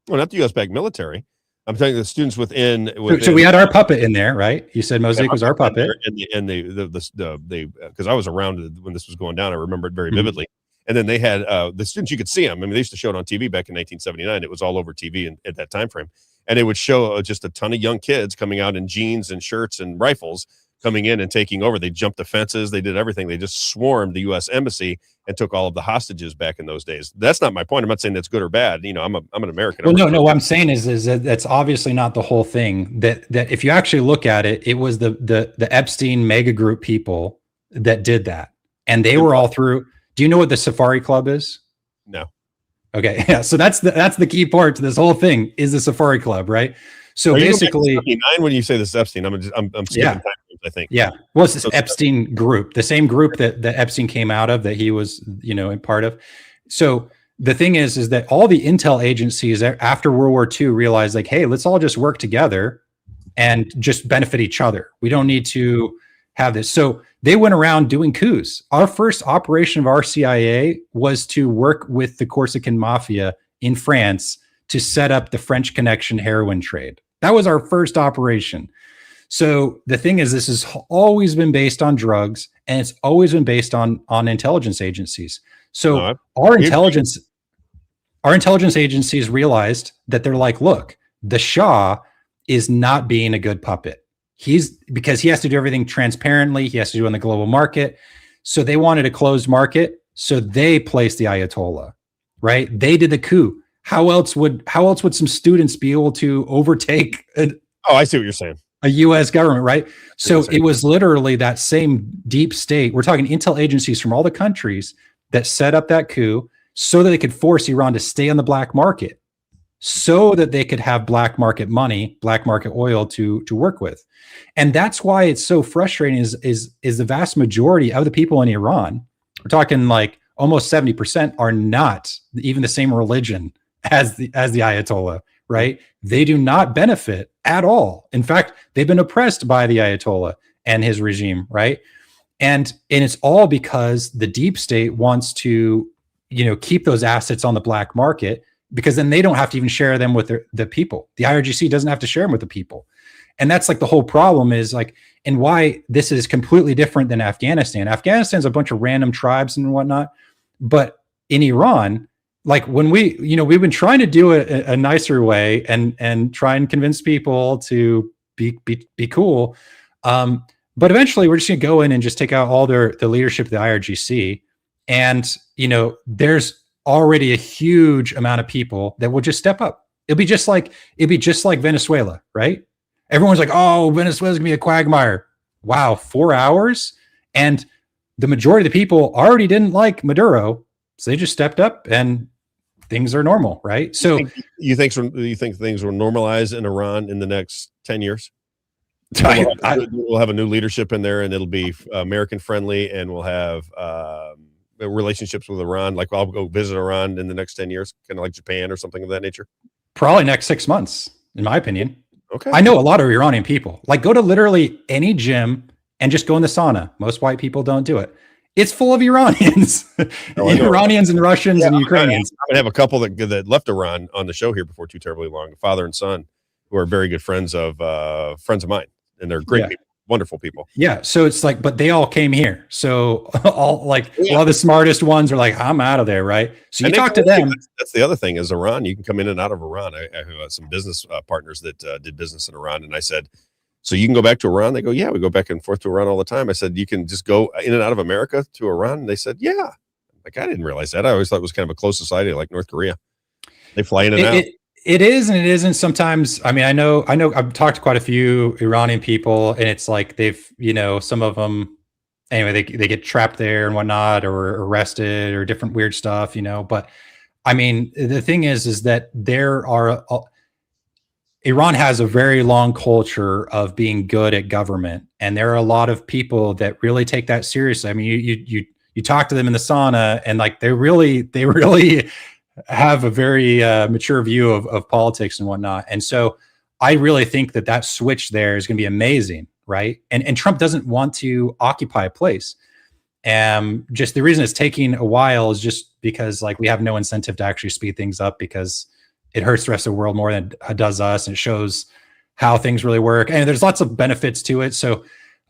Well, not the U.S. backed military. I'm telling you, the students within. So we had our puppet in there, right? You said Mossadegh was our puppet, and the because I was around when this was going down. I remember it very vividly. And then they had the students. You could see them. I mean, they used to show it on TV back in 1979. It was all over TV at that time frame, and it would show just a ton of young kids coming out in jeans and shirts and rifles, coming in and taking over. They jumped the fences. They did everything. They just swarmed the U.S. embassy and took all of the hostages back in those days. That's not my point. I'm not saying that's good or bad. I'm an American. Well, no. What I'm saying is that that's obviously not the whole thing. That if you actually look at it, it was the Epstein mega group people that did that, and they were all through. Do you know what the Safari Club is? No. Okay. Yeah. So that's the key part to this whole thing is the Safari Club, right? So basically, when you say this is Epstein, I'm skipping time frames, I think. Yeah. Well, it's this Epstein group, the same group that Epstein came out of, that he was, a part of. So the thing is that all the intel agencies after World War II realized, like, hey, let's all just work together and just benefit each other. We don't need to have this. So they went around doing coups. Our first operation of our CIA was to work with the Corsican mafia in France to set up the French Connection heroin trade. That was our first operation. So the thing is, this has always been based on drugs, and it's always been based on intelligence agencies. So our intelligence agencies realized that they're like, look, the Shah is not being a good puppet. Because he has to do everything transparently. He has to do it on the global market. So they wanted a closed market. So they placed the Ayatollah, right? They did the coup. How else would some students be able to overtake I see what you're saying. A U.S. government, right? So it was literally that same deep state. We're talking intel agencies from all the countries that set up that coup so that they could force Iran to stay on the black market. so that they could have black market money, black market oil to work with. And that's why it's so frustrating is the vast majority of the people in Iran, we're talking like almost 70%, are not even the same religion as the Ayatollah, right? They do not benefit at all. In fact, they've been oppressed by the Ayatollah and his regime, right? And it's all because the deep state wants to, keep those assets on the black market, because then they don't have to even share them with the people. The IRGC doesn't have to share them with the people. And that's like the whole problem is like, and why this is completely different than Afghanistan. Afghanistan's a bunch of random tribes and whatnot. But in Iran, like when we've been trying to do a nicer way and try and convince people to be cool. But eventually we're just going to go in and just take out all the leadership of the IRGC. And, there's already a huge amount of people that will just step up. It'd be just like Venezuela, right? Everyone's like, oh, Venezuela's gonna be a quagmire. Wow, 4 hours? And the majority of the people already didn't like Maduro, so they just stepped up and things are normal, right? So you think things will normalize in Iran in the next 10 years? We'll have a new leadership in there, and it'll be American friendly, and we'll have relationships with Iran. Like I'll go visit Iran in the next 10 years, kind of like Japan or something of that nature. Probably next 6 months, in my opinion. Okay. I know a lot of Iranian people. Like go to literally any gym and just go in the sauna. Most white people don't do it. It's full of Iranians, Iranians and Russians and Ukrainians. I'm gonna have a couple that left Iran on the show here before too terribly long. Father and son, who are very good friends of mine, and they're great people, wonderful people. Yeah. So it's like, but they all came here. So all a lot of the smartest ones are like, I'm out of there, right? So you talk to them. That's the other thing is Iran. You can come in and out of Iran. I have some business partners that did business in Iran, and I said, so you can go back to Iran? They go, yeah, we go back and forth to Iran all the time. I said, you can just go in and out of America to Iran? And they said, yeah. Like, I didn't realize that. I always thought it was kind of a close society like North Korea. They fly in and out. It is and it isn't sometimes. I mean, I know I've talked to quite a few Iranian people, and it's like they've, some of them, anyway, they get trapped there and whatnot, or arrested or different weird stuff, But I mean, the thing is that Iran has a very long culture of being good at government, and there are a lot of people that really take that seriously. I mean, you talk to them in the sauna, and like they really have a very mature view of politics and whatnot. And so I really think that switch there is going to be amazing, right? And Trump doesn't want to occupy a place. Just the reason it's taking a while is just because like we have no incentive to actually speed things up, because it hurts the rest of the world more than it does us, and it shows how things really work. And there's lots of benefits to it. So,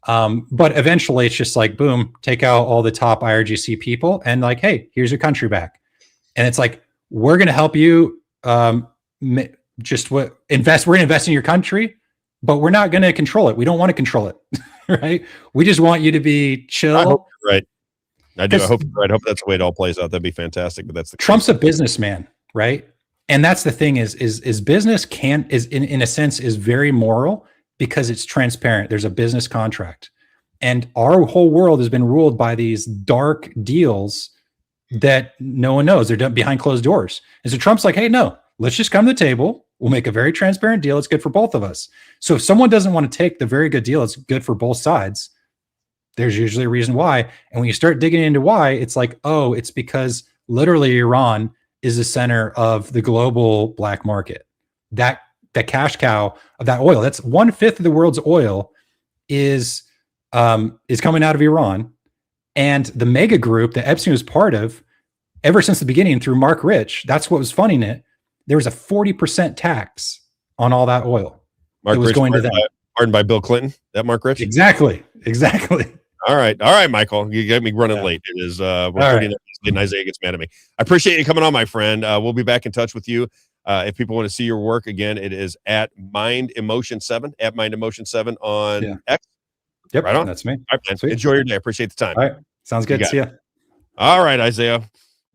but eventually it's just like, boom, take out all the top IRGC people and like, hey, here's your country back. And it's like, we're going to help you we're going to invest in your country, but we're not going to control it. We don't want to control it. Right. We just want you to be chill. I hope you're right. I do. I hope you're right. I hope that's the way it all plays out. That'd be fantastic. But that's Trump's a businessman, right? And that's the thing is business in a sense is very moral because it's transparent. There's a business contract, and our whole world has been ruled by these dark deals that no one knows. They're done behind closed doors. And so Trump's like, hey, no, let's just come to the table. We'll make a very transparent deal. It's good for both of us. So if someone doesn't want to take the very good deal, it's good for both sides. There's usually a reason why. And when you start digging into why, it's like, oh, it's because literally Iran is the center of the global black market. That cash cow of that oil, that's 1/5 of the world's oil is coming out of Iran. And the mega group that Epstein was part of, ever since the beginning through Mark Rich, that's what was funding it. There was a 40% tax on all that oil. Mark Rich going to them. Pardoned by Bill Clinton. That Mark Rich? Exactly. All right, Michael. You got me running late. It is we're 30 and Isaiah gets mad at me. I appreciate you coming on, my friend. We'll be back in touch with you. If people want to see your work again, it is at Mind Emotion 7 on X. Yep, right on. That's me. All right, man. Enjoy your day. I appreciate the time. All right, sounds good. See ya. All right, Isaiah.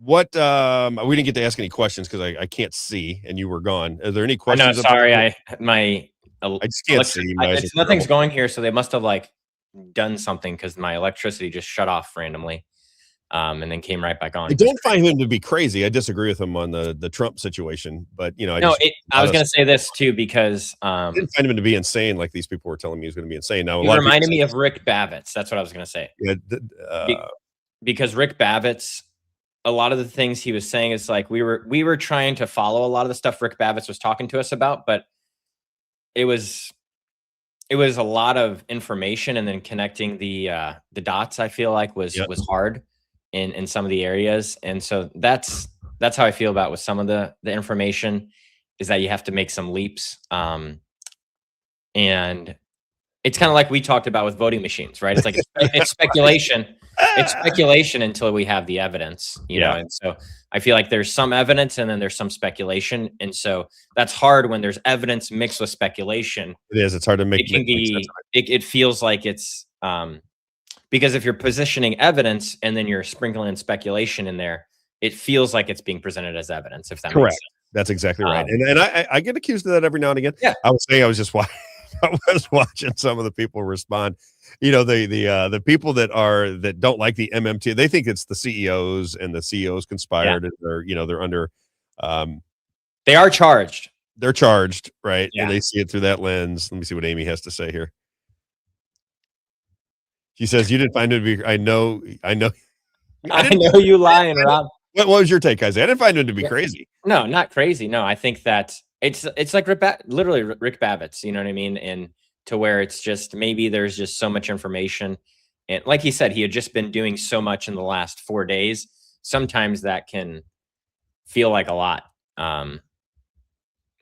What we didn't get to ask any questions because I can't see, and you were gone. Are there any questions? No, sorry, I just can't see. Nothing's going here, so they must have like done something because my electricity just shut off randomly. and then came right back on. I don't find him to be crazy. I disagree with him on the Trump situation, but you know, I was going to say this too because I didn't find him to be insane like these people were telling me he was going to be insane. Now, he reminded me of Rick Bavitz. That's what I was going to say. Yeah, because Rick Bavitz, a lot of the things he was saying is like we were trying to follow a lot of the stuff Rick Bavitz was talking to us about, but it was a lot of information, and then connecting the dots, I feel like was hard in some of the areas. And so that's how I feel about with some of the information, is that you have to make some leaps. And it's kind of like we talked about with voting machines, right? It's like it's speculation. It's speculation until we have the evidence, you know? And so I feel like there's some evidence and then there's some speculation. And so that's hard when there's evidence mixed with speculation. It is. It's hard to make. It feels like it's because if you're positioning evidence and then you're sprinkling speculation in there, it feels like it's being presented as evidence. If that correct, makes sense. That's exactly right. And I get accused of that every now and again. Yeah, I was saying I was just watching some of the people respond. You know, the people that don't like the MMT, they think it's the CEOs, and the CEOs conspired, and they're under. They are charged. They're charged, right? Yeah. And they see it through that lens. Let me see what Amy has to say here. She says, "You didn't find it to be." I know you lying, Rob. What was your take, Isaiah? I didn't find him to be crazy. No, not crazy. No, I think that it's like literally Rick Bavitz. You know what I mean? And to where it's just maybe there's just so much information, and like he said, he had just been doing so much in the last 4 days. Sometimes that can feel like a lot.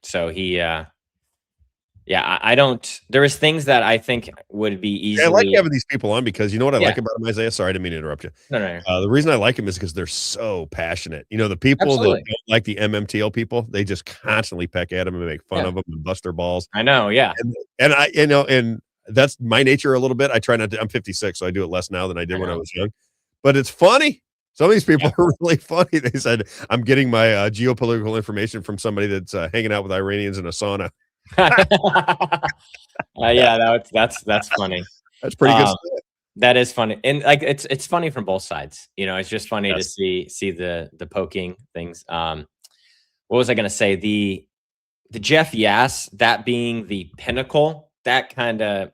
So he, I don't. There is things that I think would be easy. I like having these people on because you know what I like about them, Isaiah? Sorry, I didn't mean to interrupt you. No. The reason I like them is because they're so passionate. You know, the people that don't like the MMTL people, they just constantly peck at them and make fun of them and bust their balls. I know, yeah. And I, and that's my nature a little bit. I try not to. I'm 56, so I do it less now than I did when I was young. But it's funny. Some of these people are really funny. They said, "I'm getting my geopolitical information from somebody that's hanging out with Iranians in a sauna." That's funny. That's pretty good stuff. That is funny, and like it's funny from both sides. You know, it's just funny to see the poking things. What was I going to say? The Jeff Yass, that being the pinnacle, that kind of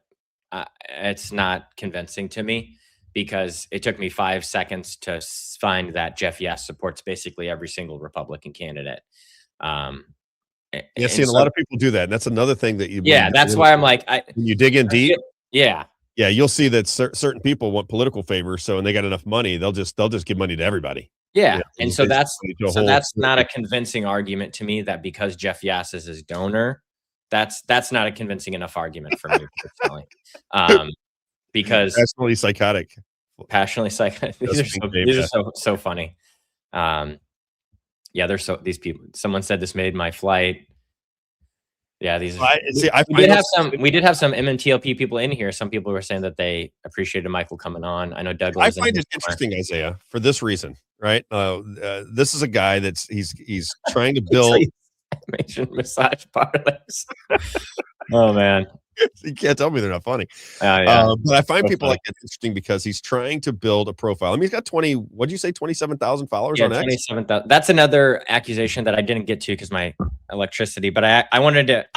it's not convincing to me, because it took me 5 seconds to find that Jeff Yass supports basically every single Republican candidate. Yeah, see, and a lot of people do that. And that's another thing that you. Yeah, that's why I'm like, when you dig in deep. Yeah, you'll see that certain people want political favors. So when they got enough money, they'll just give money to everybody. Yeah, and so that's not a convincing argument to me, that because Jeff Yass is his donor, that's not a convincing enough argument for me personally. Because passionately psychotic. These are so funny. Yeah, these people. Someone said this made my flight. Yeah, we did have some MMTLP people in here. Some people were saying that they appreciated Michael coming on. I know Doug. I find it interesting, Isaiah, for this reason, right? This is a guy he's trying to build massage parlors. Oh man. You can't tell me they're not funny. Yeah. But I find people like that interesting because he's trying to build a profile. I mean, he's got 27,000 followers on X? 27,000. That's another accusation that I didn't get to because my electricity, but I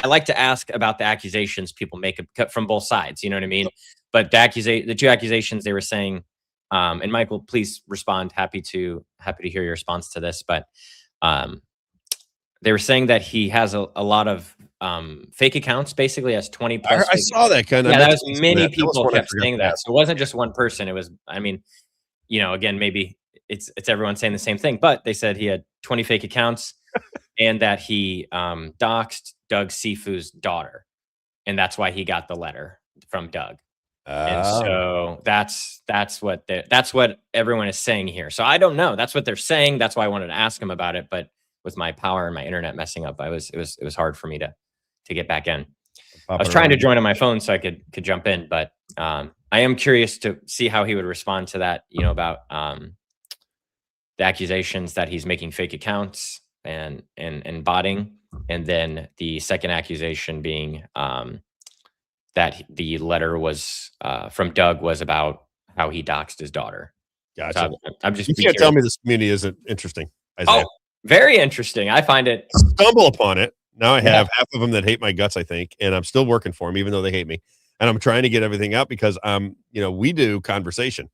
like to ask about the accusations people make from both sides. You know what I mean? But the two accusations they were saying, and Michael, please respond. Happy to hear your response to this. But they were saying that he has a lot of fake accounts, basically has 20 plus. I saw that kind of. Yeah, that was many people kept saying that. So it wasn't just one person. It was, I mean, you know, again, maybe it's everyone saying the same thing, but they said he had 20 fake accounts and that he doxed Doug Sifu's daughter. And that's why he got the letter from Doug. And so that's what everyone is saying here. So I don't know. That's what they're saying. That's why I wanted to ask him about it. But with my power and my internet messing up, it was hard for me to get back in. I was trying to join on my phone so I could jump in, but I am curious to see how he would respond to that, you know, about the accusations that he's making fake accounts and botting. And then the second accusation being that the letter was from Doug was about how he doxed his daughter. Gotcha. So I'm just you can't tell me this community isn't interesting. Isaiah. Oh, very interesting. I find it. Stumble upon it. Now I have half of them that hate my guts, I think, and I'm still working for them, even though they hate me. And I'm trying to get everything out because we do conversation.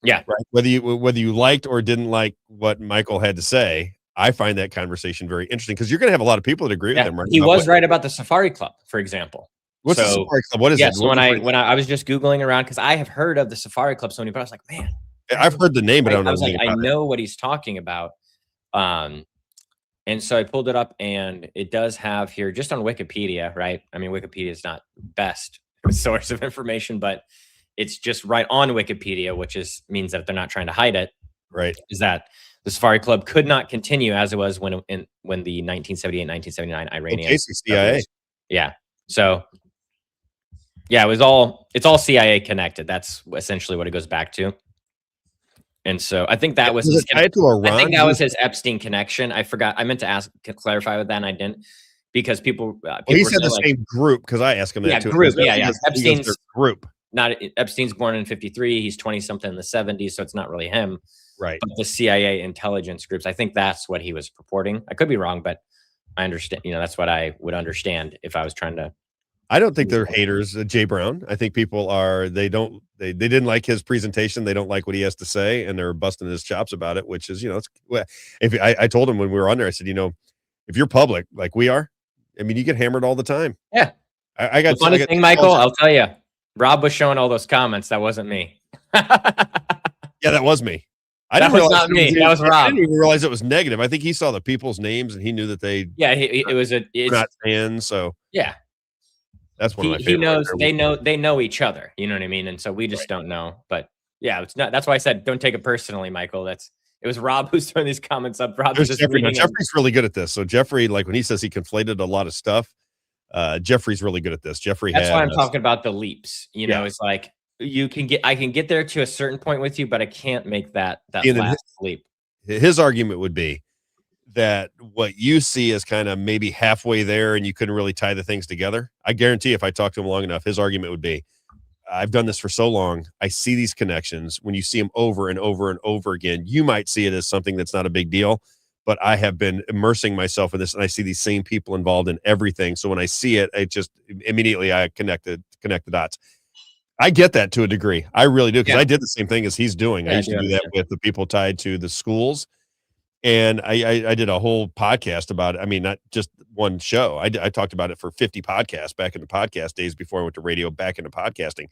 Yeah. Right. Whether you liked or didn't like what Michael had to say, I find that conversation very interesting because you're going to have a lot of people that agree with him. Right? He was right about the Safari Club, for example. What's the Safari Club? What is it? So when I was just Googling around, because I have heard of the Safari Club so many, but I was like, man, I've heard the name, but I don't know. I was like, I know what he's talking about. And so I pulled it up, and it does have here just on Wikipedia, right? I mean, Wikipedia is not best source of information, but it's just right on Wikipedia, which means that they're not trying to hide it. Right. Is that the Safari Club could not continue as it was when the 1978-1979 Iranian. Okay, CIA. Yeah. So yeah, it's all CIA connected. That's essentially what it goes back to. And so I think that was his, I think that was his Epstein connection. I forgot. I meant to clarify with that, and I didn't, because people he said the same group, because I asked him that too. Group. Yeah. Epstein's group. Epstein's born in 53. He's 20 something in the 70s, so it's not really him. Right. But the CIA intelligence groups, I think that's what he was purporting. I could be wrong, but I understand. That's what I would understand if I was trying to. I don't think they're haters, Jay Brown. I think people are. They didn't like his presentation. They don't like what he has to say, and they're busting his chops about it. Which is, if I told him when we were on there, I said, if you're public like we are, I mean, you get hammered all the time. Yeah. I got the funny thing, Michael. I'll tell you, Rob was showing all those comments. That wasn't me. Yeah, that was me. That was not me. That was Rob. I didn't even realize it was negative. I think he saw the people's names and he knew that they. Yeah, it's not fans. So yeah, that's one of my favorite. He knows they know each other. You know what I mean? And so we just don't know. But yeah, it's not. That's why I said don't take it personally, Michael. It was Rob who's throwing these comments up. Rob was just reading. Jeffrey's really good at this. So Jeffrey, like when he says he conflated a lot of stuff, Jeffrey's really good at this. That's why I'm talking about the leaps. It's like. I can get there to a certain point with you, but I can't make that last leap. His argument would be that what you see is kind of maybe halfway there and you couldn't really tie the things together. I guarantee if I talk to him long enough, his argument would be, I've done this for so long. I see these connections. When you see them over and over and over again, you might see it as something that's not a big deal, but I have been immersing myself in this and I see these same people involved in everything. So when I see it, it just immediately I connect the dots. I get that to a degree. I really do, because I did the same thing as he's doing. I used to do that with the people tied to the schools. And I did a whole podcast about it. I mean, not just one show. I talked about it for 50 podcasts back in the podcast days before I went to radio, back into podcasting.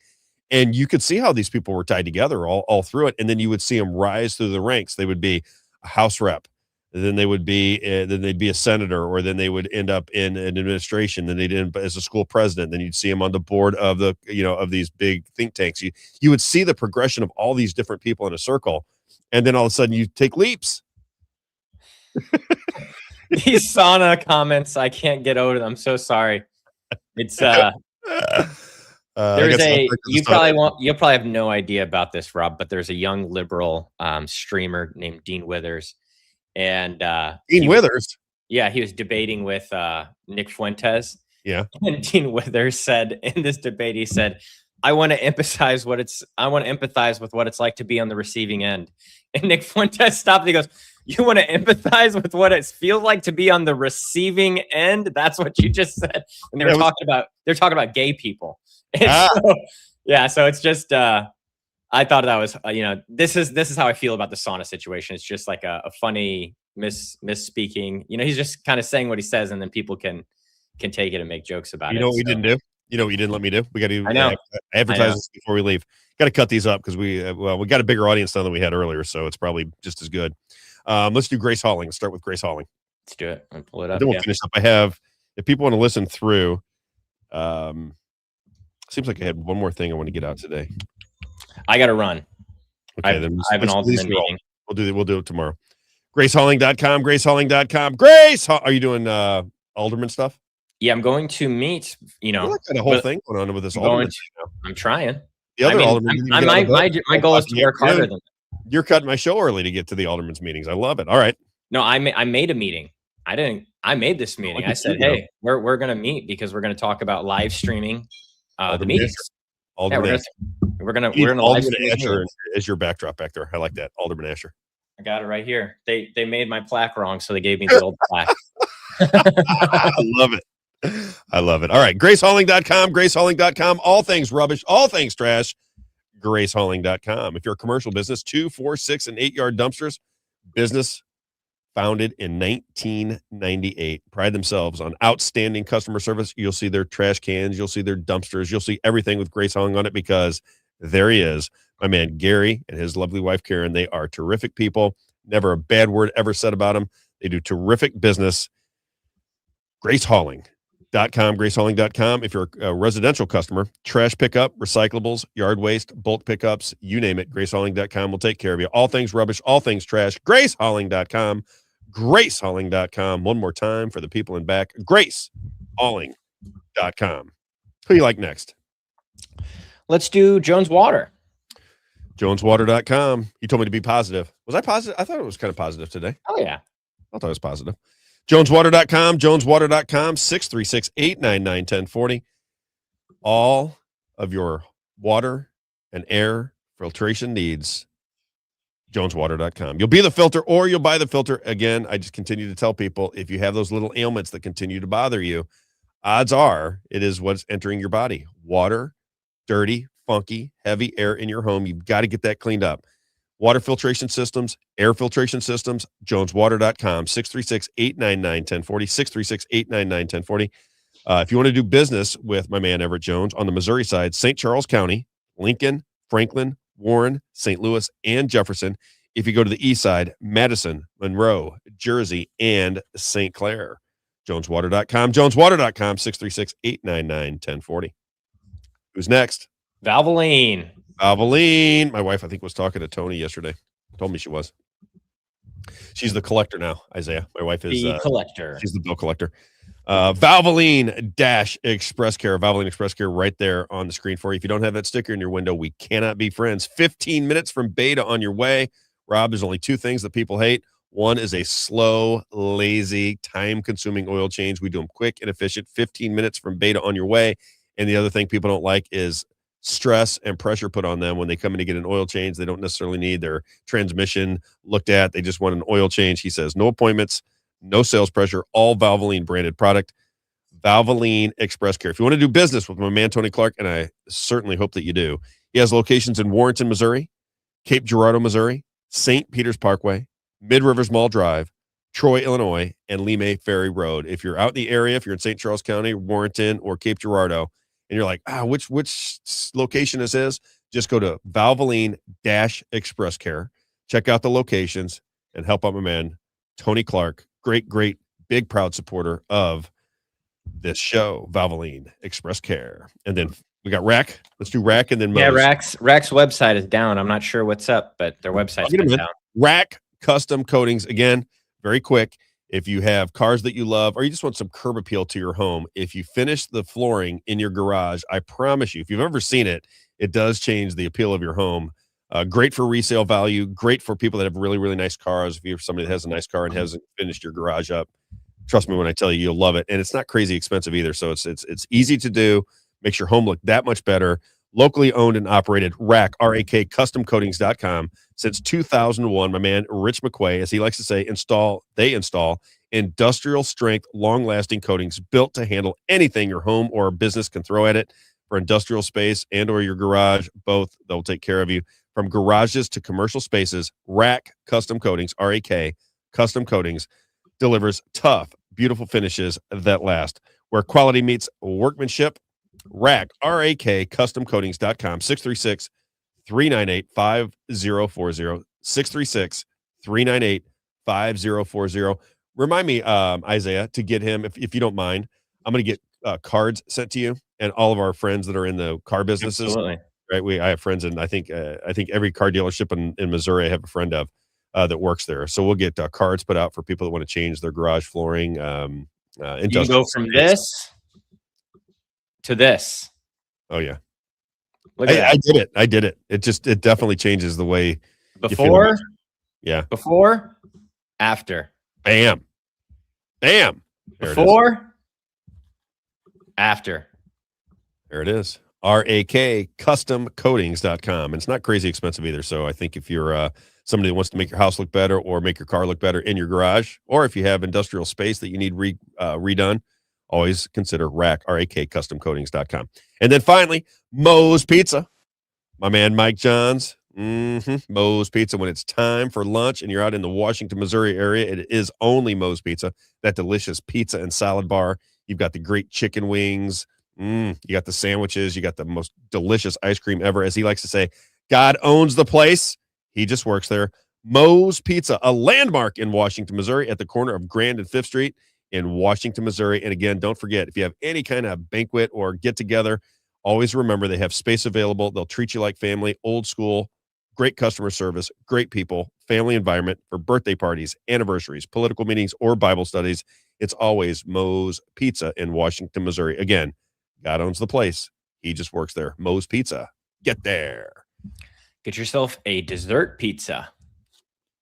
And you could see how these people were tied together all through it. And then you would see them rise through the ranks. They would be a House rep. Then they'd be a senator, or then they would end up in an administration. Then they'd end up as a school president. Then you'd see them on the board of of these big think tanks. You would see the progression of all these different people in a circle, and then all of a sudden you take leaps. These sauna comments, I can't get over them. I'm so sorry. It's you'll probably have no idea about this, Rob, but there's a young liberal streamer named Dean Withers. And Dean Withers, he was debating with Nick Fuentes. Yeah, and Dean Withers said in this debate, he said, "I want to empathize with what it's like to be on the receiving end." And Nick Fuentes stopped. And he goes, "You want to empathize with what it feels like to be on the receiving end? That's what you just said." And they're talking about gay people. So it's just. I thought that was, this is how I feel about the sauna situation. It's just like a funny misspeaking. He's just kind of saying what he says, and then people can take it and make jokes about it. You know what we didn't do? You know what you didn't let me do? We got to advertise this before we leave. Got to cut these up because we got a bigger audience now than we had earlier, so it's probably just as good. Let's do Grace Halling. Let's start with Grace Halling. Let's do it. I'll pull it up. Then we'll finish up. I have, if people want to listen through, seems like I had one more thing I want to get out today. I got to run. Okay, then I have an alternate meeting. We'll do it tomorrow. GraceHalling.com. GraceHalling.com. Grace, are you doing Alderman stuff? Yeah, I'm going to meet. Well, that's got a whole thing going on with this Alderman. I'm trying. The other Alderman. My goal is to work harder than that. You're cutting my show early to get to the Alderman's meetings. I love it. All right. No, I made a meeting. I made this meeting. I said, hey, we're going to meet because we're going to talk about live streaming the meetings. Alderman Asher. We're gonna live stream these Asher meetings. as your backdrop back there. I like that. Alderman Asher. I got it right here. They made my plaque wrong, so they gave me the old plaque. I love it. I love it. All right. GraceHauling.com, GraceHauling.com. All things rubbish, all things trash. GraceHauling.com. If you're a commercial business, 2, 4, 6, and 8-yard dumpsters, business founded in 1998. Pride themselves on outstanding customer service. You'll see their trash cans. You'll see their dumpsters. You'll see everything with Grace Hauling on it because there he is, my man Gary and his lovely wife Karen. They are terrific people. Never a bad word ever said about them. They do terrific business. GraceHauling.com, GraceHauling.com. If you're a residential customer, trash pickup, recyclables, yard waste, bulk pickups, you name it, GraceHauling.com will take care of you. All things rubbish, all things trash, GraceHauling.com, GraceHauling.com. One more time for the people in back, GraceHauling.com. Who you like next? Let's do Jones Water. JonesWater.com. You told me to be positive. Was I positive? I thought it was kind of positive today. Oh, yeah. I thought it was positive. JonesWater.com, JonesWater.com, 636-899-1040. All of your water and air filtration needs, JonesWater.com. You'll be the filter or you'll buy the filter. Again, I just continue to tell people, if you have those little ailments that continue to bother you, odds are it is what's entering your body. Water, dirty, funky, heavy air in your home. You've got to get that cleaned up. Water filtration systems, air filtration systems, JonesWater.com, 636-899-1040, 636-899-1040. If you want to do business with my man Everett Jones on the Missouri side, St. Charles County, Lincoln, Franklin, Warren, St. Louis, and Jefferson. If you go to the east side, Madison, Monroe, Jersey, and St. Clair. JonesWater.com, JonesWater.com, 636-899-1040. Who's next? Valvoline. Valvoline. My wife, I think, was talking to Tony yesterday. Told me she was. She's the collector now, Isaiah. My wife is The collector. She's the bill collector. Valvoline Express Care. Valvoline Express Care right there on the screen for you. If you don't have that sticker in your window, we cannot be friends. 15 minutes from Beta on your way. Rob, there's only two things that people hate. One is a slow, lazy, time-consuming oil change. We do them quick and efficient, 15 minutes from Beta on your way. And the other thing people don't like is stress and pressure put on them when they come in to get an oil change. They don't necessarily need their transmission looked at. They just want an oil change. He says no appointments, no sales pressure, all Valvoline branded product. Valvoline Express Care. If you want to do business with my man Tony Clark, and I certainly hope that you do, he has locations in Warrenton, Missouri, Cape Girardeau, Missouri, St. Peter's Parkway, Mid Rivers Mall Drive, Troy, Illinois, and Lemay Ferry Road. If you're out in the area, if you're in St. Charles County, Warrenton, or Cape Girardeau, and you're like, which location this is, just go to Valvoline-Express Care. Check out the locations and help out my man, Tony Clark. Great, big, proud supporter of this show, Valvoline Express Care. And then we got Rack. Let's do Rack and then Moe's. Yeah, Rack's website is down. I'm not sure what's up, but their website's been down. Rack Custom Coatings. Again, very quick. If you have cars that you love, or you just want some curb appeal to your home, if you finish the flooring in your garage, I promise you, if you've ever seen it, it does change the appeal of your home. Great for resale value, great for people that have really, really nice cars. If you're somebody that has a nice car and hasn't finished your garage up, trust me when I tell you, you'll love it. And it's not crazy expensive either. So it's easy to do, makes your home look that much better. Locally owned and operated, Rack, R-A-K, customcoatings.com. Since 2001, my man Rich McQuay, as he likes to say, they install industrial strength, long-lasting coatings built to handle anything your home or business can throw at it. For industrial space and or your garage, both, they'll take care of you. From garages to commercial spaces, Rack Custom Coatings, R-A-K, Custom Coatings, delivers tough, beautiful finishes that last. Where quality meets workmanship, Rack, R-A-K, customcoatings.com, 636-398-5040, 636-398-5040. Remind me, Isaiah, to get him, if you don't mind, I'm going to get cards sent to you and all of our friends that are in the car businesses. Absolutely. Right. I have friends, and I think every car dealership in Missouri I have a friend of that works there. So we'll get cards put out for people that want to change their garage flooring. You can go from this to this. Oh yeah. Look at that. I did it. It definitely changes the way before. Yeah. Before, after. Bam. There before, after. There it is. RAKcustomcoatings.com. And it's not crazy expensive either. So I think if you're somebody that wants to make your house look better or make your car look better in your garage, or if you have industrial space that you need redone, always consider RAKcustomcoatings.com. And then finally, Moe's Pizza. My man Mike Johns. Moe's Pizza. When it's time for lunch and you're out in the Washington, Missouri area, it is only Moe's Pizza. That delicious pizza and salad bar. You've got the great chicken wings. You got the sandwiches. You got the most delicious ice cream ever. As he likes to say, God owns the place. He just works there. Moe's Pizza, a landmark in Washington, Missouri, at the corner of Grand and 5th Street in Washington, Missouri. And again, don't forget, if you have any kind of banquet or get together, always remember they have space available. They'll treat you like family, old school, great customer service, great people, family environment for birthday parties, anniversaries, political meetings, or Bible studies. It's always Moe's Pizza in Washington, Missouri. Again, God owns the place. He just works there. Moe's Pizza. Get there. Get yourself a dessert pizza.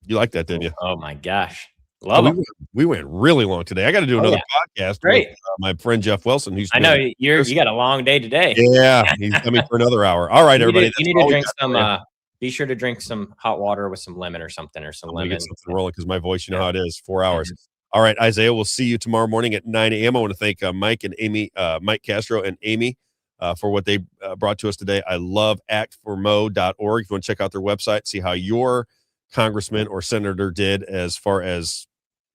You like that, didn't you? Oh my gosh. Love it. We went really long today. I got to do another podcast with my friend Jeff Wilson. Who's I know you got a long day today. Yeah, he's coming for another hour. All right, everybody. You need to drink some. Be sure to drink some hot water with some lemon or something, or some lemon. Get something rolling because my voice, you know how it is. 4 hours. All right, Isaiah. We'll see you tomorrow morning at 9 a.m. I want to thank Mike and Amy, Mike Castro and Amy, for what they brought to us today. I love actformo.org. If you want to check out their website, see how your congressman or senator did as far as,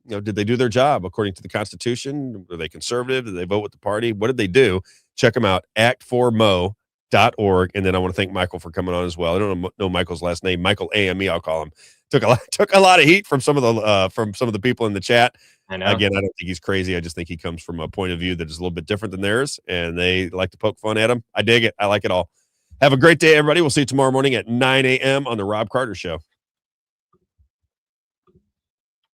did they do their job according to the Constitution? Were they conservative? Did they vote with the party? What did they do? Check them out, actformo.org. And then I want to thank Michael for coming on as well. I don't know Michael's last name. Michael AME, I'll call him. Took a lot of heat from some of the people in the chat. I know. Again, I don't think he's crazy. I just think he comes from a point of view that is a little bit different than theirs, and they like to poke fun at him. I dig it. I like it all. Have a great day, everybody. We'll see you tomorrow morning at 9 a.m. on the Robb Carter Show.